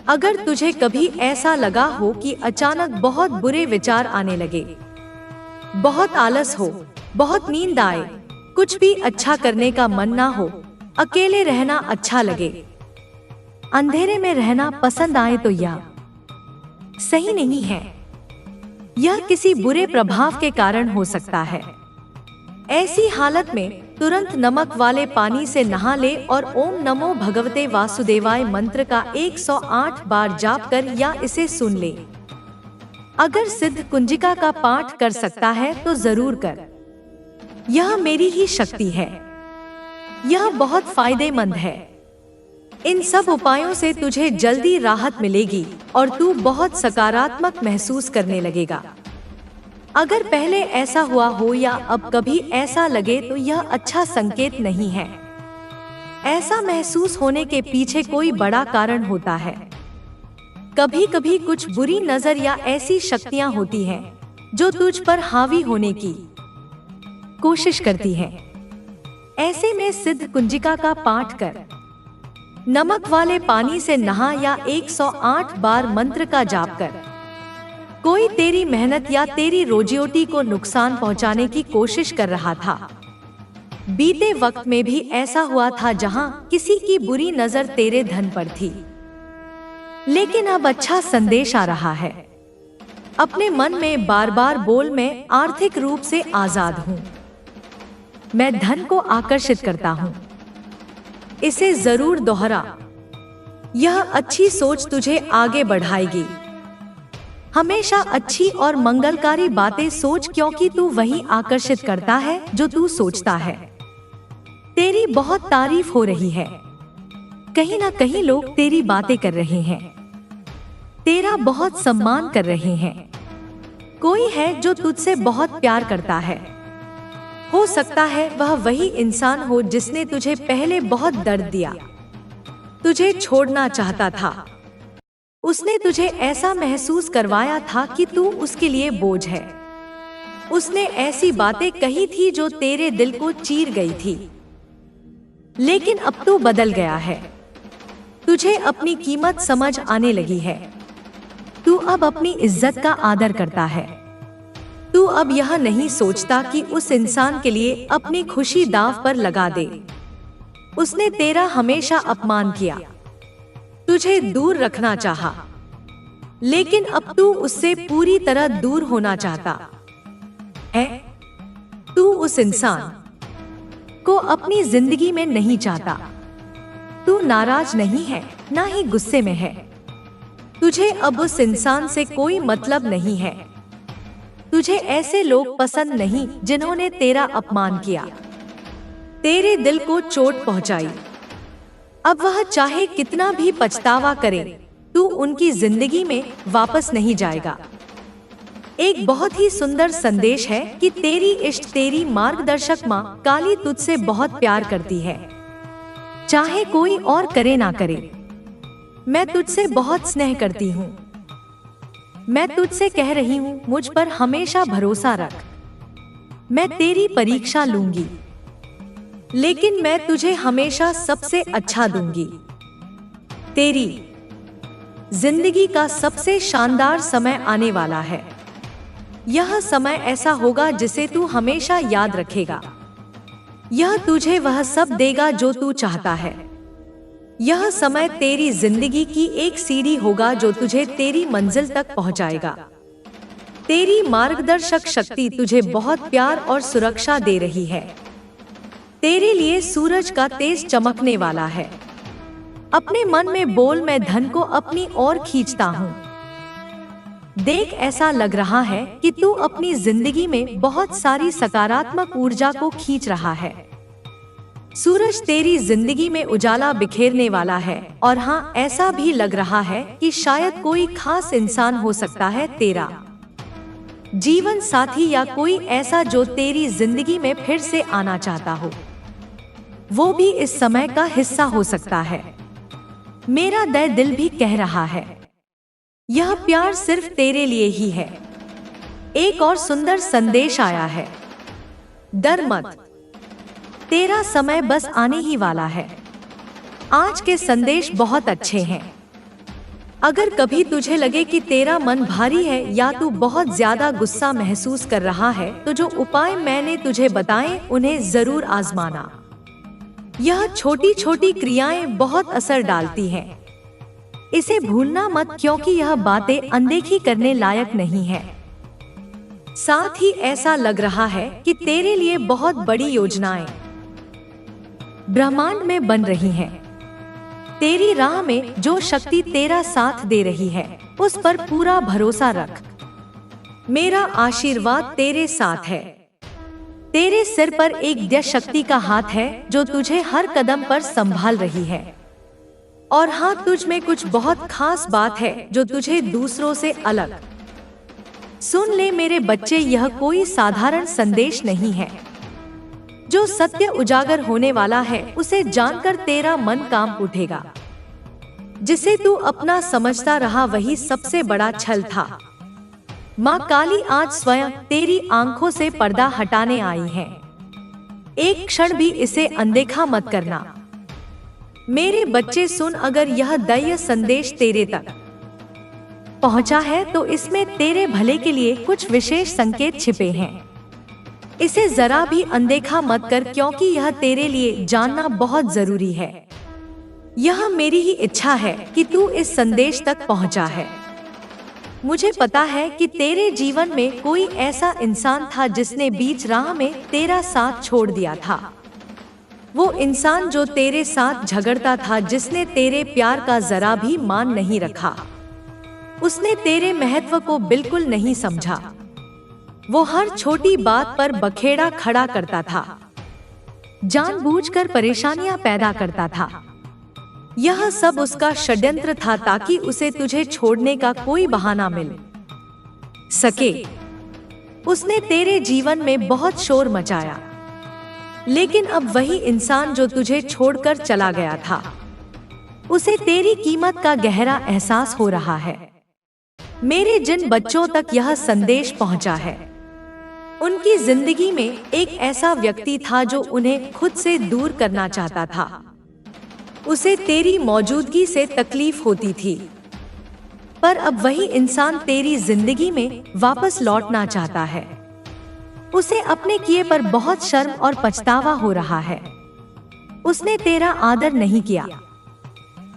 अगर तुझे कभी ऐसा लगा हो कि अचानक बहुत बुरे विचार आने लगे, बहुत आलस हो, बहुत नींद आए, कुछ भी अच्छा करने का मन ना हो, अकेले रहना अच्छा लगे, अंधेरे में रहना पसंद आए, तो यह सही नहीं है। यह किसी बुरे प्रभाव के कारण हो सकता है। ऐसी हालत में तुरंत नमक वाले पानी से नहा ले और ओम नमो भगवते वासुदेवाय मंत्र का 108 बार जाप कर या इसे सुन ले। अगर सिद्ध कुंजिका का पाठ कर सकता है तो जरूर कर। यह मेरी ही शक्ति है। यह बहुत फायदेमंद है। इन सब उपायों से तुझे जल्दी राहत मिलेगी और तू बहुत सकारात्मक महसूस करने लगेगा। अगर पहले ऐसा हुआ हो या अब कभी ऐसा लगे तो यह अच्छा संकेत नहीं है। ऐसा महसूस होने के पीछे कोई बड़ा कारण होता है। कभी कभी कुछ बुरी नजर या ऐसी शक्तियां होती हैं जो तुझ पर हावी होने की कोशिश करती हैं। ऐसे में सिद्ध कुंजिका का पाठ कर, नमक वाले पानी से नहा या 108 बार मंत्र का जाप कर। कोई तेरी मेहनत या तेरी रोजी-रोटी को नुकसान पहुंचाने की कोशिश कर रहा था। बीते वक्त में भी ऐसा हुआ था जहां किसी की बुरी नजर तेरे धन पर थी। लेकिन अब अच्छा संदेश आ रहा है। अपने मन में बार बार बोल, मैं आर्थिक रूप से आजाद हूँ, मैं धन को आकर्षित करता हूँ। इसे जरूर दोहरा। यह अच्छी सोच तुझे आगे बढ़ाएगी। हमेशा अच्छी और मंगलकारी बातें सोच, क्योंकि तू वही आकर्षित करता है जो तू सोचता है। तेरी बहुत तारीफ हो रही है। कहीं ना कहीं लोग तेरी बातें कर रहे हैं, तेरा बहुत सम्मान कर रहे हैं। कोई है जो तुझसे बहुत प्यार करता है। हो सकता है वह वही इंसान हो जिसने तुझे पहले बहुत दर्द दिया, तुझे छोड़ना चाहता था। उसने तुझे ऐसा महसूस करवाया था कि तू उसके लिए बोझ है। उसने ऐसी बातें कही थी जो तेरे दिल को चीर गई थी। लेकिन अब तू बदल गया है। तुझे अपनी कीमत समझ आने लगी है। तू अब अपनी इज्जत का आदर करता है। तू अब यह नहीं सोचता कि उस इंसान के लिए अपनी खुशी दांव पर लगा दे। उसने तेरा हमेशा अपमान किया, तुझे दूर रखना चाहा, लेकिन अब तू उससे पूरी तरह दूर होना चाहता है। तू उस इंसान को अपनी जिंदगी में नहीं चाहता। तू नाराज नहीं है, ना ही गुस्से में है। तुझे अब उस इंसान से कोई मतलब नहीं है। तुझे ऐसे लोग पसंद नहीं जिन्होंने तेरा अपमान किया, तेरे दिल को चोट पहुंचाई। अब वह चाहे कितना भी पछतावा करे, तू उनकी जिंदगी में वापस नहीं जाएगा। एक बहुत ही सुंदर संदेश है कि तेरी इष्ट, तेरी मार्गदर्शक माँ काली तुझसे बहुत प्यार करती है। चाहे कोई और करे ना करे, मैं तुझसे बहुत स्नेह करती हूँ। मैं तुझसे कह रही हूँ, मुझ पर हमेशा भरोसा रख। मैं तेरी परीक्षा लूंगी, लेकिन मैं तुझे हमेशा सबसे अच्छा दूंगी। तेरी जिंदगी का सबसे शानदार समय आने वाला है। यह समय ऐसा होगा जिसे तू हमेशा याद रखेगा। यह तुझे वह सब देगा जो तू चाहता है। यह समय तेरी जिंदगी की एक सीढ़ी होगा जो तुझे तेरी मंजिल तक पहुंचाएगा। तेरी मार्गदर्शक शक्ति तुझे बहुत प्यार और सुरक्षा दे रही है। तेरे लिए सूरज का तेज चमकने वाला है। अपने मन में बोल, मैं धन को अपनी ओर खींचता हूँ। देख, ऐसा लग रहा है कि तू अपनी जिंदगी में बहुत सारी सकारात्मक ऊर्जा को खींच रहा है। सूरज तेरी जिंदगी में उजाला बिखेरने वाला है। और हाँ, ऐसा भी लग रहा है कि शायद कोई खास इंसान हो सकता है, तेरा जीवन साथी या कोई ऐसा जो तेरी जिंदगी में फिर से आना चाहता हो। वो भी इस समय का हिस्सा हो सकता है। मेरा दिल भी कह रहा है, यह प्यार सिर्फ तेरे लिए ही है। एक और सुंदर संदेश आया है, डर मत, तेरा समय बस आने ही वाला है। आज के संदेश बहुत अच्छे हैं। अगर कभी तुझे लगे कि तेरा मन भारी है या तू बहुत ज्यादा गुस्सा महसूस कर रहा है, तो जो उपाय मैंने तुझे बताए उन्हें जरूर आजमाना। यह छोटी छोटी क्रियाएं बहुत असर डालती हैं। इसे भूलना मत, क्योंकि यह बातें अनदेखी करने लायक नहीं है। साथ ही ऐसा लग रहा है कि तेरे लिए बहुत बड़ी योजनाएं ब्रह्मांड में बन रही हैं। तेरी राह में जो शक्ति तेरा साथ दे रही है, उस पर पूरा भरोसा रख। मेरा आशीर्वाद तेरे साथ है। तेरे सिर पर एक दिव्य शक्ति का हाथ है जो तुझे हर कदम पर संभाल रही है। और हाँ, तुझ में कुछ बहुत खास बात है जो तुझे दूसरों से अलग। सुन ले मेरे बच्चे, यह कोई साधारण संदेश नहीं है। जो सत्य उजागर होने वाला है, उसे जानकर तेरा मन कांप उठेगा। जिसे तू अपना समझता रहा वही सबसे बड़ा छल था। माँ काली आज स्वयं तेरी आंखों से पर्दा हटाने आई है। एक क्षण भी इसे अनदेखा मत करना। मेरे बच्चे सुन, अगर यह दैवीय संदेश तेरे तक पहुंचा है तो इसमें तेरे भले के लिए कुछ विशेष संकेत छिपे हैं। इसे जरा भी अनदेखा मत कर, क्योंकि यह तेरे लिए जानना बहुत जरूरी है। यह मेरी ही इच्छा है कि तू इस संदेश तक पहुंचा है। मुझे पता है कि तेरे जीवन में कोई ऐसा इंसान था जिसने बीच राह में तेरा साथ छोड़ दिया था। वो इंसान जो तेरे साथ झगड़ता था, जिसने तेरे प्यार का जरा भी मान नहीं रखा। उसने तेरे महत्व को बिल्कुल नहीं समझा। वो हर छोटी बात पर बखेड़ा खड़ा करता था, जानबूझकर परेशानियां पैदा करता था। यह सब उसका षड्यंत्र था ताकि उसे तुझे छोड़ने का कोई बहाना मिल सके। उसने तेरे जीवन में बहुत शोर मचाया, लेकिन अब वही इंसान जो तुझे छोड़कर चला गया था, उसे तेरी कीमत का गहरा एहसास हो रहा है। मेरे जिन बच्चों तक यह संदेश पहुंचा है, उनकी जिंदगी में एक ऐसा व्यक्ति था जो उन्हें खुद से दूर करना चाहता था। उसे तेरी मौजूदगी से तकलीफ होती थी, पर अब वही इंसान तेरी जिंदगी में वापस लौटना चाहता है। उसे अपने किए पर बहुत शर्म और पछतावा हो रहा है। उसने तेरा आदर नहीं किया,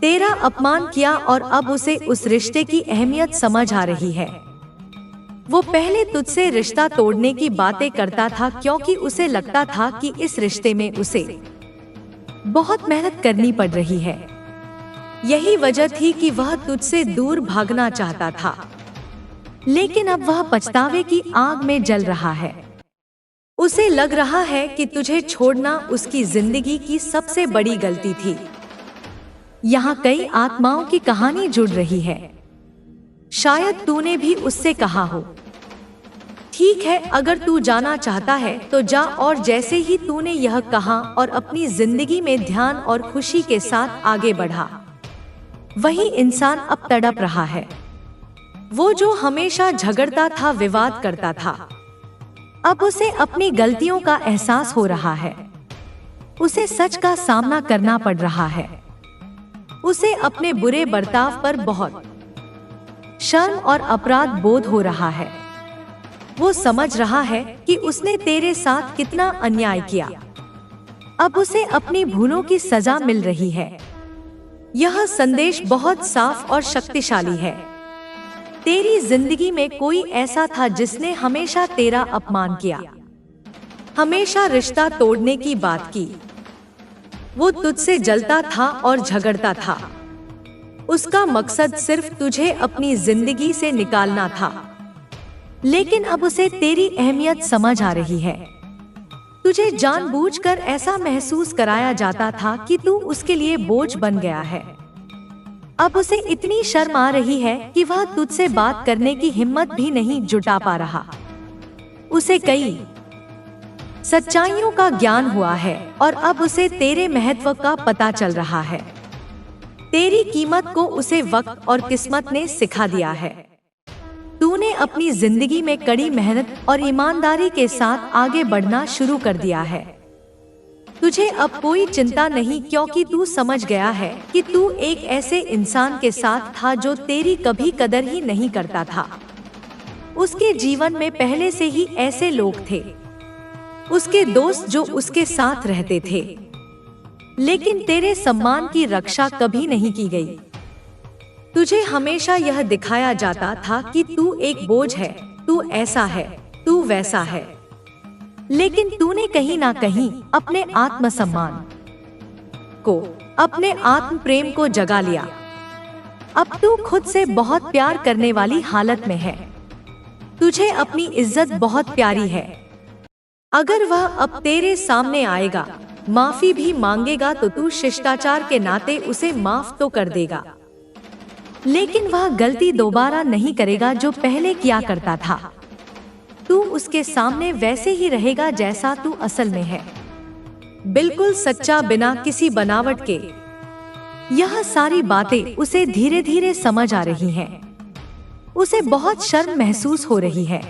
तेरा अपमान किया, और अब उसे उस रिश्ते की अहमियत समझ आ रही है। वो पहले तुझसे रिश्ता तोड़ने की बातें करता था, क्योंकि उसे लगता था कि इस रिश्ते में उसे बहुत मेहनत करनी पड़ रही है। यही वजह थी कि वह तुझसे दूर भागना चाहता था, लेकिन अब वह पछतावे की आग में जल रहा है। उसे लग रहा है कि तुझे छोड़ना उसकी जिंदगी की सबसे बड़ी गलती थी। यहाँ कई आत्माओं की कहानी जुड़ रही है। शायद तूने भी उससे कहा हो, ठीक है, अगर तू जाना चाहता है तो जा। और जैसे ही तूने यह कहा और अपनी जिंदगी में ध्यान और खुशी के साथ आगे बढ़ा, वही इंसान अब तड़प रहा है। वो जो हमेशा झगड़ता था, विवाद करता था, अब उसे अपनी गलतियों का एहसास हो रहा है। उसे सच का सामना करना पड़ रहा है। उसे अपने बुरे बर्ताव पर बहुत शर्म और अपराध बोध हो रहा है। वो समझ रहा है कि उसने तेरे साथ कितना अन्याय किया। अब उसे अपनी भूलों की सजा मिल रही है। यह संदेश बहुत साफ और शक्तिशाली है। तेरी जिंदगी में कोई ऐसा था जिसने हमेशा तेरा अपमान किया, हमेशा रिश्ता तोड़ने की बात की। वो तुझसे जलता था और झगड़ता था। उसका मकसद सिर्फ तुझे अपनी जिंदगी से निकालना था। लेकिन अब उसे तेरी अहमियत समझ आ रही है। तुझे जानबूझकर ऐसा महसूस कराया जाता था कि तू उसके लिए बोझ बन गया है। अब उसे इतनी शर्म आ रही है कि वह तुझसे बात करने की हिम्मत भी नहीं जुटा पा रहा। उसे कई सच्चाइयों का ज्ञान हुआ है और अब उसे तेरे महत्व का पता चल रहा है। तेरी कीमत को उसे वक्त और किस्मत ने सिखा दिया है। तूने अपनी जिंदगी में कड़ी मेहनत और ईमानदारी के साथ आगे बढ़ना शुरू कर दिया है। तुझे अब कोई चिंता नहीं, क्योंकि तू समझ गया है कि तू एक ऐसे इंसान के साथ था जो तेरी कभी कदर ही नहीं करता था। उसके जीवन में पहले से ही ऐसे लोग थे, उसके दोस्त जो उसके साथ रहते थे, लेकिन तेरे सम्मान की रक्षा कभी नहीं की गई। तुझे हमेशा यह दिखाया जाता था कि तू एक बोझ है, तू ऐसा है, तू वैसा है। लेकिन तूने कहीं ना कहीं अपने आत्मसम्मान को, अपने आत्म प्रेम को जगा लिया। अब तू खुद से बहुत प्यार करने वाली हालत में है। तुझे अपनी इज्जत बहुत प्यारी है। अगर वह अब तेरे सामने आएगा, माफी भी मांगेगा, तो तू शिष्टाचार के नाते उसे माफ तो कर देगा, लेकिन वह गलती दोबारा नहीं करेगा जो पहले किया करता था। तू उसके सामने वैसे ही रहेगा जैसा तू असल में है, बिल्कुल सच्चा, बिना किसी बनावट के। यह सारी बातें उसे धीरे धीरे समझ आ रही हैं। उसे बहुत शर्म महसूस हो रही है।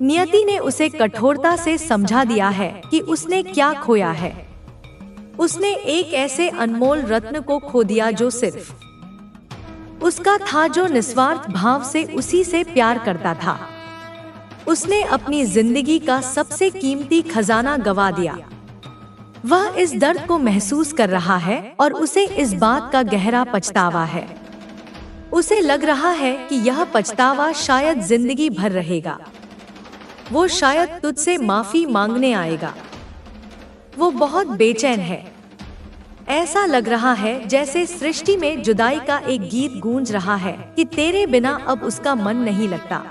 नियति ने उसे कठोरता से समझा दिया है कि उसने क्या खोया है। उसने एक ऐसे अनमोल रत्न को खो दिया जो सिर्फ उसका था, जो निस्वार्थ भाव से उसी से प्यार करता था। उसने अपनी जिंदगी का सबसे कीमती खजाना गवा दिया। वह इस दर्द को महसूस कर रहा है और उसे इस बात का गहरा पछतावा है। उसे लग रहा है कि यह पछतावा शायद जिंदगी भर रहेगा। वो शायद तुझसे माफी मांगने आएगा। वो बहुत बेचैन है। ऐसा लग रहा है जैसे सृष्टि में जुदाई का एक गीत गूंज रहा है कि तेरे बिना अब उसका मन नहीं लगता।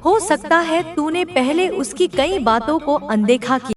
हो सकता है तूने पहले उसकी कई बातों को अनदेखा किया।